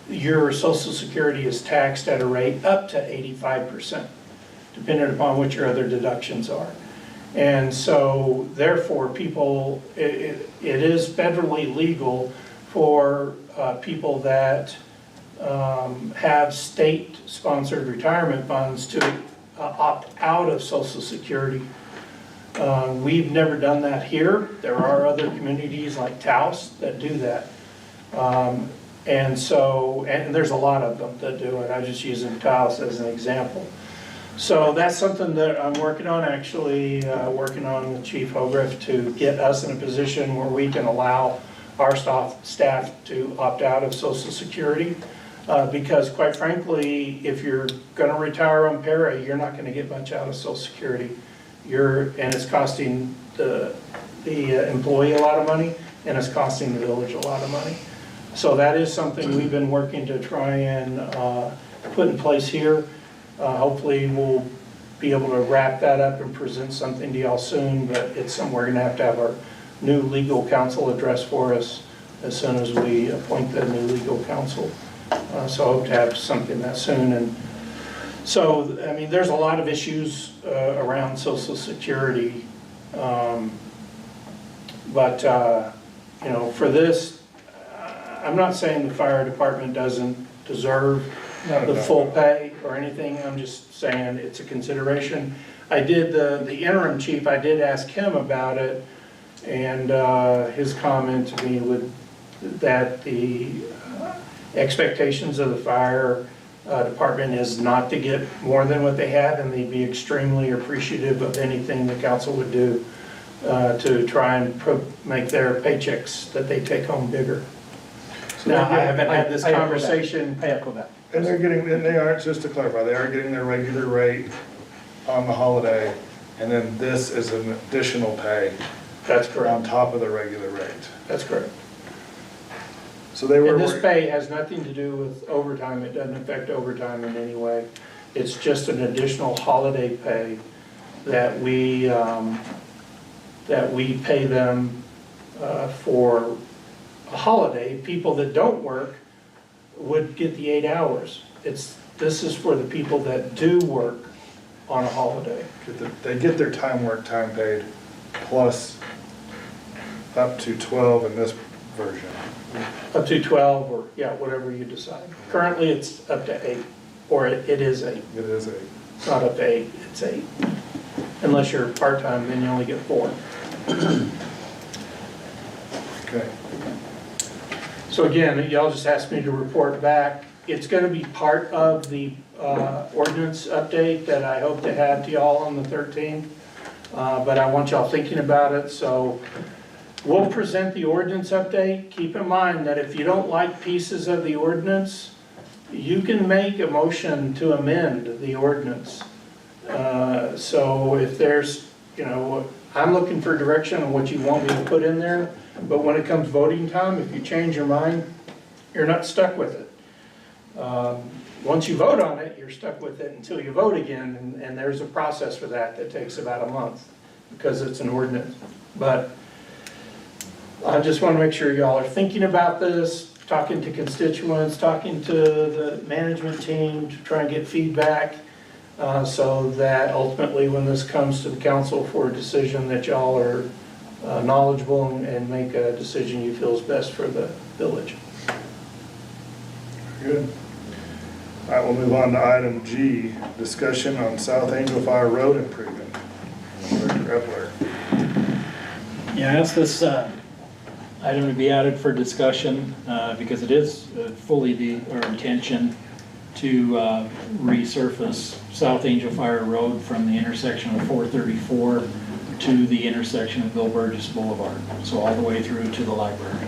your Social Security is taxed at a rate up to 85%, depending upon what your other deductions are. And so therefore people, it is federally legal for people that have state-sponsored retirement funds to opt out of Social Security. We've never done that here. There are other communities like Taos that do that. And there's a lot of them that do it. I'm just using Taos as an example. So that's something that I'm working on, actually working on with Chief Hogriff to get us in a position where we can allow our staff to opt out of Social Security. Because quite frankly, if you're gonna retire on para, you're not gonna get much out of Social Security. And it's costing the employee a lot of money, and it's costing the village a lot of money. So that is something we've been working to try and put in place here. Hopefully we'll be able to wrap that up and present something to y'all soon, but it's something we're gonna have our new legal counsel address for us as soon as we appoint the new legal counsel. So I hope to have something that soon. And so, I mean, there's a lot of issues around Social Security. But, you know, for this, I'm not saying the fire department doesn't deserve the full pay or anything. I'm just saying it's a consideration. I did, the interim chief, I did ask him about it, and his comment to me that the expectations of the fire department is not to get more than what they have, and they'd be extremely appreciative of anything the council would do to try and make their paychecks that they take home bigger. Now, I haven't had this conversation. I echo that. And they're getting, and they aren't, just to clarify, they are getting their regular rate on the holiday, and then this is an additional pay That's on correct. top of the regular rate. That's correct. So they were. And this pay has nothing to do with overtime. It doesn't affect overtime in any way. It's just an additional holiday pay that we pay them for a holiday. People that don't work would get the 8 hours. This is for the people that do work on a holiday. They get their time work, time paid, plus up to 12 in this version. Up to 12 or, yeah, whatever you decide. Currently, it's up to 8, or it is 8. It is 8. It's not up to 8, it's 8. Unless you're part-time, then you only get 4. Okay. So again, y'all just asked me to report back. It's gonna be part of the ordinance update that I hope to have to y'all on the 13th. But I want y'all thinking about it, so we'll present the ordinance update. Keep in mind that if you don't like pieces of the ordinance, you can make a motion to amend the ordinance. So if there's, I'm looking for direction on what you want me to put in there, but when it comes voting time, if you change your mind, you're not stuck with it. Once you vote on it, you're stuck with it until you vote again, and there's a process for that that takes about a month because it's an ordinance. But I just want to make sure y'all are thinking about this, talking to constituents, talking to the management team to try and get feedback so that ultimately when this comes to the council for a decision that y'all are knowledgeable and make a decision you feel is best for the village. Good. All right, we'll move on to item G, discussion on South Angel Fire Road improvement. Director Epler. Yeah, I asked this item to be added for discussion because it is fully our intention to resurface South Angel Fire Road from the intersection of 434 to the intersection of Bill Burgess Boulevard, so all the way through to the library.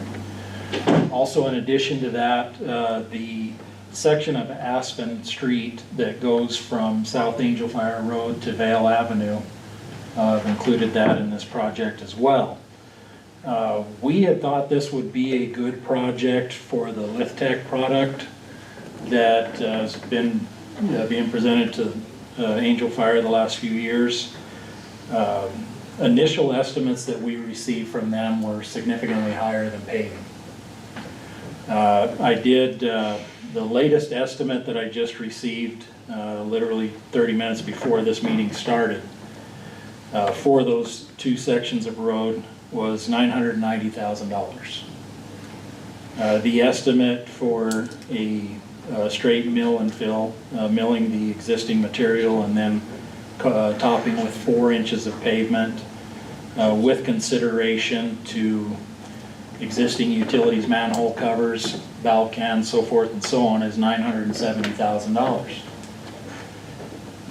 Also, in addition to that, the section of Aspen Street that goes from South Angel Fire Road to Vale Avenue, I've included that in this project as well. We had thought this would be a good project for the Lithtech product that has been being presented to Angel Fire the last few years. Initial estimates that we received from them were significantly higher than paving. I did the latest estimate that I just received literally 30 minutes before this meeting started for those two sections of road was $990,000. The estimate for a straight mill and fill, milling the existing material and then topping with 4 inches of pavement with consideration to existing utilities, manhole covers, valve cans, so forth and so on, is $970,000.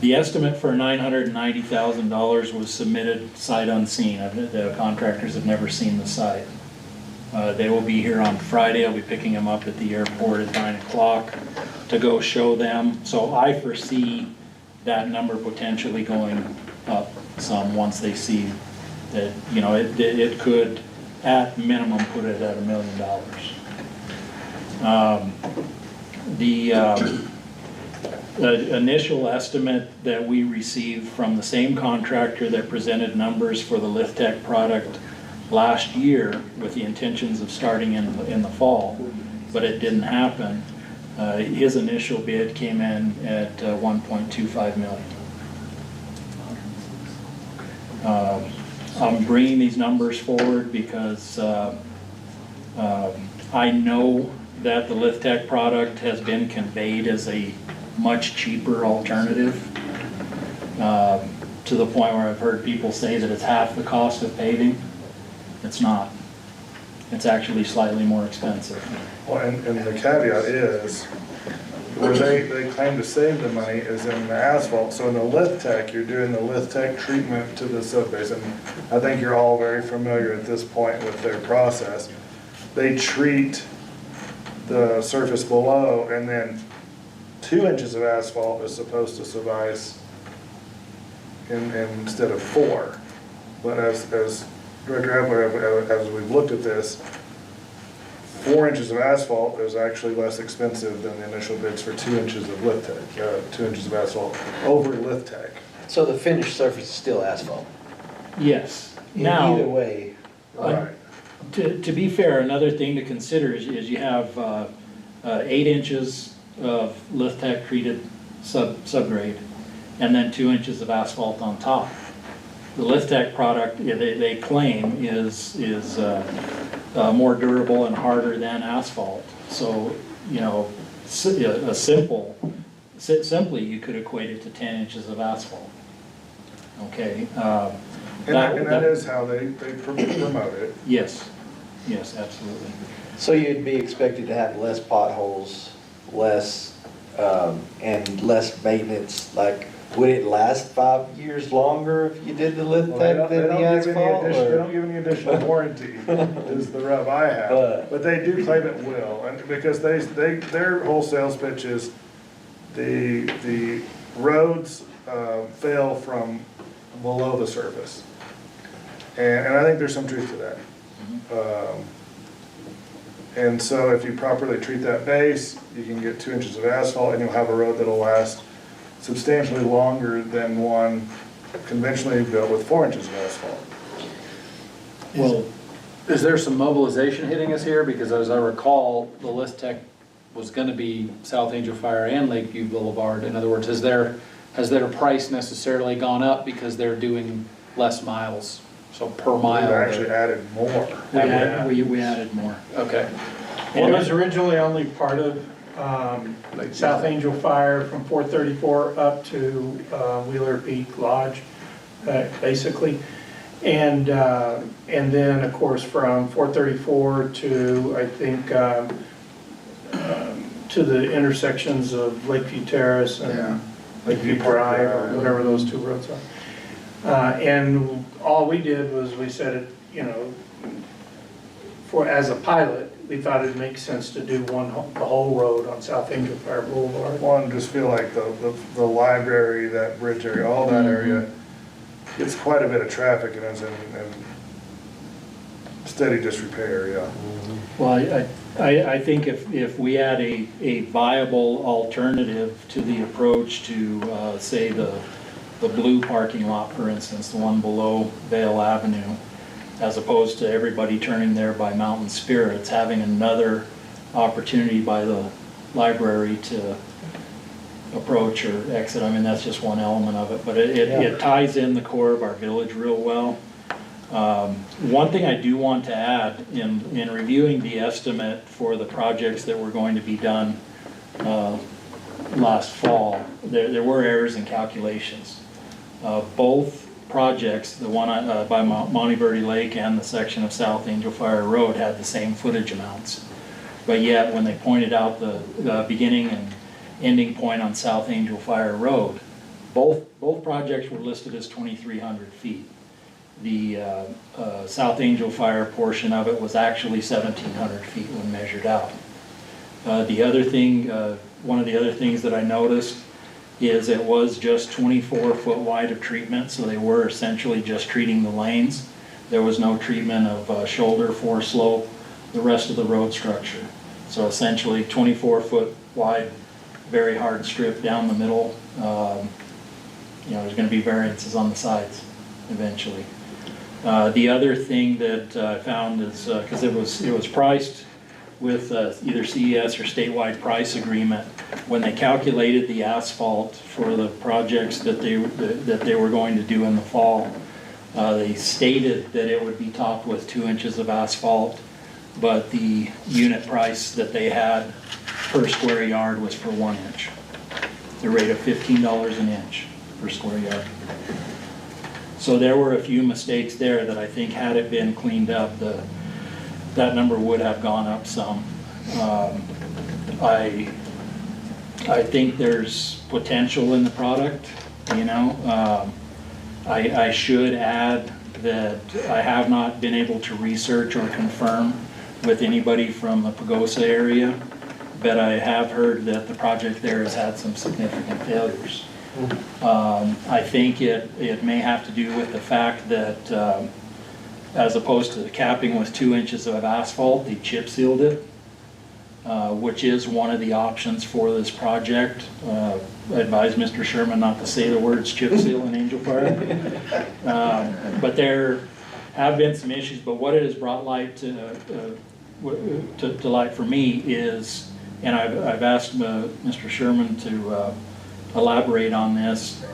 The estimate for $990,000 was submitted sight unseen. The contractors have never seen the site. They will be here on Friday. I'll be picking them up at the airport at 9 o'clock to go show them. So I foresee that number potentially going up some once they see that, it could at minimum put it at $1 million. The initial estimate that we received from the same contractor that presented numbers for the Lithtech product last year with the intentions of starting in the fall, but it didn't happen. His initial bid came in at $1.25 million. I'm bringing these numbers forward because I know that the Lithtech product has been conveyed as a much cheaper alternative to the point where I've heard people say that it's half the cost of paving. It's not. It's actually slightly more expensive. Well, and the caveat is, where they claim to save the money is in the asphalt. So in the lift tech, you're doing the lift tech treatment to the subbase. And I think you're all very familiar at this point with their process. They treat the surface below, and then 2 inches of asphalt is supposed to suffice instead of 4. But as Director Epler, as we've looked at this, 4 inches of asphalt is actually less expensive than the initial bids for 2 inches of lift tech, 2 inches of asphalt over lift tech. So the finished surface is still asphalt? Yes. Either way. Right. To be fair, another thing to consider is you have 8 inches of lift tech treated subgrade, and then 2 inches of asphalt on top. The lift tech product, they claim is more durable and harder than asphalt. So, you know, simply you could equate it to 10 inches of asphalt. Okay. And that is how they promote it. Yes, yes, absolutely. So you'd be expected to have less potholes, less, and less maintenance, like, would it last 5 years longer if you did the lift Well, tech than the asphalt? They don't give any additional warranty, is the rub I have. But they do claim it will, and because their whole sales pitch is the roads fail from below the surface. And I think there's some truth to that. And so if you properly treat that base, you can get 2 inches of asphalt, and you'll have a road that'll last substantially longer than one conventionally built with 4 inches of asphalt. Well, Is there some mobilization hitting us here? Because as I recall, the lift tech was gonna be South Angel Fire and Lakeview Boulevard. In other words, has their price necessarily gone up because they're doing less miles? So per mile? We've actually added more. we added more. Okay. It was originally only part of South Angel Fire from 434 up to Wheeler Peak Lodge, basically. And then, of course, from 434 to, I think, to the intersections of Lakeview Terrace and Lakeview Drive, or whatever those two roads are. And all we did was we said it, you know, as a pilot, we thought it'd make sense to do the whole road on South Angel Fire Boulevard. One, just feel like the library, that bridge area, all that area, gets quite a bit of traffic and is in steady disrepair, yeah. Well, I think if we had a viable alternative to the approach to, say, the blue parking lot, for instance, the one below Vale Avenue, as opposed to everybody turning there by Mountain Spirits, having another opportunity by the library to approach or exit. I mean, that's just one element of it, but it ties in the core of our village real well. One thing I do want to add, in reviewing the estimate for the projects that were going to be done last fall, there were errors in calculations. Both projects, the one by Monteverdi Lake and the section of South Angel Fire Road, had the same footage amounts. But yet, when they pointed out the beginning and ending point on South Angel Fire Road, both projects were listed as 2,300 feet. The South Angel Fire portion of it was actually 1,700 feet when measured out. The other thing, one of the other things that I noticed is it was just 24 foot wide of treatment, so they were essentially just treating the lanes. There was no treatment of shoulder, forest slope, the rest of the road structure. So essentially 24 foot wide, very hard strip down the middle. You know, there's going to be variances on the sides eventually. The other thing that I found is, because it was priced with either CES or statewide price agreement, when they calculated the asphalt for the projects that they were going to do in the fall, they stated that it would be topped with 2 inches of asphalt, but the unit price that they had per square yard was for 1 inch. The rate of $15 an inch per square yard. So there were a few mistakes there that I think, had it been cleaned up, that number would have gone up some. I think there's potential in the product, you know. I should add that I have not been able to research or confirm with anybody from the Pagosa area, but I have heard that the project there has had some significant failures. I think it may have to do with the fact that as opposed to the capping with 2 inches of asphalt, they chip sealed it, which is one of the options for this project. I advise Mr. Sherman not to say the words chip seal in Angel Fire. But there have been some issues, but what it has brought light to light for me is, and I've asked Mr. Sherman to elaborate on this,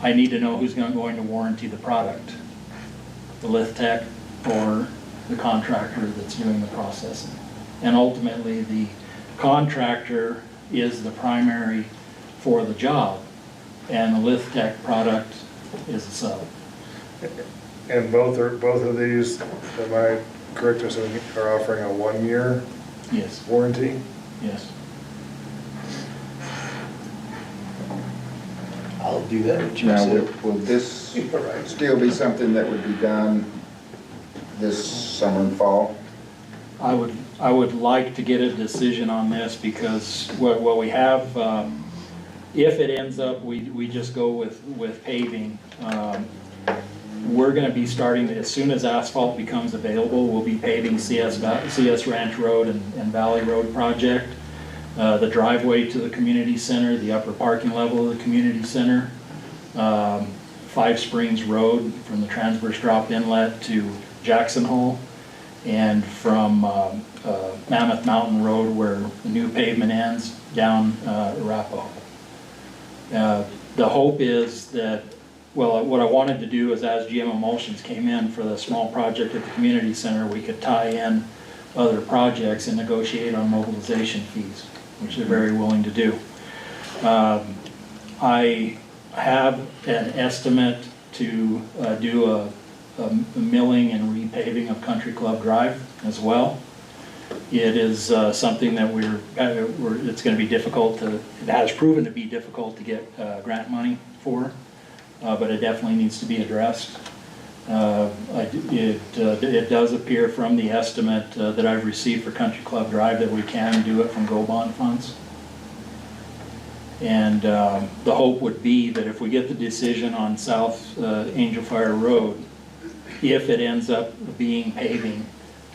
I need to know who's going to warranty the product, the lift tech or the contractor that's doing the processing. And ultimately, the contractor is the primary for the job, and the lift tech product is a sub. And both of these, am I correct in saying, are offering a 1-year Yes. warranty? Yes. I'll do that. Now, will this still be something that would be done this summer and fall? I would like to get a decision on this because what we have, if it ends up, we just go with paving. We're gonna be starting, as soon as asphalt becomes available, we'll be paving CS Ranch Road and Valley Road project. The driveway to the community center, the upper parking level of the community center, Five Springs Road from the transverse drop inlet to Jackson Hole, and from Mammoth Mountain Road where the new pavement ends down Arapahoe. The hope is that, well, what I wanted to do is as GM Emulsions came in for the small project at the community center, we could tie in other projects and negotiate on mobilization fees, which they're very willing to do. I have an estimate to do a milling and repaving of Country Club Drive as well. It is something that it's going to be difficult to, it has proven to be difficult to get grant money for, but it definitely needs to be addressed. It does appear from the estimate that I've received for Country Club Drive that we can do it from GO-BOND funds. And the hope would be that if we get the decision on South Angel Fire Road, if it ends up being paving,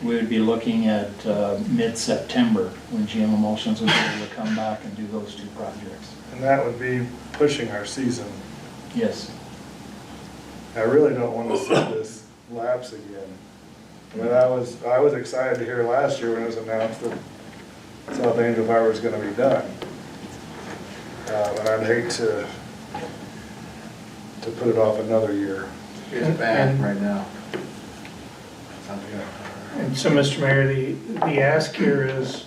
we would be looking at mid-September when GM Emulsions would be able to come back and do those two projects. And that would be pushing our season. Yes. I really don't want to see this lapse again. I mean, I was excited to hear last year when it was announced that South Angel Fire was going to be done. And I'd hate to put it off another year. It's bad right now. And so, Mr. Mayor, the ask here is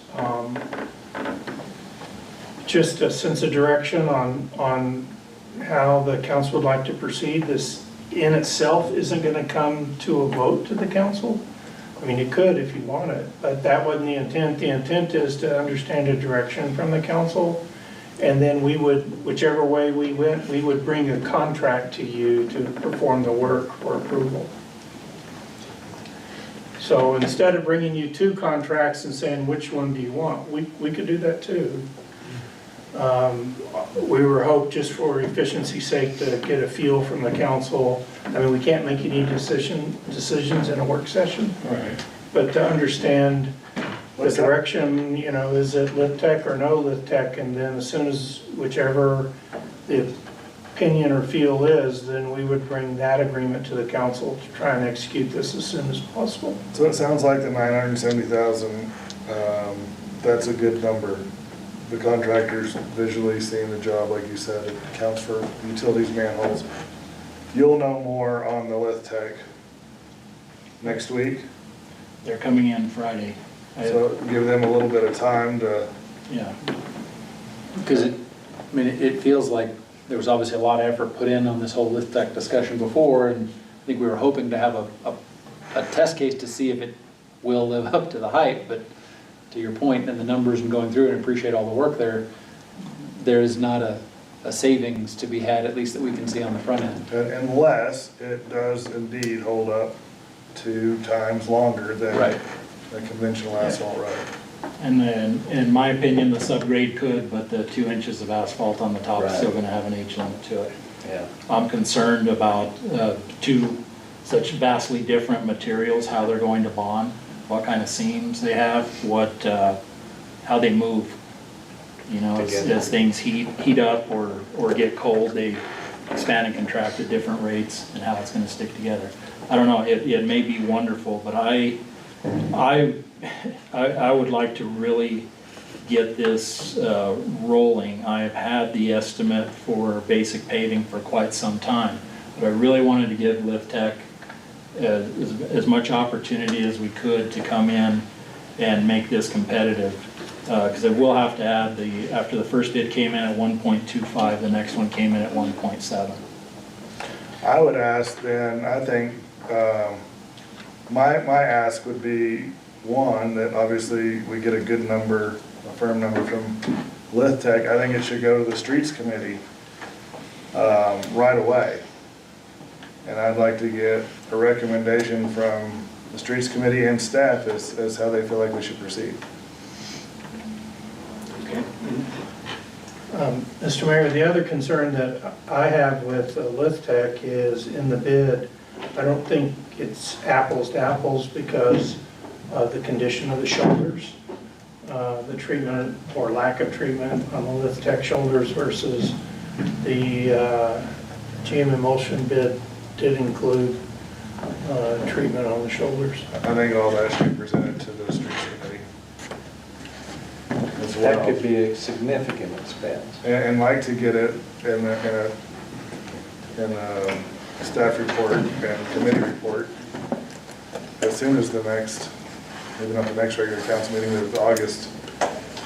just a sense of direction on how the council would like to proceed. This in itself isn't going to come to a vote to the council. I mean, it could if you want it, but that wasn't the intent. The intent is to understand a direction from the council, and then we would, whichever way we went, we would bring a contract to you to perform the work for approval. So instead of bringing you two contracts and saying, which one do you want? We could do that too. We were hoped just for efficiency's sake to get a feel from the council. I mean, we can't make any decisions in a work session. Right. But to understand the direction, you know, is it lift tech or no lift tech? And then as soon as whichever the opinion or feel is, then we would bring that agreement to the council to try and execute this as soon as possible. So it sounds like the 970,000, that's a good number. The contractor's visually seeing the job, like you said, it accounts for utilities, manholes. You'll know more on the lift tech next week. They're coming in Friday. So give them a little bit of time to. Yeah. Because it feels like there was obviously a lot of effort put in on this whole lift tech discussion before, and I think we were hoping to have a test case to see if it will live up to the hype, but to your point and the numbers and going through and appreciate all the work there, there is not a savings to be had, at least that we can see on the front end. Unless it does indeed hold up 2 times longer than Right. a conventional asphalt road. And then, in my opinion, the subgrade could, but the 2 inches of asphalt on the top is still gonna have an age limit to it. Yeah. I'm concerned about two such vastly different materials, how they're going to bond, what kind of seams they have, how they move. You know, as things heat up or get cold, they expand and contract at different rates, and how it's gonna stick together. I don't know, it may be wonderful, but I would like to really get this rolling. I've had the estimate for basic paving for quite some time, but I really wanted to give Lift Tech as much opportunity as we could to come in and make this competitive. Because it will have to add after the first bid came in at 1.25, the next one came in at 1.7. I would ask then, I think, my ask would be, one, that obviously we get a good number, a firm number from Lift Tech. I think it should go to the Streets Committee right away. And I'd like to get a recommendation from the Streets Committee and staff as how they feel like we should proceed. Mr. Mayor, the other concern that I have with Lift Tech is in the bid, I don't think it's apples to apples because of the condition of the shoulders, the treatment or lack of treatment on the Lift Tech shoulders versus the GM Emulsion bid did include treatment on the shoulders. I think all that should be presented to the Streets Committee as well. That could be a significant expense. And like to get it in a staff report and committee report as soon as the next, maybe not the next regular council meeting, but August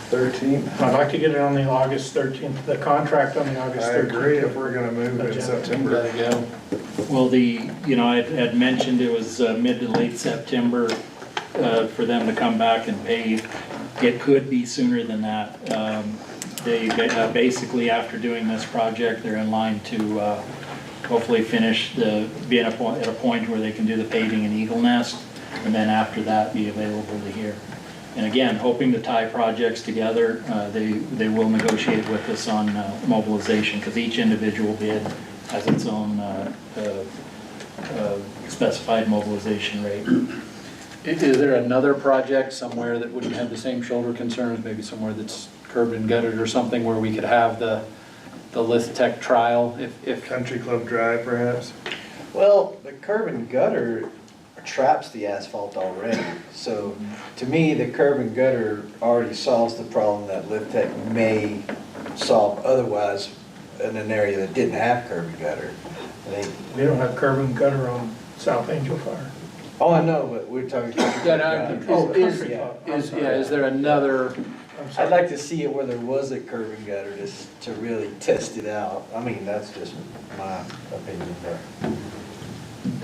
13th. I'd like to get it on the August 13th, the contract on the August 13th. I agree if we're gonna move in September. Gotta go. Well, I had mentioned it was mid to late September for them to come back and pave. It could be sooner than that. They basically, after doing this project, they're in line to hopefully finish be at a point where they can do the paving in Eagle Nest, and then after that be available to here. And again, hoping to tie projects together, they will negotiate with us on mobilization, because each individual bid has its own specified mobilization rate. Is there another project somewhere that wouldn't have the same shoulder concerns, maybe somewhere that's curbed and gutted or something, where we could have the Lift Tech trial if Country Club Drive perhaps? Well, the curb and gutter traps the asphalt already. So to me, the curb and gutter already solves the problem that Lift Tech may solve otherwise in an area that didn't have curb and gutter. I think. We don't have curb and gutter on South Angel Fire. Oh, I know, but we're talking. Is there another? I'd like to see it where there was a curb and gutter just to really test it out. I mean, that's just my opinion there.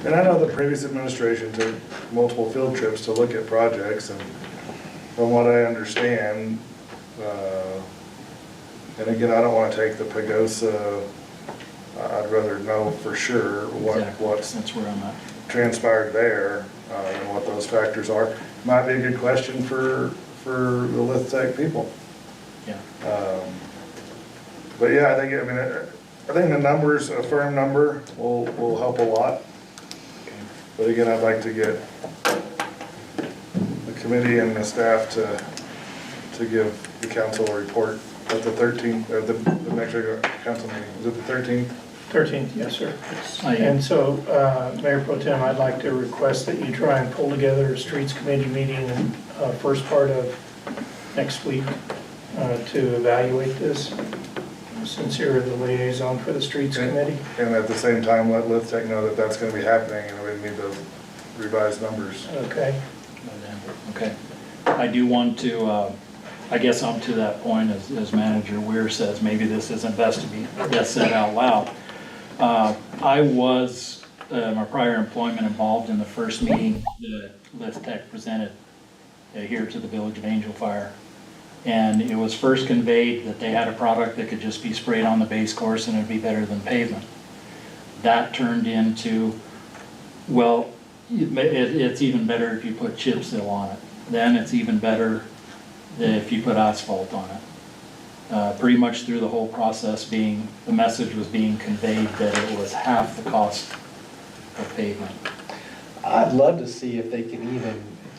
And I know the previous administration took multiple field trips to look at projects, and from what I understand, and again, I don't want to take the Pagosa, I'd rather know for sure what's That's where I'm at. transpired there, and what those factors are. Might be a good question for the Lift Tech people. Yeah. But yeah, I think the numbers, a firm number, will help a lot. But again, I'd like to get the committee and the staff to give the council a report at the 13th, or the next regular council meeting. Is it the 13th? 13th, yes, sir. And so, Mayor Pro Tem, I'd like to request that you try and pull together a Streets Committee meeting in first part of next week to evaluate this, since you're the liaison for the Streets Committee. And at the same time, let Lift Tech know that that's going to be happening, and we need those revised numbers. Okay. Okay. I do want to, I guess I'm to that point, as Manager Weir says, maybe this isn't best said out loud. I was, my prior employment, involved in the first meeting that Lift Tech presented here to the Village of Angel Fire. And it was first conveyed that they had a product that could just be sprayed on the base course and it'd be better than pavement. That turned into, well, it's even better if you put chip seal on it. Then it's even better if you put asphalt on it. Pretty much through the whole process the message was being conveyed that it was half the cost of pavement. I'd love to see if they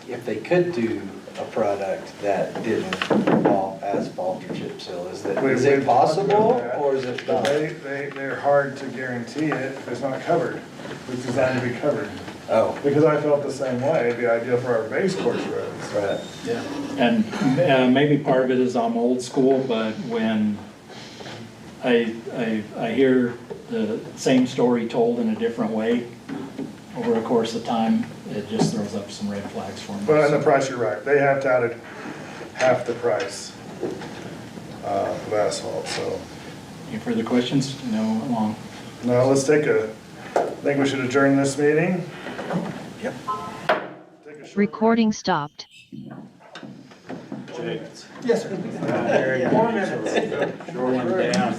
if they could do a product that didn't involve asphalt or chip seal. Is it We've possible, talked about that, or is it but not? They're hard to guarantee it if it's not covered. It's designed to be covered. Oh. Because I felt the same way, it'd be ideal for our base course roads. Right. Yeah. And maybe part of it is I'm old school, but when I hear the same story told in a different way over a course of time, it just throws up some red flags for me. But on the price, you're right, they have touted half the price of asphalt, so. Any further questions? No, long. Now, let's I think we should adjourn this meeting. Yep. Recording stopped. Yes, sir. 4 minutes. Sure went down.